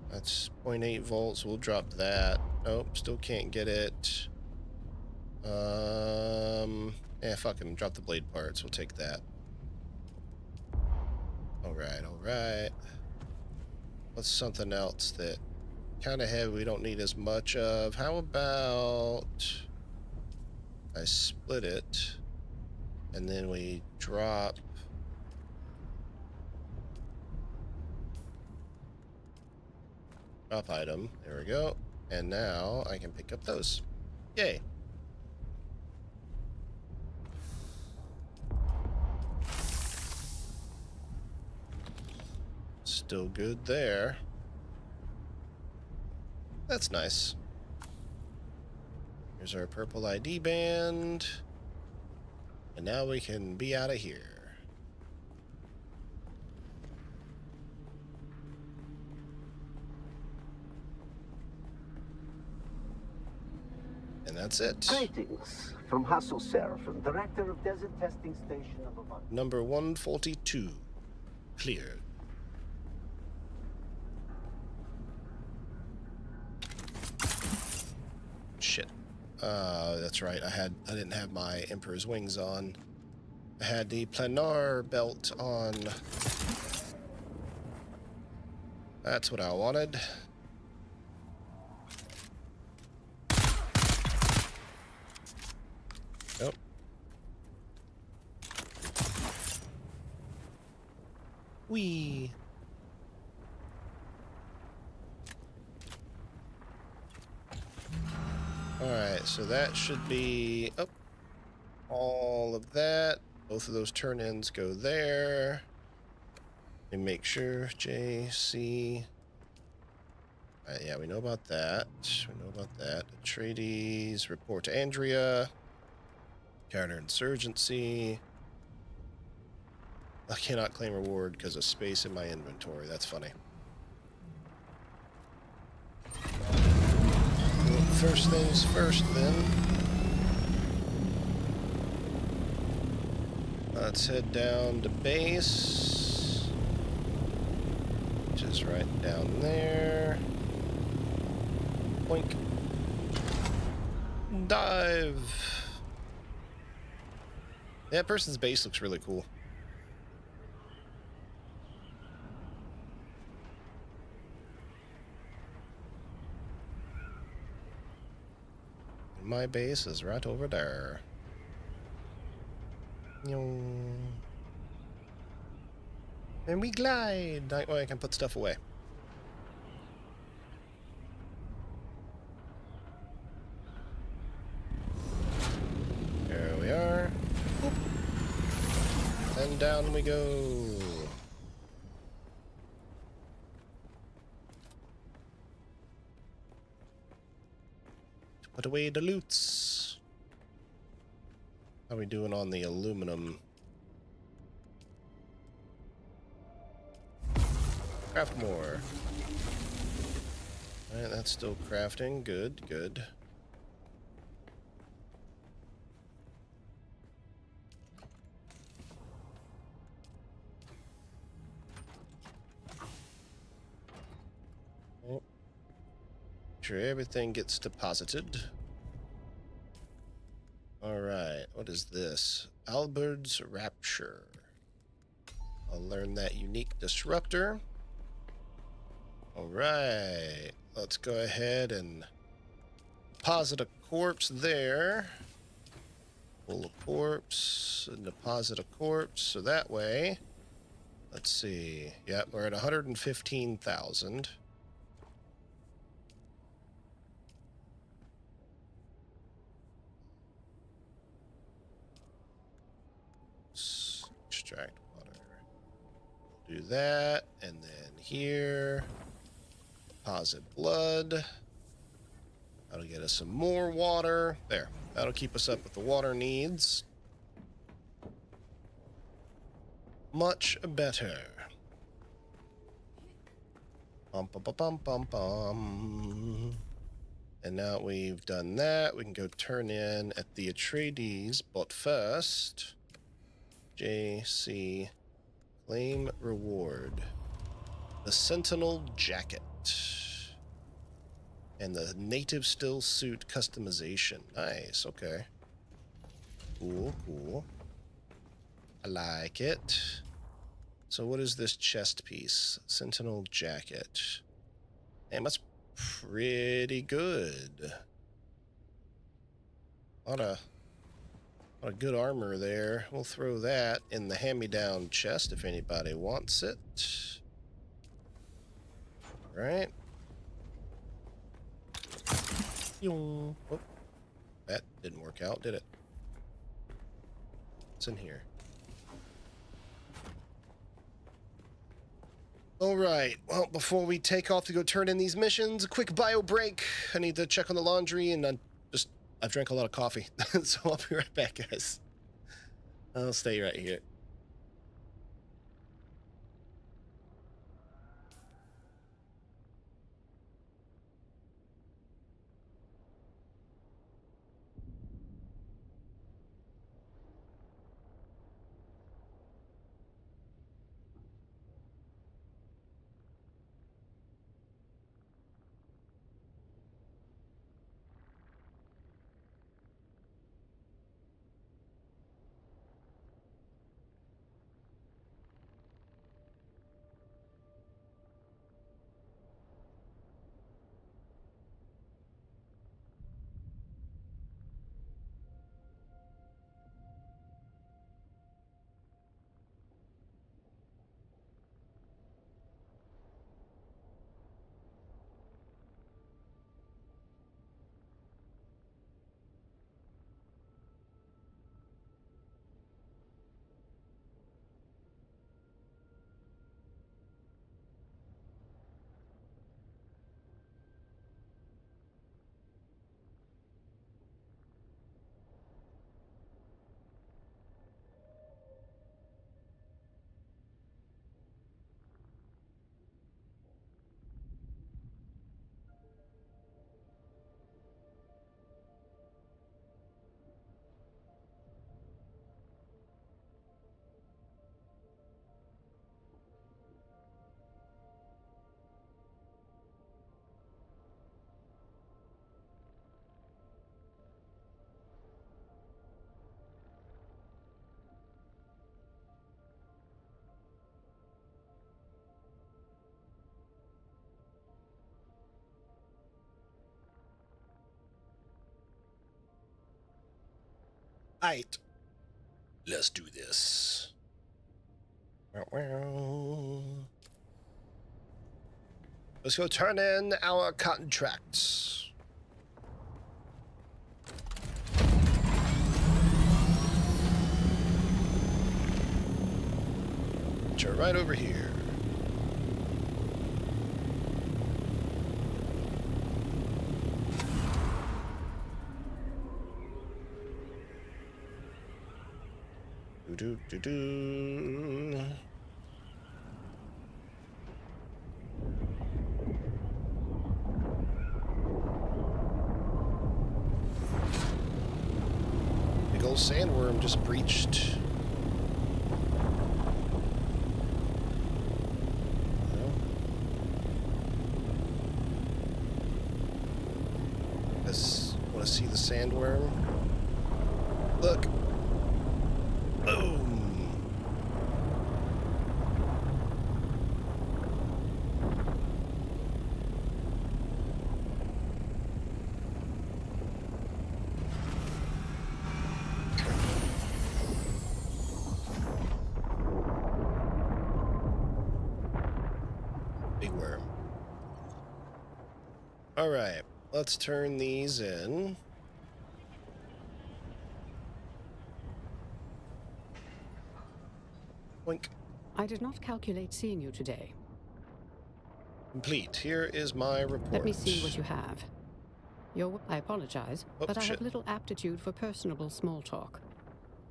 Speaker 1: That's 0.8 volts. We'll drop that. Nope, still can't get it. Yeah, fuck him. Drop the blade parts. We'll take that. Alright, alright. What's something else that kind of heavy we don't need as much of? How about I split it and then we drop item. There we go. And now I can pick up those. Yay. Still good there. That's nice. Here's our purple ID band. And now we can be out of here. And that's it.
Speaker 5: Greetings from Hassel Seraphim, Director of Desert Testing Station number 1.
Speaker 1: Number 142. Cleared. Shit. That's right. I didn't have my Emperor's wings on. I had the planar belt on. That's what I wanted. Nope. Whee. Alright, so that should be up. All of that. Both of those turn-ins go there. And make sure J, C. Alright, yeah, we know about that. We know about that. Atreides, report to Andrea. Counterinsurgency. I cannot claim reward because of space in my inventory. That's funny. Well, first things first, then. Let's head down to base, which is right down there. Boink. Dive. That person's base looks really cool. My base is right over there. And we glide. That way I can put stuff away. There we are. Boop. And down we go. Put away the loots. How are we doing on the aluminum? Craft more. Alright, that's still crafting. Good, good. Oh. Sure everything gets deposited. Alright, what is this? Albert's Rapture. I'll learn that unique disruptor. Alright, let's go ahead and deposit a corpse there. Pull a corpse and deposit a corpse, so that way, let's see. Yep, we're at 115,000. Extract water. Do that, and then here, deposit blood. That'll get us some more water. There, that'll keep us up with the water needs. Much better. Bum, bum, bum, bum, bum, bum. And now that we've done that, we can go turn in at the Atreides, but first, JC, claim reward. The Sentinel Jacket. And the Native Still Suit customization. Nice, okay. Cool, cool. I like it. So what is this chest piece? Sentinel Jacket. Damn, that's pretty good. A lot of good armor there. We'll throw that in the hand-me-down chest if anybody wants it. Right. Oh, that didn't work out, did it? What's in here? All right. Well, before we take off to go turn in these missions, a quick bio break. I need to check on the laundry, and I've drank a lot of coffee, so I'll be right back, guys. I'll stay right here. Alright. Let's do this. Let's go turn in our contracts. Which are right over here. Do. Big old sandworm just breached. Want to see the sandworm? Look. Boom. Big worm. All right, let's turn these in. Boink.
Speaker 11: I did not calculate seeing you today.
Speaker 1: Complete. Here is my report.
Speaker 11: Let me see what you have. I apologize,
Speaker 1: Oh,
Speaker 11: but I
Speaker 1: shit.
Speaker 11: have little aptitude for personable small talk.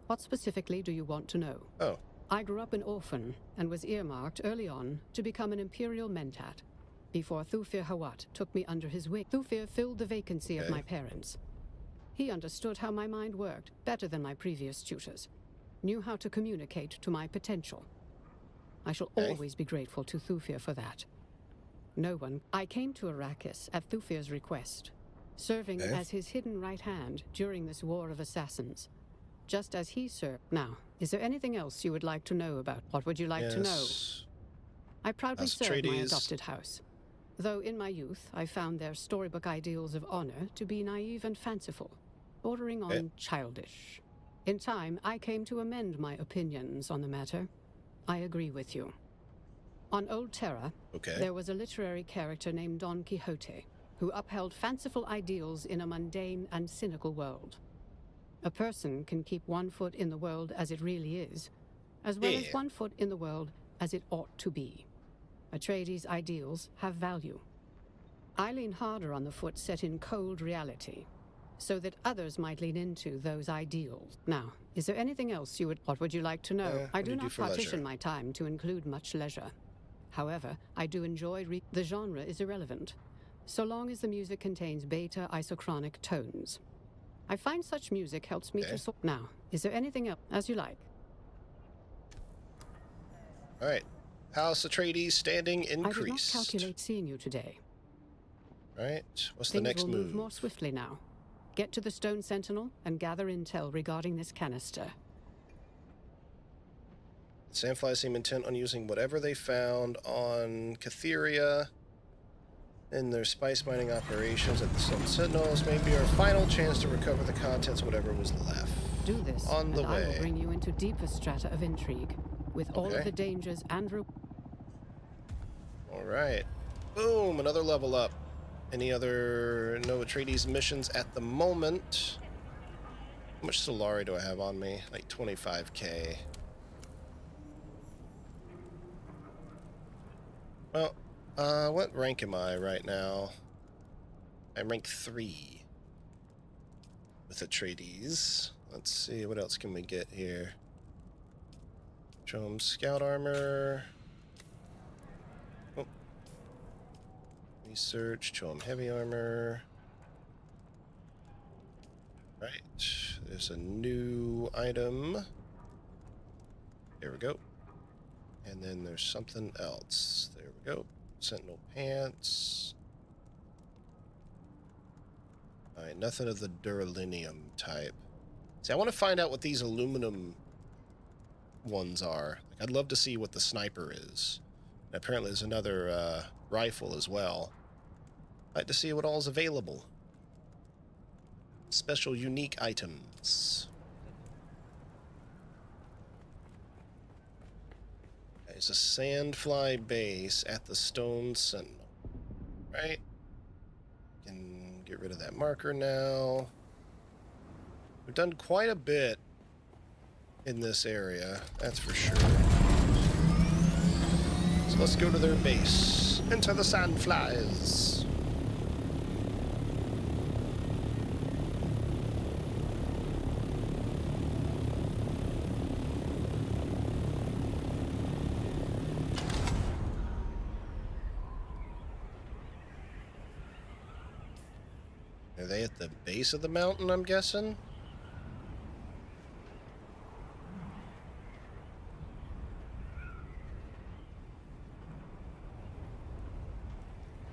Speaker 11: What specifically do you want to know?
Speaker 1: Oh.
Speaker 11: I grew up an orphan and was earmarked early on to become an Imperial Mentat before Thufir Hawat took me under his wing. Thufir filled the vacancy of my parents. He understood how my mind worked better than my previous tutors, knew how to communicate to my potential. I shall always be grateful to Thufir for that. I came to Arrakis at Thufir's request, serving as his hidden right hand during this war of assassins, just as he served. Now, is there anything else you would like to know about? What would you like to know? I proudly served my adopted house, though in my youth I found their storybook ideals of honor to be naive and fanciful, bordering on childish. In time, I came to amend my opinions on the matter. I agree with you. On Old Terra, there was a literary character named Don Quixote, who upheld fanciful ideals in a mundane and cynical world. A person can keep one foot in the world as it really is, as well as one foot in the world as it ought to be. Atreides' ideals have value. I lean harder on the foot set in cold reality, so that others might lean into those ideals. Now, is there anything else what would you like to know? I do not partition my time to include much leisure. However, I do enjoy the genre is irrelevant, so long as the music contains beta isochronic tones. I find such music helps me to sort. Now, is there anything else? As you like.
Speaker 1: All right. House Atreides standing increased.
Speaker 11: I did not calculate seeing you today.
Speaker 1: All right. What's the next
Speaker 11: Things will move
Speaker 1: move?
Speaker 11: more swiftly now. Get to the Stone Sentinel and gather intel regarding this canister.
Speaker 1: Sandflies seem intent on using whatever they found on Catheria in their spice mining operations at the Stone Sentinels. Maybe our final chance to recover the contents, whatever was left.
Speaker 11: Do this,
Speaker 1: on the way.
Speaker 11: I will bring you into deeper strata of intrigue, with all of the dangers and...
Speaker 1: All right. Boom, another level up. Any other no Atreides missions at the moment? How much Solari do I have on me? Like 25k. Well, what rank am I right now? I'm rank 3 with Atreides. Let's see, what else can we get here? Show him scout armor. Oh. Research, show him heavy armor. Right, there's a new item. There we go. And then there's something else. There we go. Sentinel pants. Alright, nothing of the duralinium type. See, I want to find out what these aluminum ones are. Like, I'd love to see what the sniper is. And apparently there's another rifle as well. I'd like to see what all is available. Special unique items. There's a sandfly base at the Stone Sentinel. Right? Can get rid of that marker now. We've done quite a bit in this area, that's for sure. So let's go to their base. Into the sandflies. Are they at the base of the mountain, I'm guessing?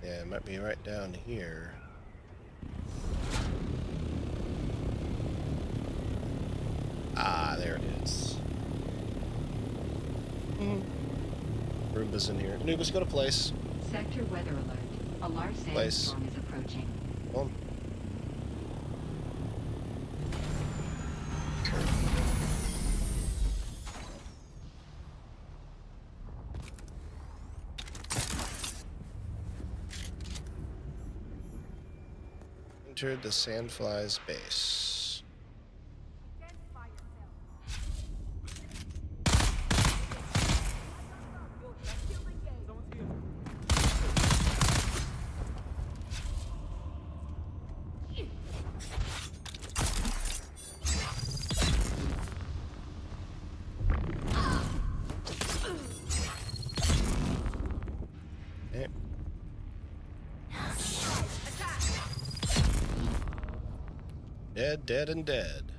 Speaker 1: Yeah, it might be right down here. Ah, there it is. Roomba's in here. Anubis, go to place.
Speaker 2: Sector weather alert. A large sandstorm is approaching.
Speaker 1: Come on. Entered the sandflies base. Dead, dead, and dead.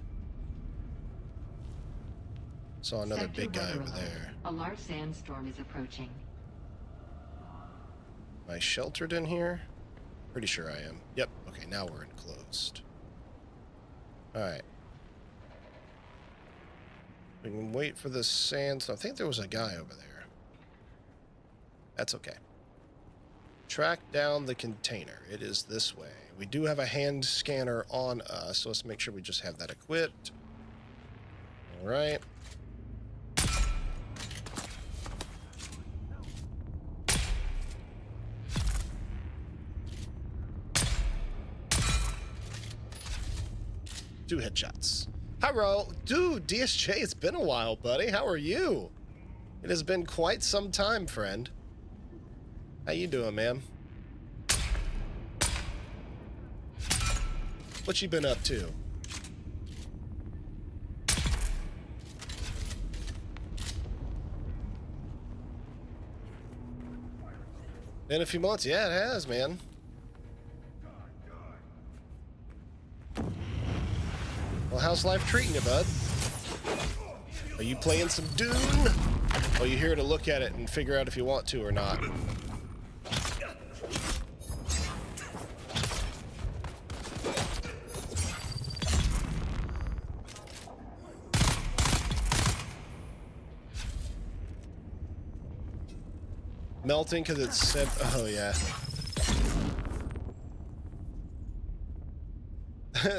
Speaker 1: Saw another
Speaker 2: Sector
Speaker 1: big guy
Speaker 2: weather
Speaker 1: over
Speaker 2: alert.
Speaker 1: there.
Speaker 2: A large sandstorm is approaching.
Speaker 1: Am I sheltered in here? Pretty sure I am. Yep. Okay, now we're enclosed. Alright. We can wait for the sands. I think there was a guy over there. That's okay. Track down the container. It is this way. We do have a hand scanner on us, so let's make sure we just have that equipped. Alright. Two headshots. Hello, dude, DSJ, it's been a while, buddy. How are you? It has been quite some time, friend. How you doing, man? What you been up to? Been a few months. Yeah, it has, man. Well, how's life treating you, bud? Are you playing some Dune? Or are you here to look at it and figure out if you want to or not? Melting because it's said. Oh, yeah.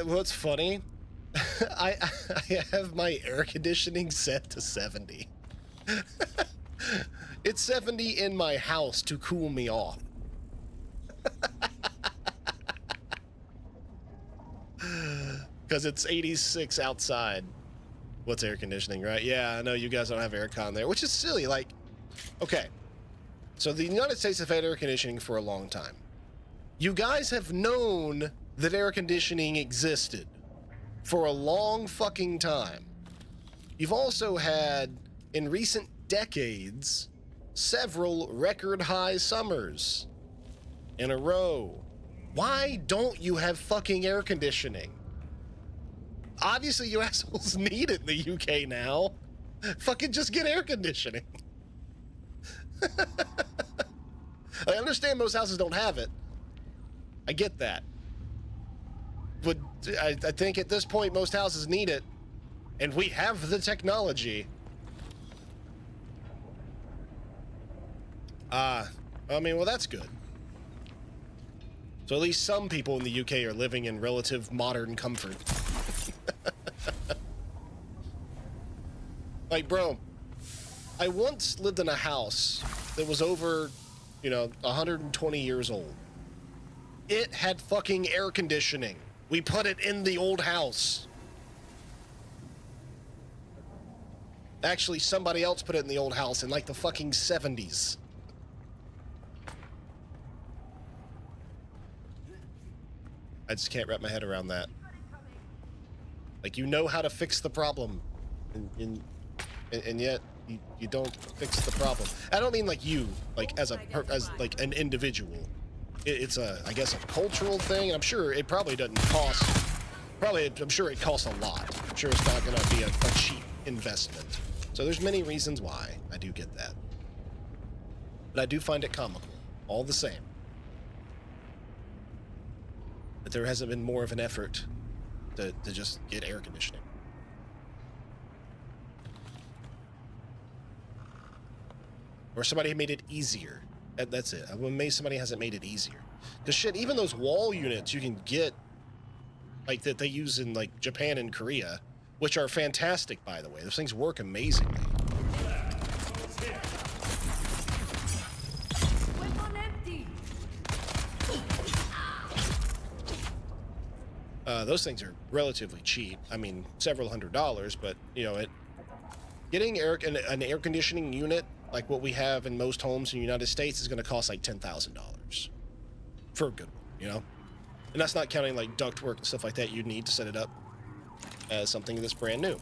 Speaker 1: What's funny? I have my air conditioning set to 70. It's 70 in my house to cool me off. Because it's 86 outside. What's air conditioning, right? Yeah, I know you guys don't have aircon there, which is silly. Like, okay. So the United States have had air conditioning for a long time. You guys have known that air conditioning existed for a long fucking time. You've also had, in recent decades, several record high summers in a row. Why don't you have fucking air conditioning? Obviously, you assholes need it in the UK now. Fucking just get air conditioning. I understand most houses don't have it. I get that. But I think at this point, most houses need it. And we have the technology. I mean, well, that's good. So at least some people in the UK are living in relative modern comfort. Like, bro, I once lived in a house that was over, 120 years old. It had fucking air conditioning. We put it in the old house. Actually, somebody else put it in the old house in like the fucking 70s. I just can't wrap my head around that. Like, you know how to fix the problem, and yet you don't fix the problem. I don't mean like you, like as like an individual. It's I guess a cultural thing, and I'm sure it probably doesn't cost. I'm sure it costs a lot. I'm sure it's not going to be a cheap investment. So there's many reasons why I do get that, but I do find it comical, all the same, that there hasn't been more of an effort to just get air conditioning. Or somebody made it easier. That's it. I'm amazed somebody hasn't made it easier. Because shit, even those wall units you can get, like that they use in like Japan and Korea, which are fantastic, by the way. Those things work amazingly.
Speaker 3: Weapon empty.
Speaker 1: Those things are relatively cheap. I mean, several $100s, but getting an air conditioning unit like what we have in most homes in the United States is going to cost like $10,000 for a good one, And that's not counting like ductwork and stuff like that you'd need to set it up as something that's brand new.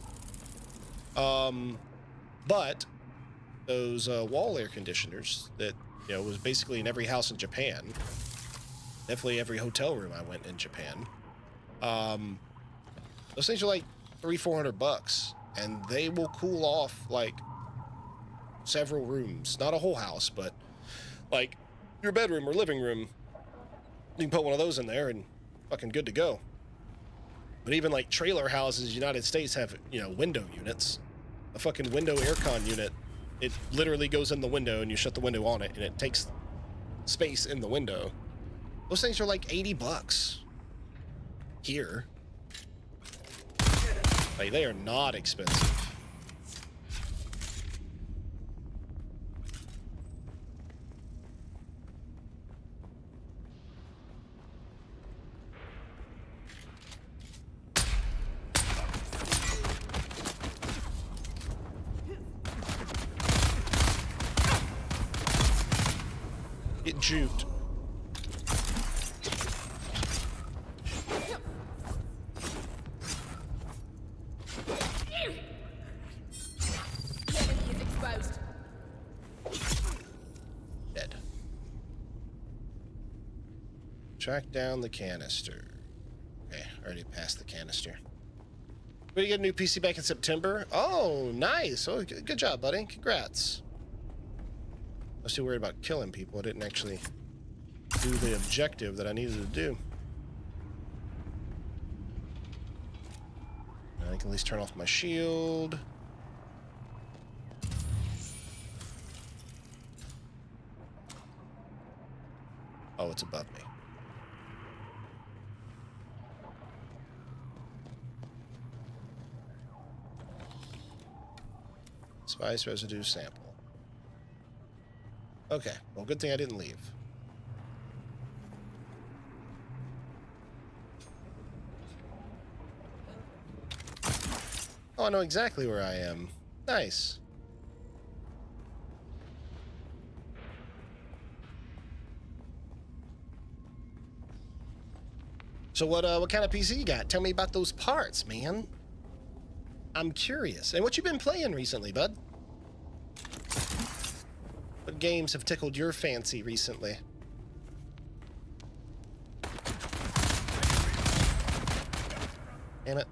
Speaker 1: But those wall air conditioners that was basically in every house in Japan, definitely every hotel room I went in Japan. Those things are like $300-400, and they will cool off like several rooms. Not a whole house, but like your bedroom or living room. You can put one of those in there and fucking good to go. But even like trailer houses, United States have, you know, window units. A fucking window aircon unit. It literally goes in the window and you shut the window on it and it takes space in the window. Those things are like $80 here. Like, they are not expensive. Get juked. Dead. Track down the canister. Okay, already passed the canister. We get a new PC back in September. Oh, nice. Oh, good job, buddy. Congrats. I was too worried about killing people. I didn't actually do the objective that I needed to do. I can at least turn off my shield. Oh, it's above me. Spice residue sample. Okay, well, good thing I didn't leave. Oh, I know exactly where I am. Nice. So what kind of PC you got? Tell me about those parts, man. I'm curious. And what you been playing recently, bud? What games have tickled your fancy recently? Damn it.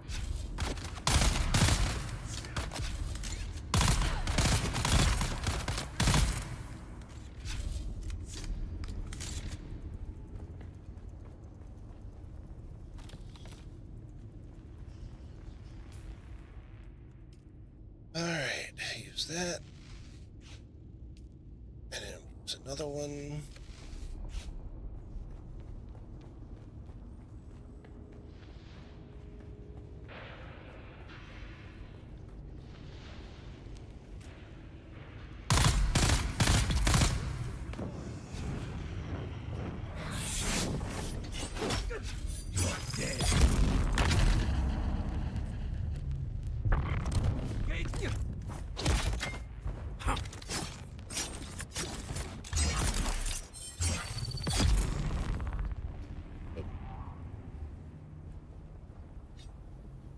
Speaker 1: Alright, use that. And then use another one.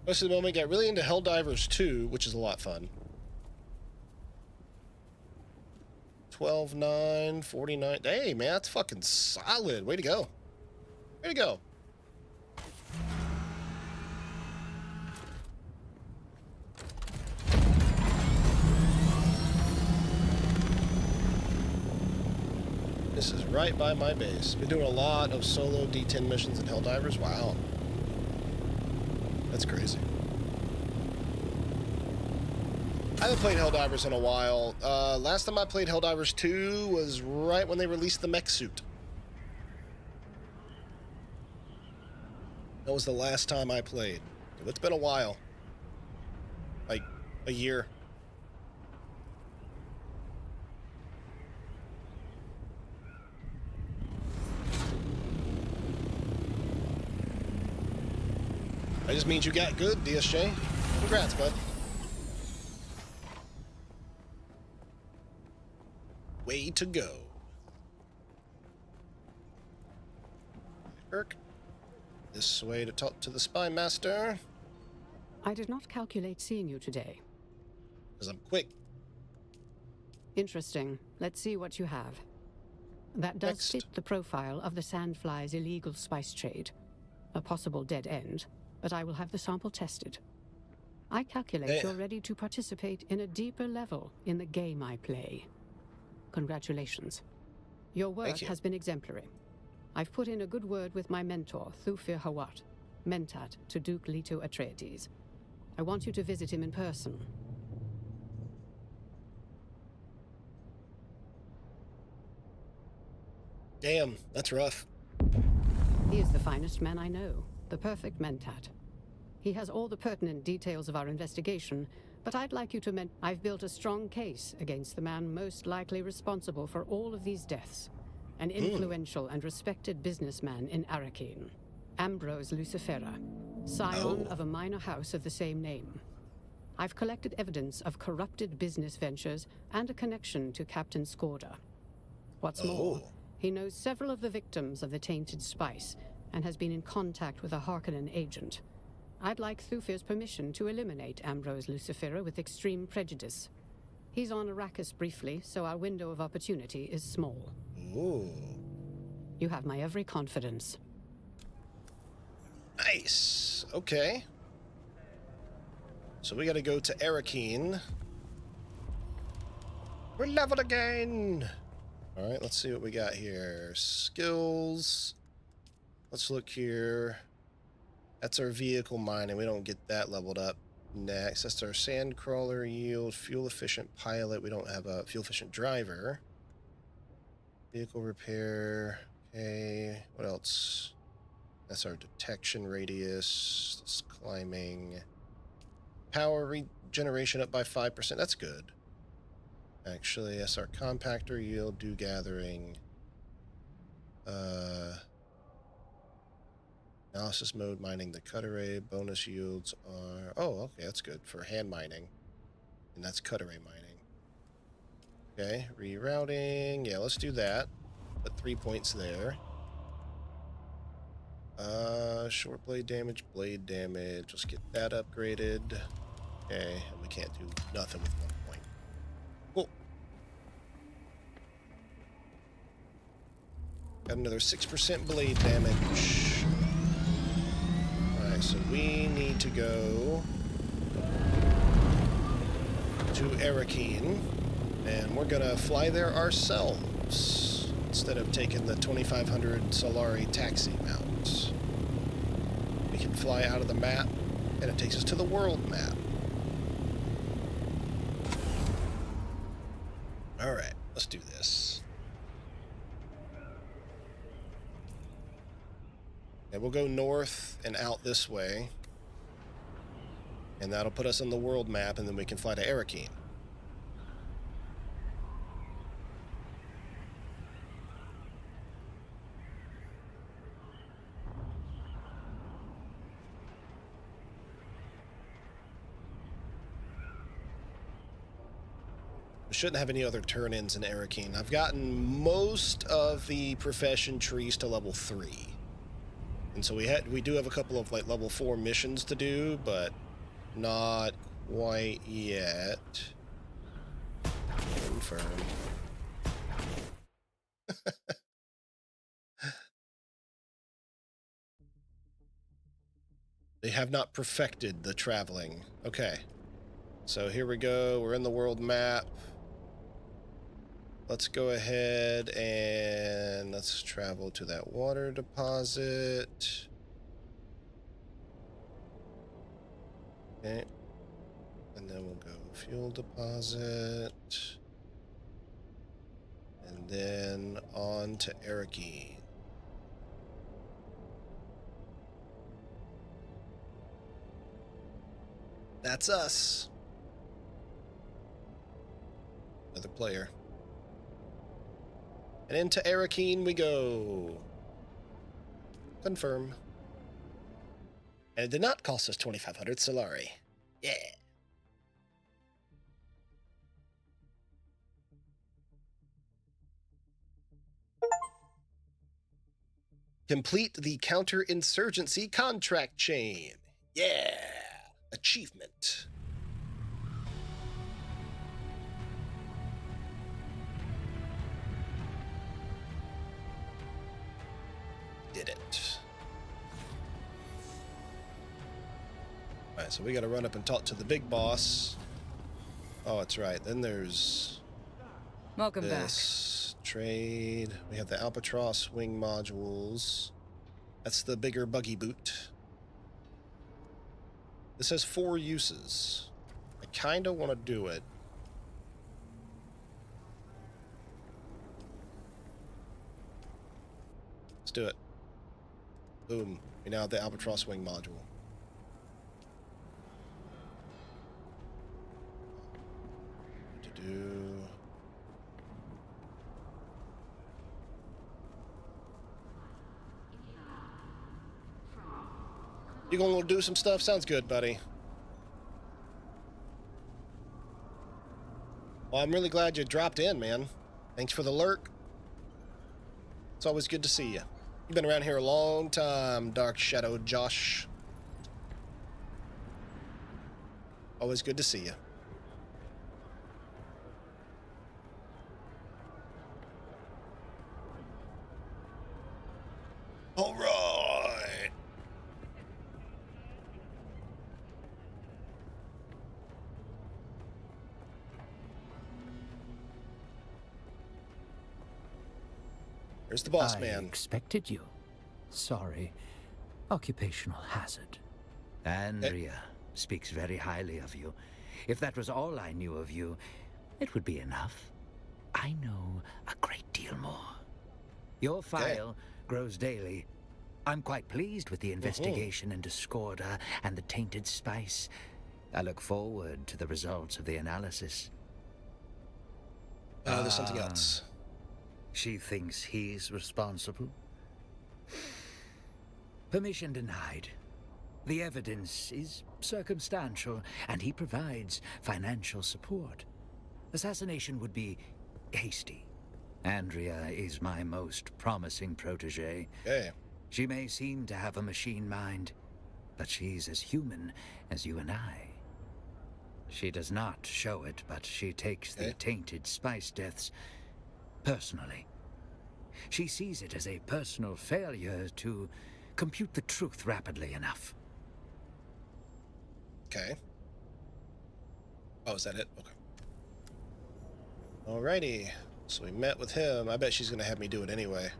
Speaker 1: Most of the moment, got really into Helldivers 2, which is a lot of fun. 12-9, 49. Hey, man, that's fucking solid. Way to go. Way to go. This is right by my base. Been doing a lot of solo D10 missions in Helldivers. Wow. That's crazy. I haven't played Helldivers in a while. Last time I played Helldivers 2 was right when they released the mech suit. That was the last time I played. It's been a while. Like, a year. That just means you got good, DSJ. Congrats, bud. Way to go. Kirk. This way to talk to the spy master.
Speaker 11: I did not calculate seeing you today.
Speaker 1: Because I'm quick.
Speaker 11: Interesting. Let's see what you have. That does
Speaker 1: Next.
Speaker 11: fit the profile of the Sandfly's illegal spice trade. A possible dead end, but I will have the sample tested. I calculate
Speaker 1: Yeah.
Speaker 11: you're ready to participate in a deeper level in the game I play. Congratulations. Your work
Speaker 1: you.
Speaker 11: has been exemplary. I've put in a good word with my mentor, Thufir Hawat, Mentat to Duke Leto Atreides. I want you to visit him in person.
Speaker 1: Damn, that's rough.
Speaker 11: He is the finest man I know, the perfect Mentat. He has all the pertinent details of our investigation, but I'd like you to I've built a strong case against the man most likely responsible for all of these deaths. An influential and respected businessman in Arrakeen, Ambrose Lucifera, scion of a minor house of the same name. I've collected evidence of corrupted business ventures and a connection to Captain Skorda. What's more, he knows several of the victims of the tainted spice and has been in contact with a Harkonnen agent. I'd like Thufir's permission to eliminate Ambrose Lucifera with extreme prejudice. He's on Arrakis briefly, so our window of opportunity is small.
Speaker 1: Ooh.
Speaker 11: You have my every confidence.
Speaker 1: Nice. Okay. So we gotta go to Arrakeen. We're leveled again! Alright, let's see what we got here. Skills. Let's look here. That's our vehicle mining. We don't get that leveled up next. That's our sand crawler yield, fuel efficient pilot. We don't have a fuel efficient driver. Vehicle repair. Okay. What else? That's our detection radius. That's climbing. Power regeneration up by 5%. That's good. Actually, that's our compactor yield, dew gathering. Analysis mode mining the cut array. Bonus yields are... Oh, okay, that's good for hand mining. And that's cut array mining. Okay, rerouting. Yeah, let's do that. Put 3 points there. Short blade damage, blade damage. Let's get that upgraded. Okay, and we can't do nothing with 1 point. Cool. Got another 6% blade damage. Alright, so we need to go to Arrakeen, and we're gonna fly there ourselves instead of taking the 2500 Solari taxi route. We can fly out of the map, and it takes us to the world map. Alright, let's do this. And we'll go north and out this way. And that'll put us on the world map, and then we can fly to Arrakeen. We shouldn't have any other turn-ins in Arrakeen. I've gotten most of the profession trees to level 3. And so we do have a couple of like level 4 missions to do, but not quite yet. Confirm. They have not perfected the traveling. Okay. So here we go. We're in the world map. Let's go ahead and let's travel to that water deposit. Okay. And then we'll go fuel deposit. And then on to Arrakeen. That's us. Another player. And into Arrakeen we go. Confirm. And it did not cost us 2,500 Solari. Yeah. Complete the counterinsurgency contract chain. Yeah. Achievement. Did it. Alright, so we gotta run up and talk to the big boss. Oh, that's right. Then there's
Speaker 3: Welcome
Speaker 1: this trade. We have the Albatross wing modules. That's the bigger buggy boot. This has 4 uses. I kinda wanna do it. Let's do it. Boom. We now have the Albatross wing module. What to do? You gonna do some stuff? Sounds good, buddy. Well, I'm really glad you dropped in, man. Thanks for the lurk. It's always good to see you. You've been around here a long time, Dark Shadow Josh. Always good to see you. All right. Here's the boss man.
Speaker 12: I expected you. Sorry. Occupational hazard. Andrea speaks very highly of you. If that was all I knew of you, it would be enough. I know a great deal more. Your file grows daily. I'm quite pleased with the investigation into Scorda and the tainted spice. I look forward to the results of the analysis.
Speaker 1: There's something else.
Speaker 12: She thinks he's responsible. Permission denied. The evidence is circumstantial, and he provides financial support. Assassination would be hasty. Andrea is my most promising protege. She may seem to have a machine mind, but she's as human as you and I. She does not show it, but she takes the tainted spice deaths personally. She sees it as a personal failure to compute the truth rapidly enough.
Speaker 1: Okay. Oh, is that it? Okay. Alrighty. So we met with him. I bet she's gonna have me do it anyway.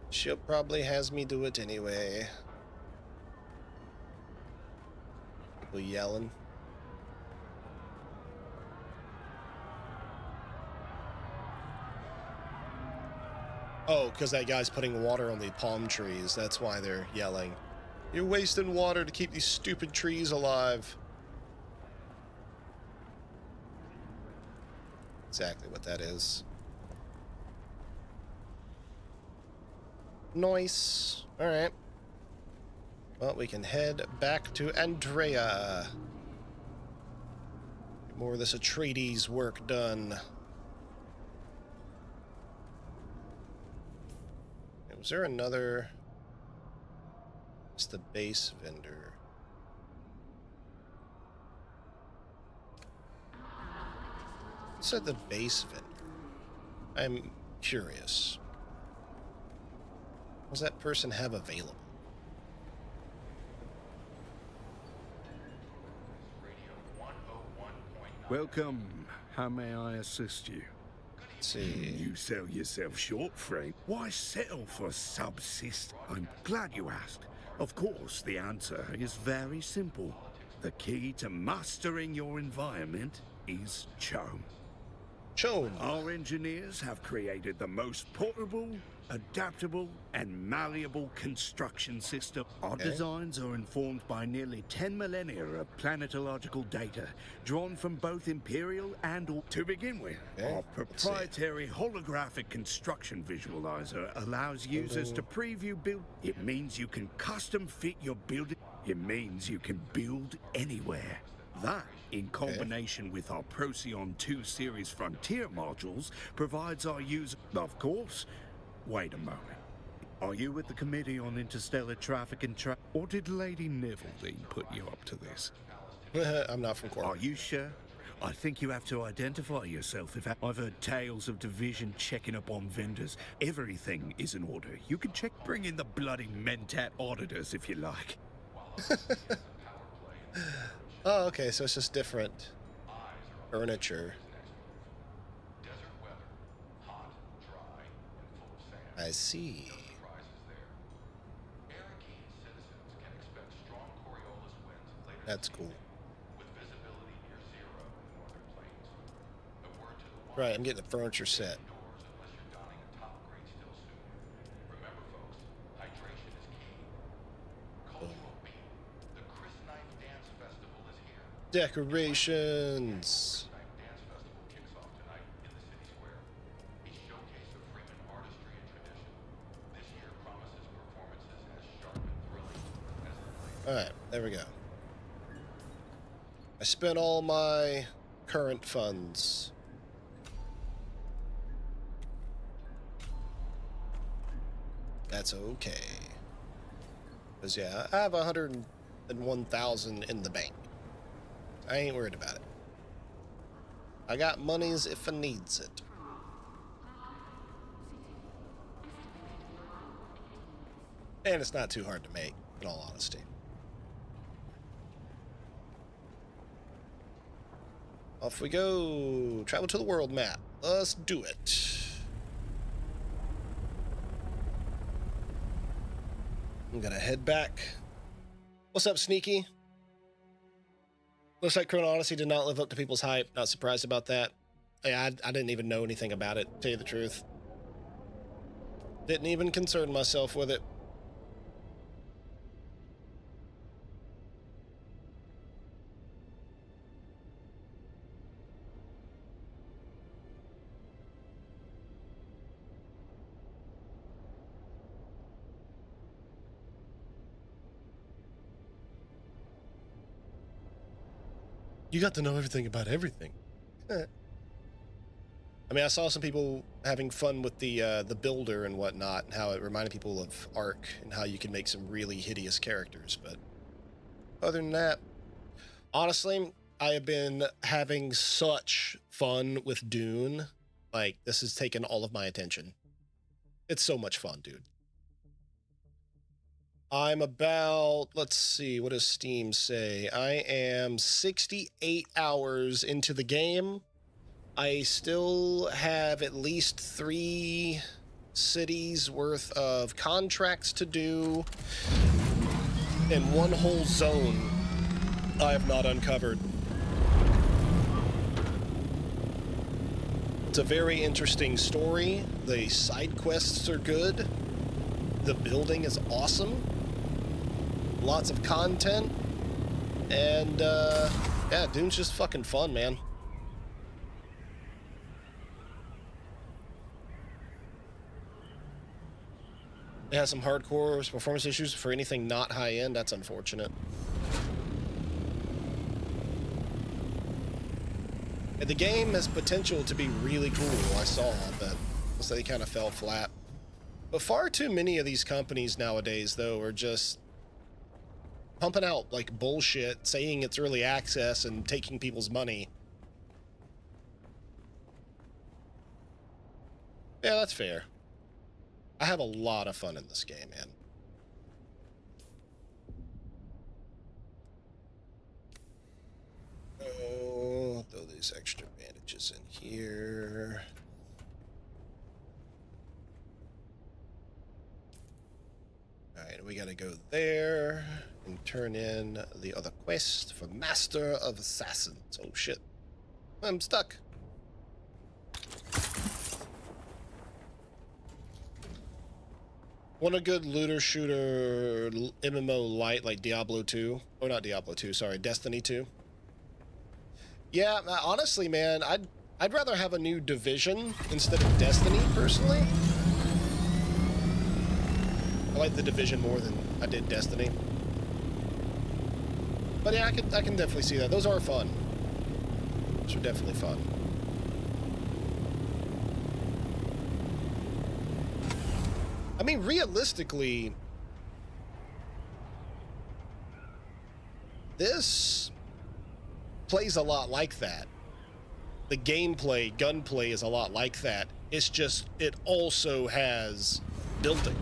Speaker 1: She'll probably has me do it anyway. People yelling. Oh, because that guy's putting water on the palm trees. That's why they're yelling. You're wasting water to keep these stupid trees alive. Exactly what that is. Nice. Alright. Well, we can head back to Andrea. Get more of this Atreides work done. Was there another? It's the base vendor. It said the base vendor. I'm curious. What does that person have available?
Speaker 13: Welcome. How may I assist you?
Speaker 1: Let's see.
Speaker 13: You sell yourself short, Frank. Why settle for subsist? I'm glad you asked. Of course, the answer is very simple. The key to mastering your environment is Chome.
Speaker 1: Chome.
Speaker 13: Our engineers have created the most portable, adaptable, and malleable construction system. Our designs are informed by nearly 10 millennia of planetological data, drawn from both Imperial and... To begin with, our proprietary holographic construction visualizer allows users to preview build... It means you can custom fit your building. It means you can build anywhere. That, in combination with our Procyon 2 series Frontier modules, provides our user... Of course. Wait a moment. Are you with the Committee on Interstellar Traffic and or did Lady Niveldean put you up to this?
Speaker 1: I'm not from Corp.
Speaker 13: Are you sure? I think you have to identify yourself. I've heard tales of Division checking up on vendors. Everything is in order. You can bring in the bloody Mentat auditors if you like.
Speaker 1: Oh, okay, so it's just different furniture. I see. That's cool. Right, I'm getting a furniture set. Decorations. All right, there we go. I spent all my current funds. That's okay. Because, yeah, I have 101,000 in the bank. I ain't worried about it. I got monies if I needs it. And it's not too hard to make, in all honesty. Off we go. Travel to the world map. Let's do it. I'm gonna head back. What's up, Sneaky? Looks like Chrono Odyssey did not live up to people's hype. Not surprised about that. Yeah, I didn't even know anything about it, to tell you the truth. Didn't even concern myself with it. You got to know everything about everything. I mean, I saw some people having fun with the builder and whatnot, and how it reminded people of Ark, and how you can make some really hideous characters. But other than that, honestly, I have been having such fun with Dune. Like, this has taken all of my attention. It's so much fun, dude. I'm about, let's see, what does Steam say? I am 68 hours into the game. I still have at least 3 cities worth of contracts to do, and 1 whole zone I have not uncovered. It's a very interesting story. The side quests are good. The building is awesome. Lots of content. And, yeah, Dune's just fucking fun, man. It has some hardcore performance issues for anything not high-end. That's unfortunate. And the game has potential to be really cool, I saw, but looks like they kind of fell flat. But far too many of these companies nowadays, though, are just pumping out, like, bullshit, saying it's early access and taking people's money. Yeah, that's fair. I have a lot of fun in this game, man. Oh, throw these extra bandages in here. Alright, we gotta go there and turn in the other quest for Master of Assassins. Oh shit. I'm stuck. Want a good looter shooter MMO light like Diablo 2? Or not Diablo 2, sorry, Destiny 2. Yeah, honestly, man, I'd rather have a new Division instead of Destiny, personally. I like the Division more than I did Destiny. But yeah, I can definitely see that. Those are fun. Those are definitely fun. I mean, realistically, this plays a lot like that. the gameplay, gunplay is a lot like that. It's just, it also has building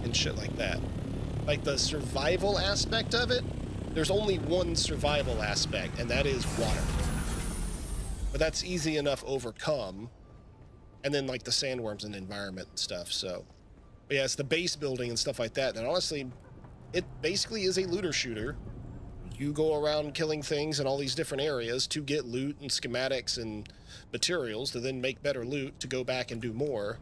Speaker 1: and shit like that. Like the survival aspect of it, there's only one survival aspect, and that is water. But that's easy enough overcome. And then like the sandworms and the environment and stuff, so. But yeah, it's the base building and stuff like that. And honestly, it basically is a looter shooter. You go around killing things in all these different areas to get loot and schematics and materials to then make better loot to go back and do more.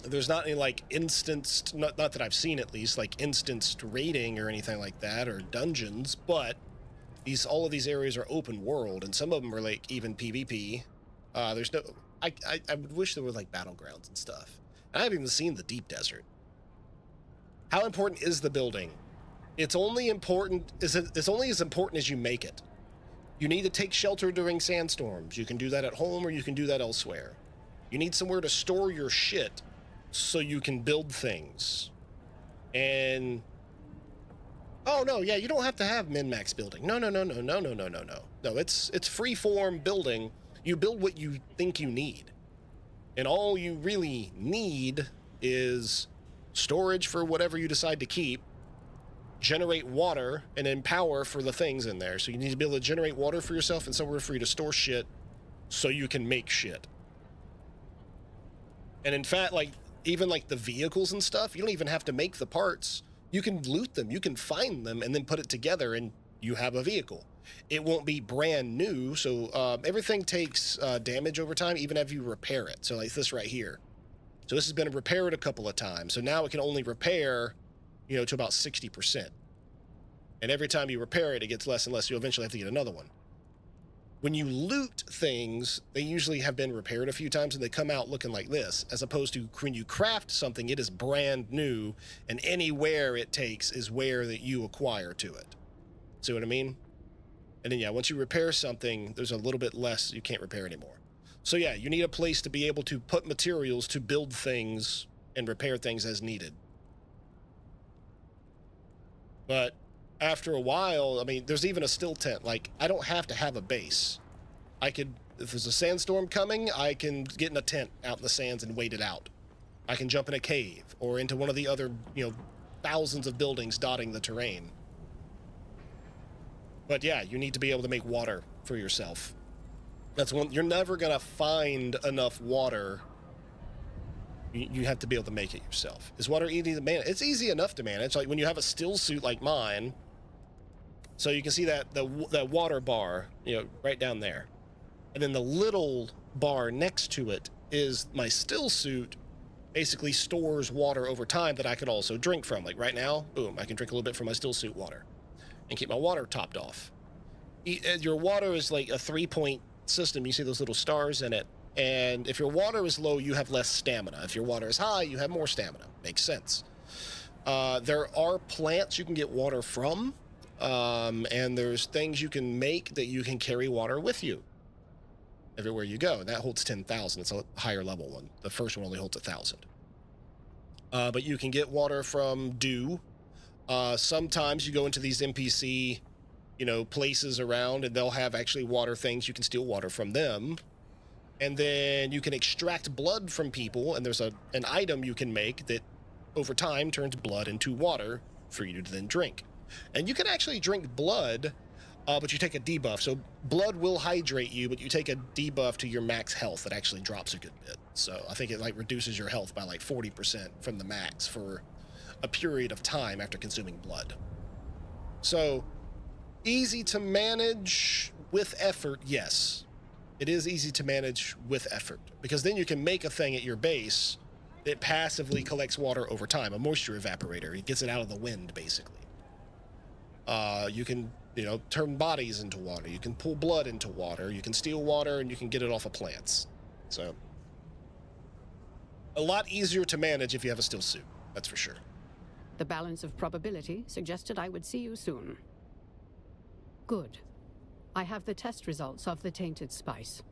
Speaker 1: There's not any like instanced, not that I've seen at least, like instanced raiding or anything like that, or dungeons, but all of these areas are open world, and some of them are like even PvP. There's no, I would wish there were like battlegrounds and stuff. And I haven't even seen the deep desert. How important is the building? It's only important, it's only as important as you make it. You need to take shelter during sandstorms. You can do that at home or you can do that elsewhere. You need somewhere to store your shit so you can build things. And oh no, yeah, you don't have to have min-max building. No. No, it's free-form building. You build what you think you need. And all you really need is storage for whatever you decide to keep, generate water, and then power for the things in there. So you need to be able to generate water for yourself and somewhere for you to store shit so you can make shit. And in fact, like, even like the vehicles and stuff, you don't even have to make the parts. You can loot them, you can find them, and then put it together, and you have a vehicle. It won't be brand new, so everything takes damage over time, even if you repair it. So like this right here. So this has been repaired a couple of times. So now it can only repair, you know, to about 60%. And every time you repair it, it gets less and less. You eventually have to get another one. When you loot things, they usually have been repaired a few times and they come out looking like this, as opposed to when you craft something, it is brand new, and any wear it takes is wear that you acquire to it. See what I mean? And then, yeah, once you repair something, there's a little bit less you can't repair anymore. So yeah, you need a place to be able to put materials to build things and repair things as needed. But after a while, I mean, there's even a still tent. Like, I don't have to have a base. I could, if there's a sandstorm coming, I can get in a tent out in the sands and wait it out. I can jump in a cave or into one of the other, you know, thousands of buildings dotting the terrain. But yeah, you need to be able to make water for yourself. That's one, you're never gonna find enough water. You have to be able to make it yourself. Is water easy to manage? It's easy enough to manage. Like when you have a still suit like mine, so you can see that that water bar, you know, right down there. And then the little bar next to it is my still suit basically stores water over time that I could also drink from. Like right now, boom, I can drink a little bit from my still suit water and keep my water topped off. Your water is like a 3-point system. You see those little stars in it. And if your water is low, you have less stamina. If your water is high, you have more stamina. Makes sense. There are plants you can get water from. And there's things you can make that you can carry water with you everywhere you go. And that holds 10,000. It's a higher level one. The first one only holds 1,000. But you can get water from dew. Sometimes you go into these NPC, you know, places around, and they'll have actually water things. You can steal water from them. And then you can extract blood from people, and there's an item you can make that over time turns blood into water for you to then drink. And you can actually drink blood, but you take a debuff. So blood will hydrate you, but you take a debuff to your max health. It actually drops a good bit. So I think it like reduces your health by like 40% from the max for a period of time after consuming blood. So easy to manage with effort, yes. It is easy to manage with effort, because then you can make a thing at your base that passively collects water over time, a moisture evaporator. It gets it out of the wind, basically. You can, you know, turn bodies into water. You can pull blood into water. You can steal water, and you can get it off of plants. So a lot easier to manage if you have a still suit, that's for sure.
Speaker 11: The balance of probability suggested I would see you soon. Good. I have the test results of the tainted spice.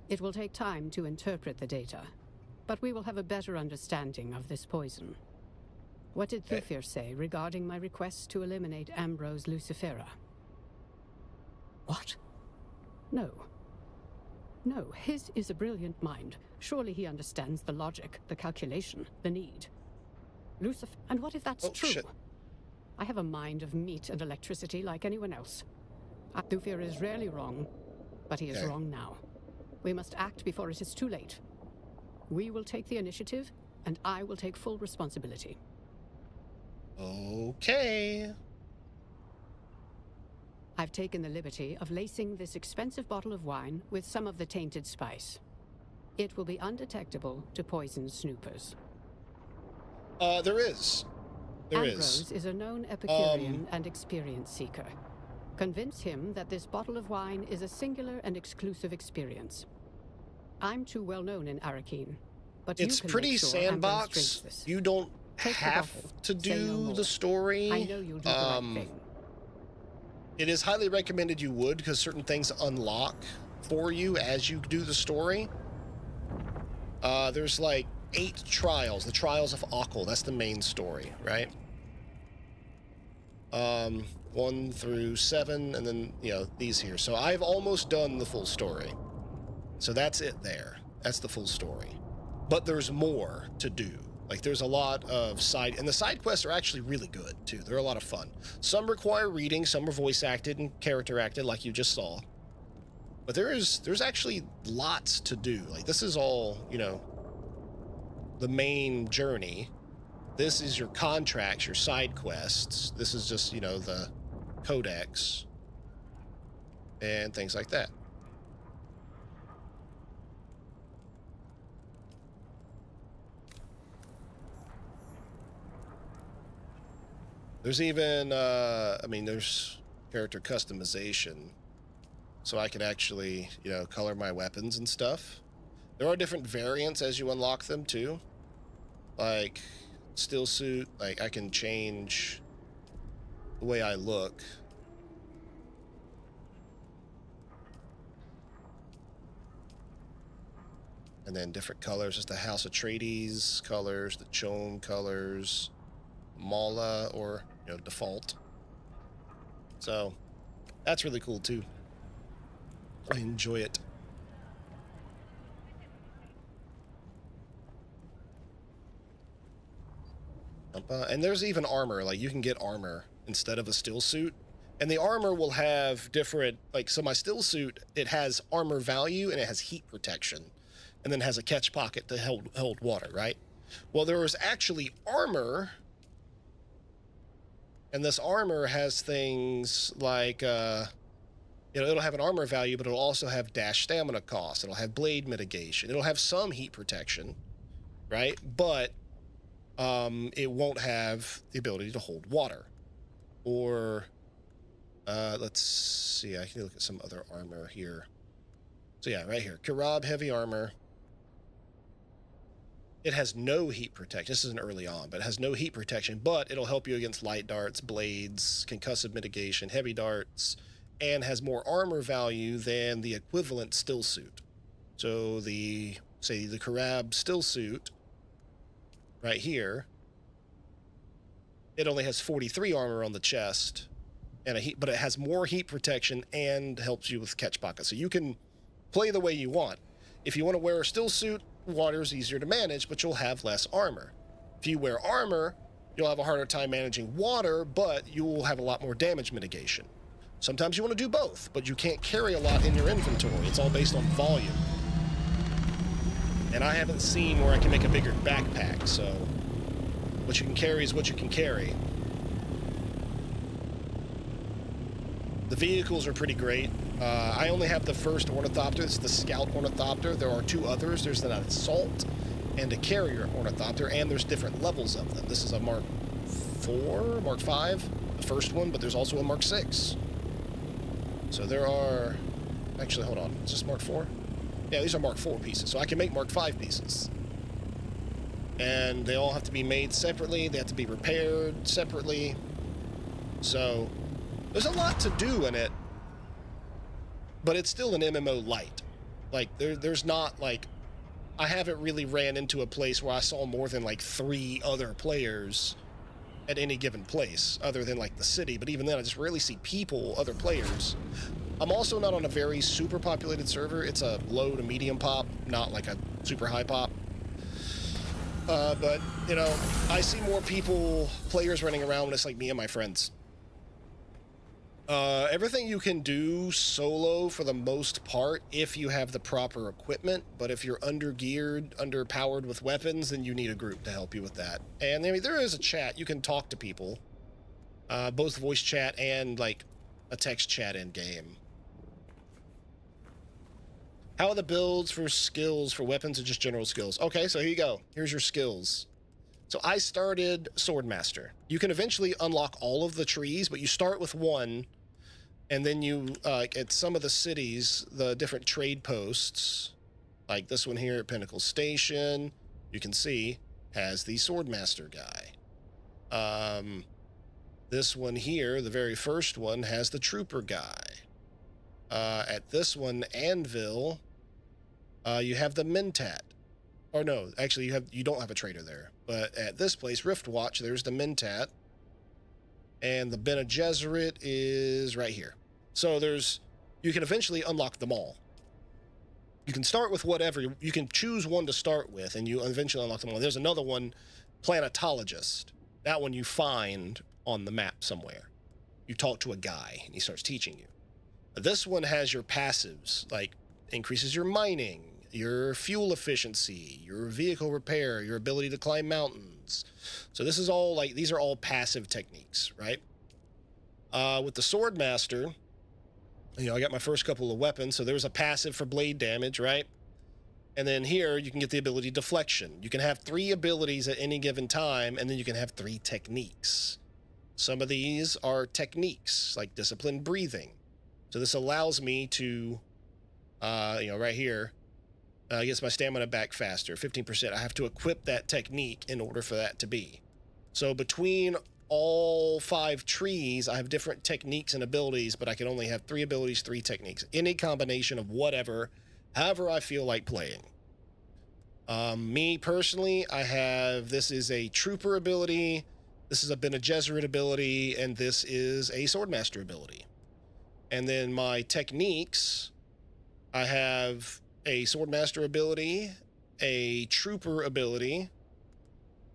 Speaker 11: It will take time to interpret the data, but we will have a better understanding of this poison. What did Thufir say regarding my request to eliminate Ambrose Lucifera? What? No. No, his is a brilliant mind. Surely he understands the logic, the calculation, the need. Lucifer. And what if that's true?
Speaker 1: Shit.
Speaker 11: I have a mind of meat and electricity like anyone else. Thufir is rarely wrong, but he is wrong now. We must act before it is too late. We will take the initiative, and I will take full responsibility.
Speaker 1: Okay.
Speaker 11: I've taken the liberty of lacing this expensive bottle of wine with some of the tainted spice. It will be undetectable to poison snoopers.
Speaker 1: There is.
Speaker 11: Ambrose is a known Epicurean and experience seeker. Convince him that this bottle of wine is a singular and exclusive experience. I'm too well known in Arakeen, but
Speaker 1: it's
Speaker 11: you can
Speaker 1: pretty
Speaker 11: make sure
Speaker 1: sandbox.
Speaker 11: Ambrose drinks this.
Speaker 1: You don't
Speaker 11: Take the
Speaker 1: have
Speaker 11: bottle.
Speaker 1: to
Speaker 11: Say no
Speaker 1: do
Speaker 11: more.
Speaker 1: the story.
Speaker 11: I know you'll do the right thing.
Speaker 1: It is highly recommended you would, because certain things unlock for you as you do the story. There's like 8 trials, the trials of Okkel. That's the main story, right? 1 through 7, and then, you know, these here. So I've almost done the full story. So that's it there. That's the full story. But there's more to do. Like, there's a lot of side... And the side quests are actually really good, too. They're a lot of fun. Some require reading, some are voice acted and character acted, like you just saw. But there's actually lots to do. Like, this is all, you know, the main journey. This is your contracts, your side quests. This is just, you know, the codex and things like that. There's even, I mean, there's character customization. So I could actually, you know, color my weapons and stuff. There are different variants as you unlock them, too. Like, still suit, like, I can change the way I look. And then different colors. Just the House Atreides colors, the Chone colors, Mala, or, you know, default. So, that's really cool, too. I enjoy it. And there's even armor. Like, you can get armor instead of a still suit. And the armor will have different, like, so my still suit, it has armor value and it has heat protection. And then has a catch pocket to hold water, right? Well, there is actually armor. And this armor has things like, you know, it'll have an armor value, but it'll also have dash stamina cost. It'll have blade mitigation. It'll have some heat protection, right? But it won't have the ability to hold water. Or, let's see, I can look at some other armor here. So yeah, right here, Karab heavy armor. It has no heat protection. This isn't early on, but it has no heat protection, but it'll help you against light darts, blades, concussive mitigation, heavy darts, and has more armor value than the equivalent still suit. So the, say, the Karab still suit right here, it only has 43 armor on the chest, and but it has more heat protection and helps you with catch pocket. So you can play the way you want. If you want to wear a still suit, water's easier to manage, but you'll have less armor. If you wear armor, you'll have a harder time managing water, but you will have a lot more damage mitigation. Sometimes you want to do both, but you can't carry a lot in your inventory. It's all based on volume. And I haven't seen where I can make a bigger backpack, so what you can carry is what you can carry. The vehicles are pretty great. I only have the first ornithopter. It's the Scout ornithopter. There are 2 others. There's an assault and a carrier ornithopter, and there's different levels of them. This is a Mark 4, Mark 5, the first one, but there's also a Mark 6. So there are... Actually, hold on. Is this Mark 4? Yeah, these are Mark 4 pieces, so I can make Mark 5 pieces. And they all have to be made separately. They have to be repaired separately. So there's a lot to do in it, but it's still an MMO light. Like, there's not, like... I haven't really ran into a place where I saw more than, like, 3 other players at any given place, other than, like, the city. But even then, I just rarely see people, other players. I'm also not on a very super populated server. It's a low to medium pop, not like a super high pop. But, you know, I see more players running around when it's like me and my friends. Everything you can do solo for the most part if you have the proper equipment, but if you're under-geared, underpowered with weapons, then you need a group to help you with that. And I mean, there is a chat. You can talk to people, both voice chat and, like, a text chat in-game. How are the builds for skills for weapons and just general skills? Okay, so here you go. Here's your skills. So I started Swordmaster. You can eventually unlock all of the trees, but you start with one, and then you, at some of the cities, the different trade posts, like this one here at Pinnacle Station, you can see, has the Swordmaster guy. This one here, the very first one, has the Trooper guy. At this one, Anvil, you have the Mentat. Or no, actually you don't have a trader there. But at this place, Riftwatch, there's the Mentat. And the Bene Gesserit is right here. So you can eventually unlock them all. You can start with whatever. You can choose one to start with, and you eventually unlock them all. There's another one, Planetologist. That one you find on the map somewhere. You talk to a guy, and he starts teaching you. This one has your passives, like increases your mining, your fuel efficiency, your vehicle repair, your ability to climb mountains. So this is all like, these are all passive techniques, right? With the Swordmaster, you know, I got my first couple of weapons. So there's a passive for blade damage, right? And then here you can get the ability deflection. You can have 3 abilities at any given time, and then you can have 3 techniques. Some of these are techniques, like disciplined breathing. So this allows me to, you know, right here, gets my stamina back faster, 15%. I have to equip that technique in order for that to be. So between all 5 trees, I have different techniques and abilities, but I can only have 3 abilities, 3 techniques. Any combination of whatever, however I feel like playing. Me personally, this is a Trooper ability, this is a Bene Gesserit ability, and this is a Swordmaster ability. And then my techniques, I have a Swordmaster ability, a Trooper ability,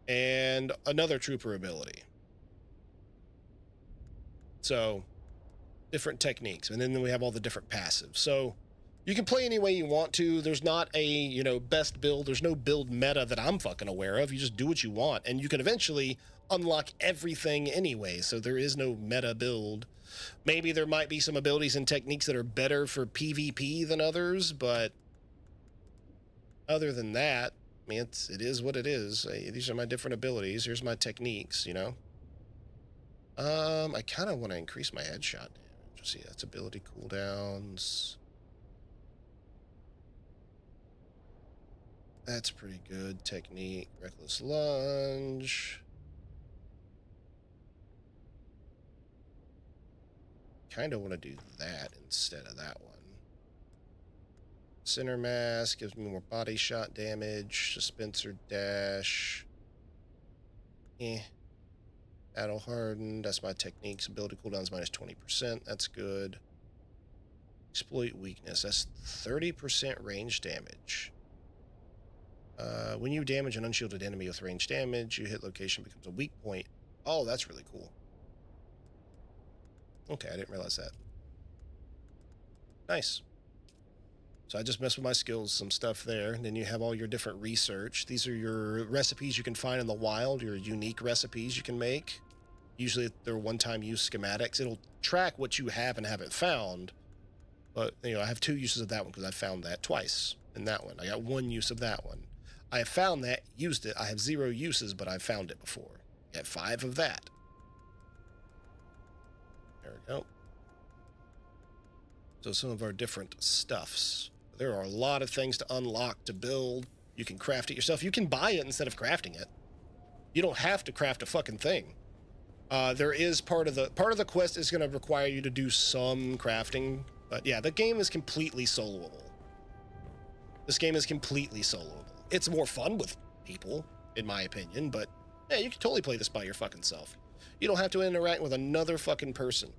Speaker 1: and another Trooper ability. So, different techniques. And then we have all the different passives. So, you can play any way you want to. There's not a, you know, best build. There's no build meta that I'm fucking aware of. You just do what you want. And you can eventually unlock everything anyway. So, there is no meta build. Maybe there might be some abilities and techniques that are better for PvP than others, but other than that, I mean, it is what it is. These are my different abilities. Here's my techniques, you know. I kind of want to increase my headshot damage. See, that's ability cooldowns. That's pretty good. Technique, reckless lunge. Kind of want to do that instead of that one. Center mass gives me more body shot damage. Dispenser dash. Battle hardened. That's my techniques. Ability cooldowns minus 20%. That's good. Exploit weakness. That's 30% range damage. When you damage an unshielded enemy with range damage, your hit location becomes a weak point. Oh, that's really cool. Okay, I didn't realize that. Nice. So I just messed with my skills, some stuff there. And then you have all your different research. These are your recipes you can find in the wild, your unique recipes you can make. Usually they're one-time use schematics. It'll track what you have and haven't found. But, you know, I have 2 uses of that one because I found that twice in that one. I got 1 use of that one. I have found that, used it. I have 0 uses, but I've found it before. I got 5 of that. There we go. So some of our different stuffs. There are a lot of things to unlock, to build. You can craft it yourself. You can buy it instead of crafting it. You don't have to craft a fucking thing. There is part of the quest is going to require you to do some crafting. But yeah, the game is completely soloable. This game is completely soloable. It's more fun with people, in my opinion, but yeah, you can totally play this by your fucking self. You don't have to interact with another fucking person.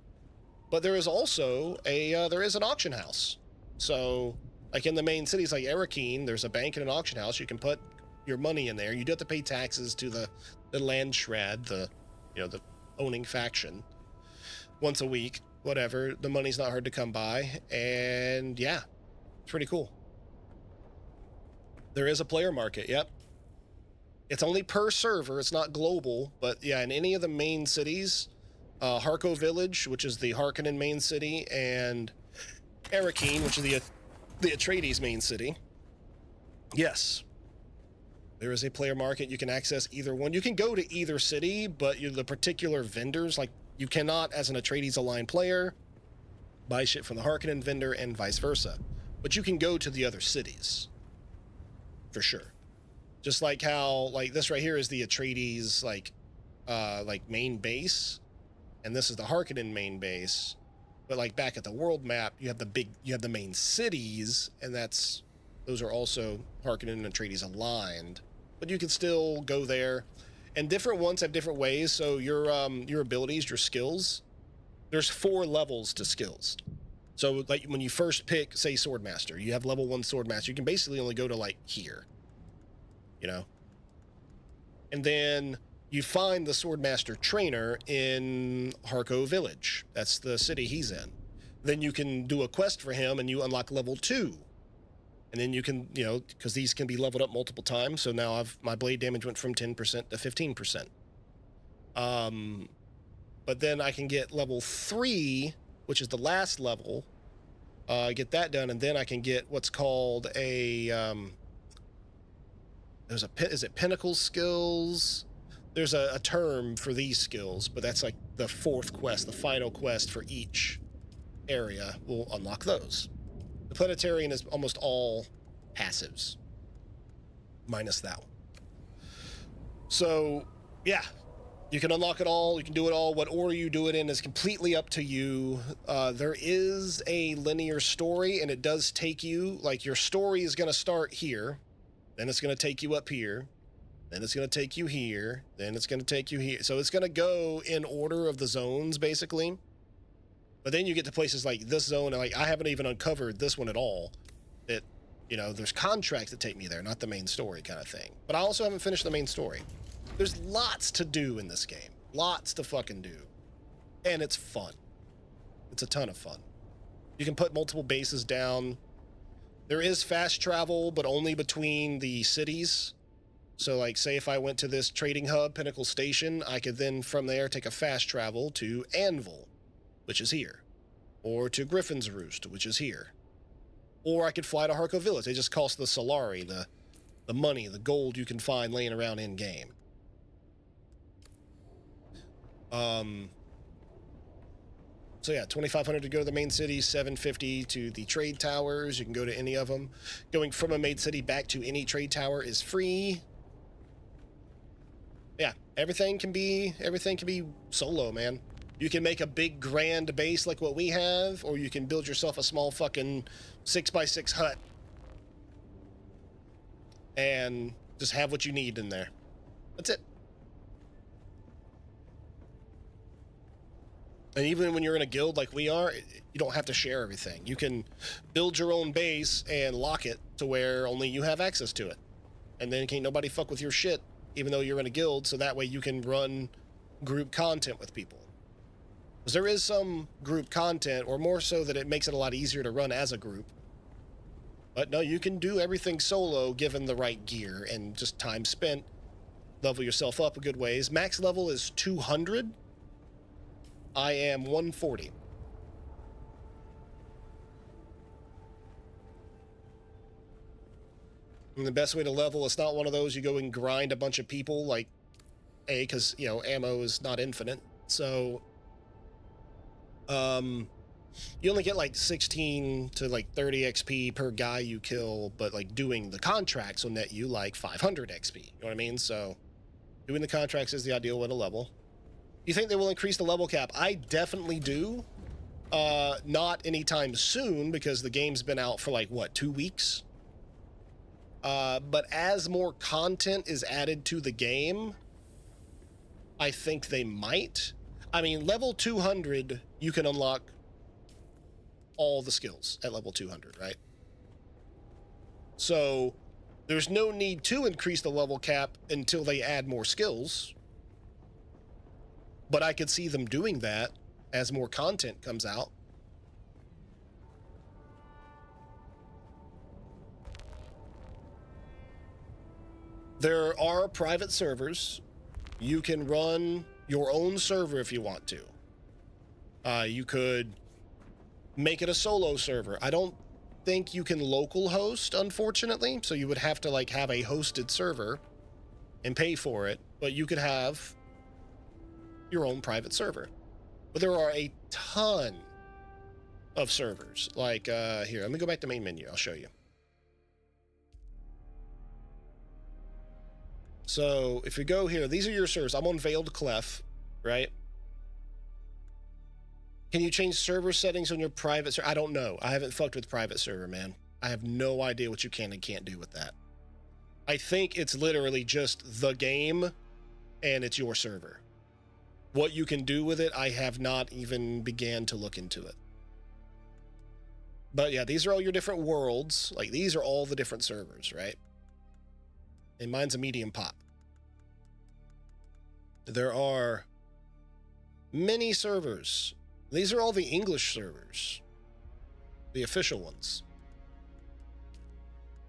Speaker 1: But there is also there is an auction house. So like in the main cities like Arakeen, there's a bank and an auction house. You can put your money in there. You do have to pay taxes to the land shred, the owning faction, once a week, whatever. The money's not hard to come by, and yeah, it's pretty cool. There is a player market. Yep. It's only per server. It's not global, but yeah, in any of the main cities, Harko Village, which is the Harkonnen main city, and Arakeen, which is the Atreides main city. Yes, there is a player market. You can access either one. You can go to either city, but the particular vendors, like you cannot, as an Atreides aligned player, buy shit from the Harkonnen vendor and vice versa. But you can go to the other cities, for sure. Just like how, like this right here is the Atreides like main base, and this is the Harkonnen main base. But like back at the world map, you have the main cities, and those are also Harkonnen and Atreides aligned. But you can still go there, and different ones have different ways. So your abilities, your skills, there's 4 levels to skills. So like when you first pick, say, Swordmaster, you have level 1 Swordmaster. You can basically only go to like here, and then you find the Swordmaster trainer in Harko Village. That's the city he's in. Then you can do a quest for him, and you unlock level 2. And then you can, because these can be leveled up multiple times. So now my blade damage went from 10% to 15%. But then I can get level 3, which is the last level. Get that done, and then I can get what's called a is it pinnacle skills? There's a term for these skills, but that's like the 4th quest, the final quest for each area will unlock those. The Planetarian is almost all passives, minus that one. So, yeah, you can unlock it all. You can do it all. What order you do it in is completely up to you. There is a linear story, and it does take you, like your story is going to start here, then it's going to take you up here, then it's going to take you here, then it's going to take you here. So it's going to go in order of the zones, basically. But then you get to places like this zone, and like I haven't even uncovered this one at all. There's contracts that take me there, not the main story kind of thing. But I also haven't finished the main story. There's lots to do in this game. Lots to fucking do. And it's fun. It's a ton of fun. You can put multiple bases down. There is fast travel, but only between the cities. So, like, say if I went to this trading hub, Pinnacle Station, I could then from there take a fast travel to Anvil, which is here. Or to Griffin's Roost, which is here. Or I could fly to Harko Village. They just cost the Solari, the money, the gold you can find laying around in-game. So yeah, 2,500 to go to the main city, 750 to the trade towers. You can go to any of them. Going from a main city back to any trade tower is free. Yeah, everything can be solo, man. You can make a big grand base like what we have, or you can build yourself a small fucking 6x6 hut and just have what you need in there. That's it. And even when you're in a guild like we are, you don't have to share everything. You can build your own base and lock it to where only you have access to it. And then can't nobody fuck with your shit, even though you're in a guild, so that way you can run group content with people. Because there is some group content, or more so that it makes it a lot easier to run as a group. But no, you can do everything solo given the right gear and just time spent. Level yourself up a good ways. Max level is 200. I am 140. And the best way to level, it's not one of those you go and grind a bunch of people, like, because, ammo is not infinite. So, you only get like 16 to like 30 XP per guy you kill, but like doing the contracts will net you like 500 XP. You know what I mean? So, doing the contracts is the ideal way to level. You think they will increase the level cap? I definitely do. Not anytime soon, because the game's been out for like, what, 2 weeks? But as more content is added to the game, I think they might. I mean, level 200, you can unlock all the skills at level 200, right? So there's no need to increase the level cap until they add more skills. But I could see them doing that as more content comes out. There are private servers. You can run your own server if you want to. You could make it a solo server. I don't think you can local host, unfortunately. So you would have to like have a hosted server and pay for it. But you could have your own private server. But there are a ton of servers. Like, here, let me go back to main menu. I'll show you. So if you go here, these are your servers. I'm on Veiled Clef, right? Can you change server settings on your private server? I don't know. I haven't fucked with private server, man. I have no idea what you can and can't do with that. I think it's literally just the game and it's your server. What you can do with it, I have not even began to look into it. But yeah, these are all your different worlds. Like, these are all the different servers, right? And mine's a medium pop. There are many servers. These are all the English servers, the official ones.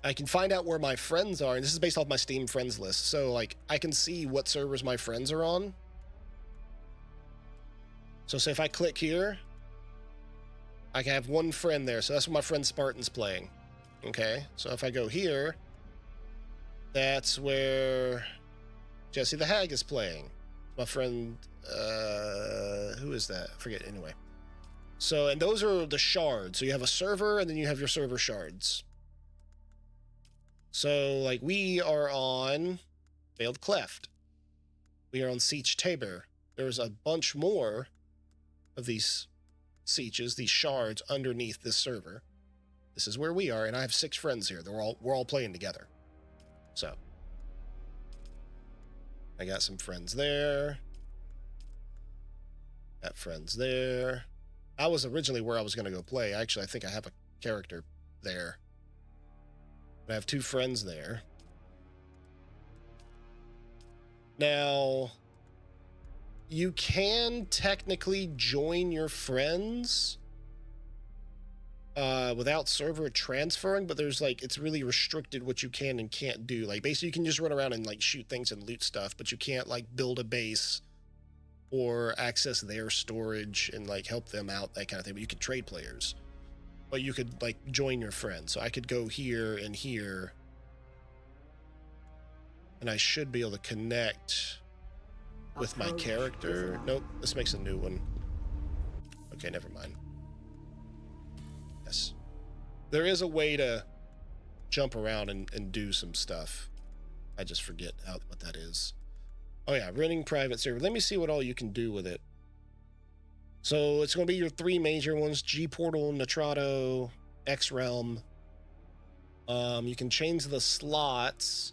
Speaker 1: I can find out where my friends are, and this is based off my Steam friends list. So, like, I can see what servers my friends are on. So, say if I click here, I can have one friend there. So that's what my friend Spartan's playing. Okay, so if I go here, that's where Jesse the Hag is playing. My friend, who is that? I forget, anyway. So, and those are the shards. So you have a server, and then you have your server shards. So, like, we are on Veiled Cleft. We are on Siege Tabor. There's a bunch more of these sieges, these shards underneath this server. This is where we are, and I have 6 friends here. We're all playing together. So I got some friends there. Got friends there. I was originally where I was going to go play. Actually, I think I have a character there. I have 2 friends there. Now, you can technically join your friends without server transferring, but there's like, it's really restricted what you can and can't do. Like, basically you can just run around and like shoot things and loot stuff, but you can't like build a base or access their storage and like help them out, that kind of thing. But you could trade players, but you could like join your friends. So I could go here and here, and I should be able to connect with my character. Nope, this makes a new one. Okay, never mind. Yes. There is a way to jump around and do some stuff. I just forget what that is. Oh yeah, running private server. Let me see what all you can do with it. So it's going to be your 3 major ones: G-Portal, Nitrado, X-Realm. You can change the slots.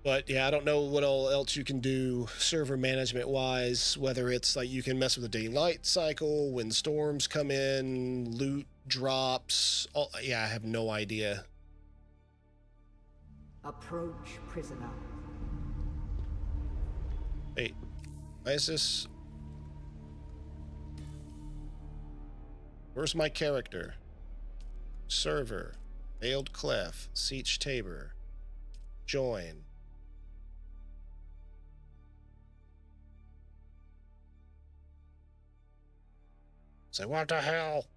Speaker 1: But yeah, I don't know what all else you can do server management wise, whether it's like you can mess with the day-night cycle, when storms come in, loot drops. Yeah, I have no idea.
Speaker 14: Approach, prisoner.
Speaker 1: Wait, why is this? Where's my character? Server, Veiled Clef, Siege Tabor, join. Say, what the hell?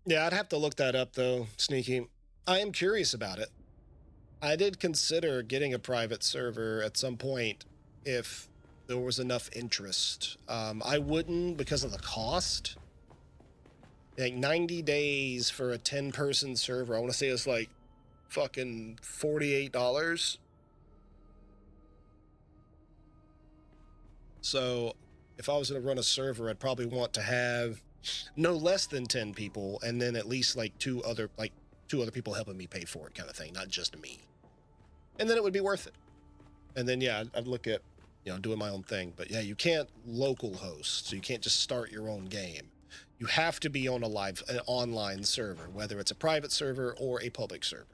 Speaker 1: Yeah, I'd have to look that up, though, Sneaky. I am curious about it. I did consider getting a private server at some point if there was enough interest. I wouldn't because of the cost. Like 90 days for a 10-person server. I want to say it's like fucking $48. So if I was going to run a server, I'd probably want to have no less than 10 people, and then at least like 2 other, like two other people helping me pay for it kind of thing, not just me. And then it would be worth it. And then, yeah, I'd look at, doing my own thing. But yeah, you can't local host, so you can't just start your own game. You have to be on an online server, whether it's a private server or a public server.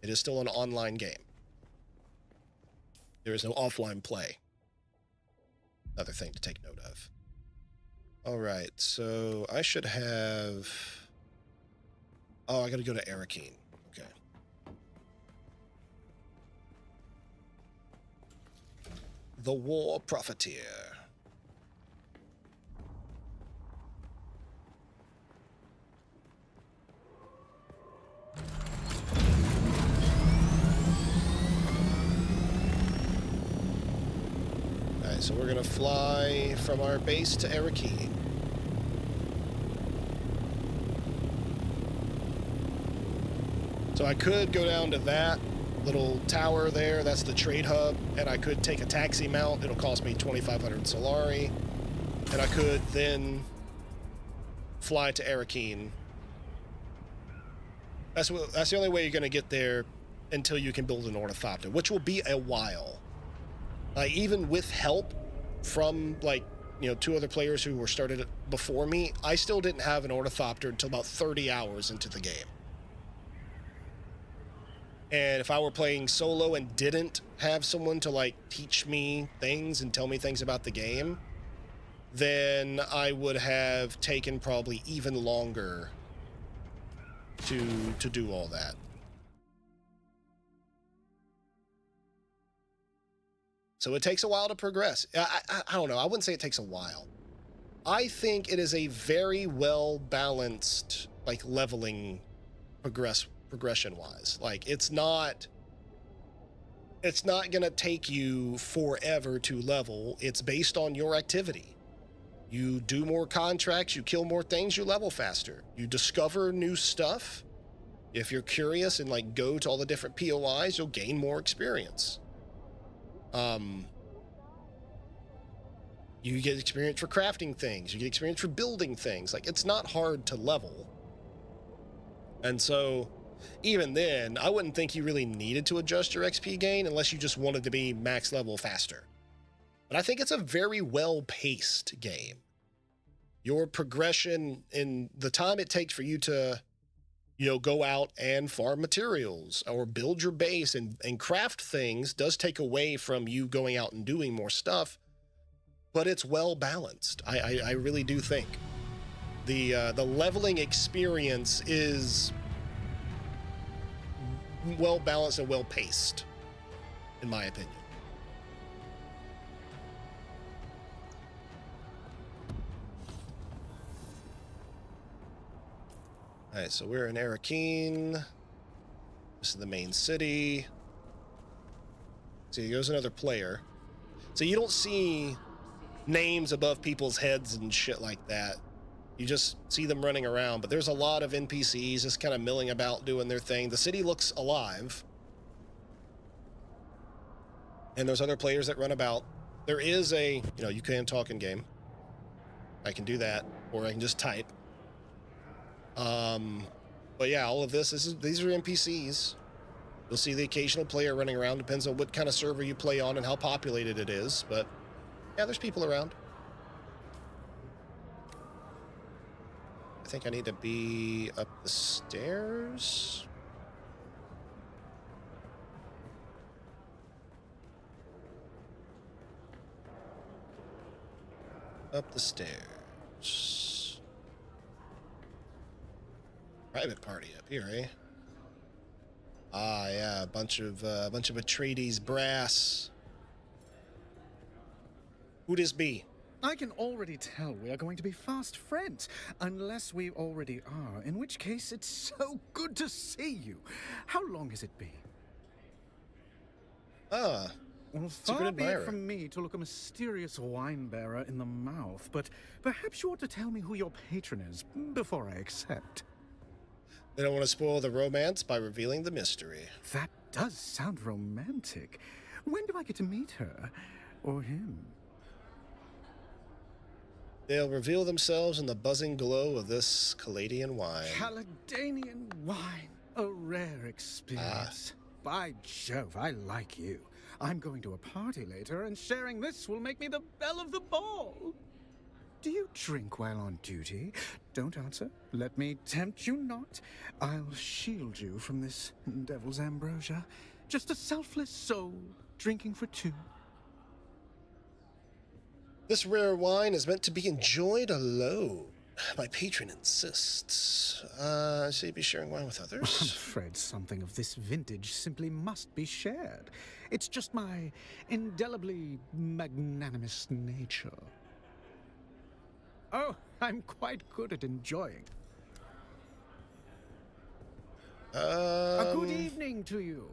Speaker 1: It is still an online game. There is no offline play. Another thing to take note of. All right, so I should have... Oh, I got to go to Arakeen. Okay. The War Profiteer. Alright, so we're gonna fly from our base to Arakeen. So I could go down to that little tower there, that's the trade hub, and I could take a taxi mount. It'll cost me 2,500 Solari, and I could then fly to Arakeen. That's the only way you're going to get there until you can build an ornithopter, which will be a while. Even with help from, two other players who were started before me, I still didn't have an ornithopter until about 30 hours into the game. And if I were playing solo and didn't have someone to, teach me things and tell me things about the game, then I would have taken probably even longer to do all that. So it takes a while to progress. I don't know. I wouldn't say it takes a while. I think it is a very well-balanced, leveling progression-wise. It's not going to take you forever to level. It's based on your activity. You do more contracts, you kill more things, you level faster. You discover new stuff. If you're curious and go to all the different POIs, you'll gain more experience. You get experience for crafting things. You get experience for building things. It's not hard to level. And so, even then, I wouldn't think you really needed to adjust your XP gain unless you just wanted to be max level faster. But I think it's a very well-paced game. Your progression in the time it takes for you to, go out and farm materials or build your base and craft things does take away from you going out and doing more stuff, but it's well-balanced. I really do think. The leveling experience is well-balanced and well-paced, in my opinion. All right, so we're in Arakeen. This is the main city. So here goes another player. So you don't see names above people's heads and shit like that. You just see them running around, but there's a lot of NPCs just kind of milling about doing their thing. The city looks alive. And there's other players that run about. There is you can talk in game. I can do that, or I can just type. But yeah, all of these are NPCs. You'll see the occasional player running around. Depends on what kind of server you play on and how populated it is. But yeah, there's people around. I think I need to be up the stairs. Up the stairs. Private party up here, eh? Ah, yeah, a bunch of Atreides brass. Who this be?
Speaker 14: I can already tell we are going to be fast friends, unless we already are, in which case it's so good to see you. How long has it been?
Speaker 1: Ah,
Speaker 14: well, far be it from me to look a mysterious wine bearer in the mouth, but perhaps you ought to tell me who your patron is before I accept.
Speaker 1: They don't want to spoil the romance by revealing the mystery.
Speaker 14: That does sound romantic. When do I get to meet her? Or him?
Speaker 1: They'll reveal themselves in the buzzing glow of this Caladian wine.
Speaker 14: Caledonian wine. A rare experience. By Jove, I like you. I'm going to a party later, and sharing this will make me the belle of the ball. Do you drink while on duty? Don't answer. Let me tempt you not. I'll shield you from this devil's ambrosia. Just a selfless soul, drinking for two.
Speaker 1: This rare wine is meant to be enjoyed alone. My patron insists. So you'd be sharing wine with others?
Speaker 14: I'm afraid something of this vintage simply must be shared. It's just my indelibly magnanimous nature. Oh, I'm quite good at enjoying. A good evening to you.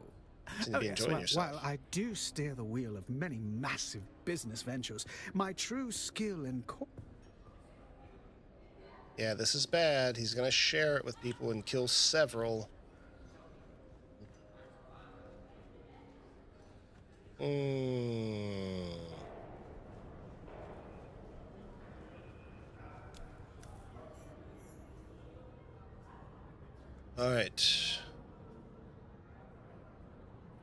Speaker 1: Seem to be enjoying yourself.
Speaker 14: While I do steer the wheel of many massive business ventures, my true skill in
Speaker 1: Yeah, this is bad. He's going to share it with people and kill several. All right.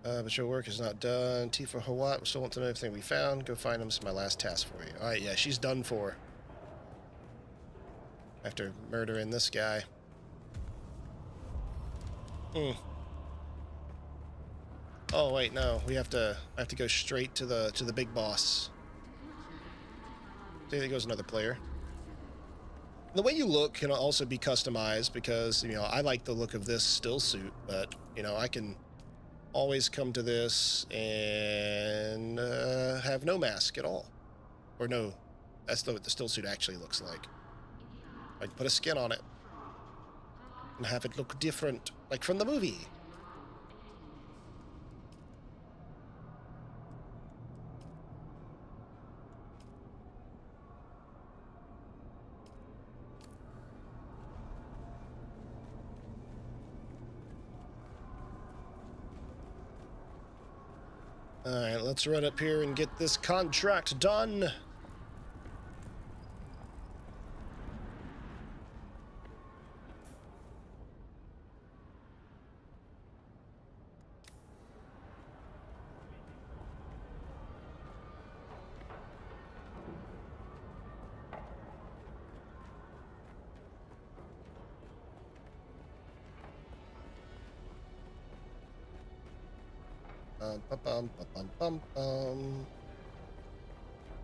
Speaker 1: But your work is not done. Tifa Hawat still want to know everything we found. Go find them. It's my last task for you. All right, yeah, she's done for. After murdering this guy. Oh wait, no. I have to go straight to the big boss. See, there goes another player. The way you look can also be customized because, you know, I like the look of this still suit, but, you know, I can always come to this and have no mask at all. Or no, that's what the still suit actually looks like. I can put a skin on it and have it look different, like from the movie. Alright, let's run up here and get this contract done.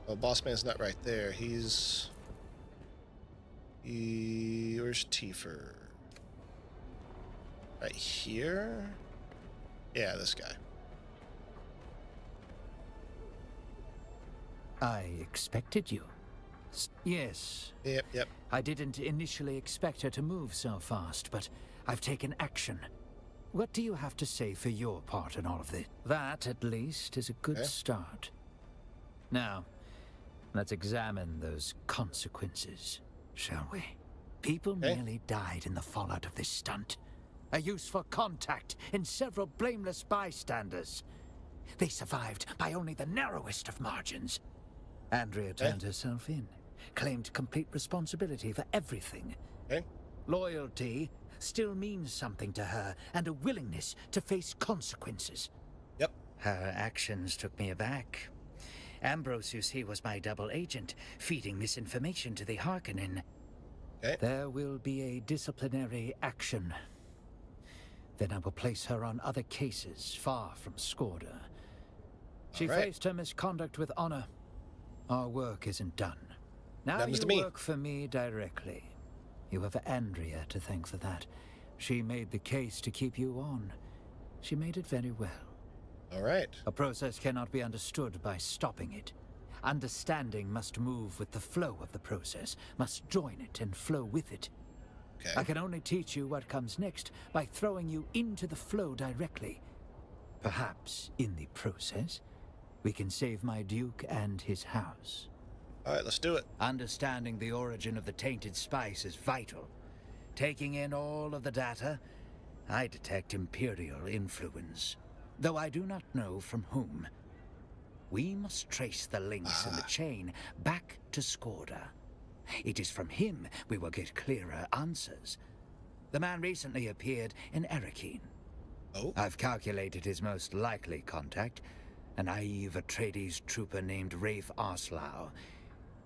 Speaker 1: Oh, boss man's not right there. Where's Tifa? Right here? Yeah, this guy.
Speaker 12: I expected you. Yes.
Speaker 1: Yep.
Speaker 12: I didn't initially expect her to move so fast, but I've taken action. What do you have to say for your part in all of this? That, at least, is a good start. Now, let's examine those consequences, shall we? People nearly died in the fallout of this stunt. A useful contact in several blameless bystanders. They survived by only the narrowest of margins. Andrea turned herself in, claimed complete responsibility for everything. Loyalty still means something to her, and a willingness to face consequences.
Speaker 1: Yep.
Speaker 12: Her actions took me aback. Ambrose, you see, was my double agent, feeding misinformation to the Harkonnen. There will be a disciplinary action. Then I will place her on other cases far from Skorda. She faced her misconduct with honor. Our work isn't done. Now you work for me directly. You have Andrea to thank for that. She made the case to keep you on. She made it very well.
Speaker 1: All right.
Speaker 12: A process cannot be understood by stopping it. Understanding must move with the flow of the process, must join it and flow with it. I can only teach you what comes next by throwing you into the flow directly. Perhaps, in the process, we can save my Duke and his house.
Speaker 1: All right, let's do it.
Speaker 12: Understanding the origin of the tainted spice is vital. Taking in all of the data, I detect Imperial influence, though I do not know from whom. We must trace the links in the chain back to Skorda. It is from him we will get clearer answers. The man recently appeared in Erekine.
Speaker 1: Oh?
Speaker 12: I've calculated his most likely contact, a naive Atreides trooper named Rafe Arslau.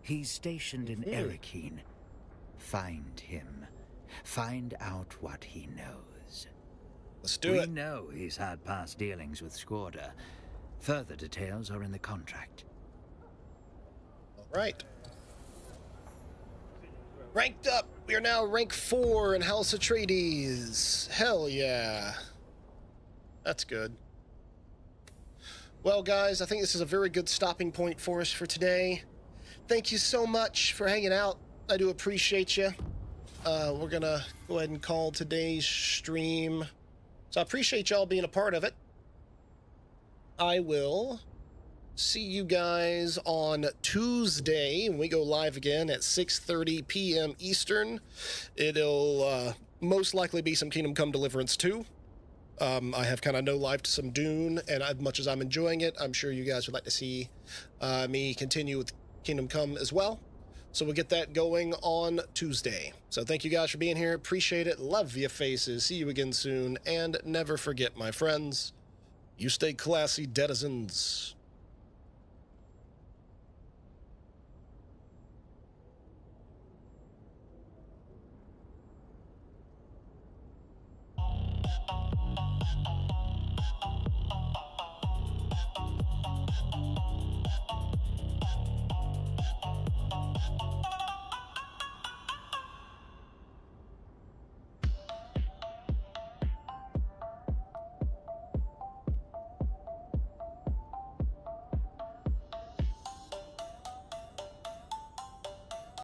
Speaker 12: He's stationed in Erekine. Find him. Find out what he knows.
Speaker 1: Let's do it.
Speaker 12: We know he's had past dealings with Squadra. Further details are in the contract.
Speaker 1: All right. Ranked up. We are now rank 4 in House Atreides. Hell yeah. That's good. Well, guys, I think this is a very good stopping point for us for today. Thank you so much for hanging out. I do appreciate you. We're going to go ahead and call today's stream. So I appreciate y'all being a part of it. I will see you guys on Tuesday when we go live again at 6:30 p.m. Eastern. It'll most likely be some Kingdom Come Deliverance 2. I have kind of no-lived some Dune, and as much as I'm enjoying it, I'm sure you guys would like to see me continue with Kingdom Come as well. So we'll get that going on Tuesday. So thank you guys for being here. Appreciate it. Love your faces. See you again soon. And never forget, my friends, you stay classy, denizens.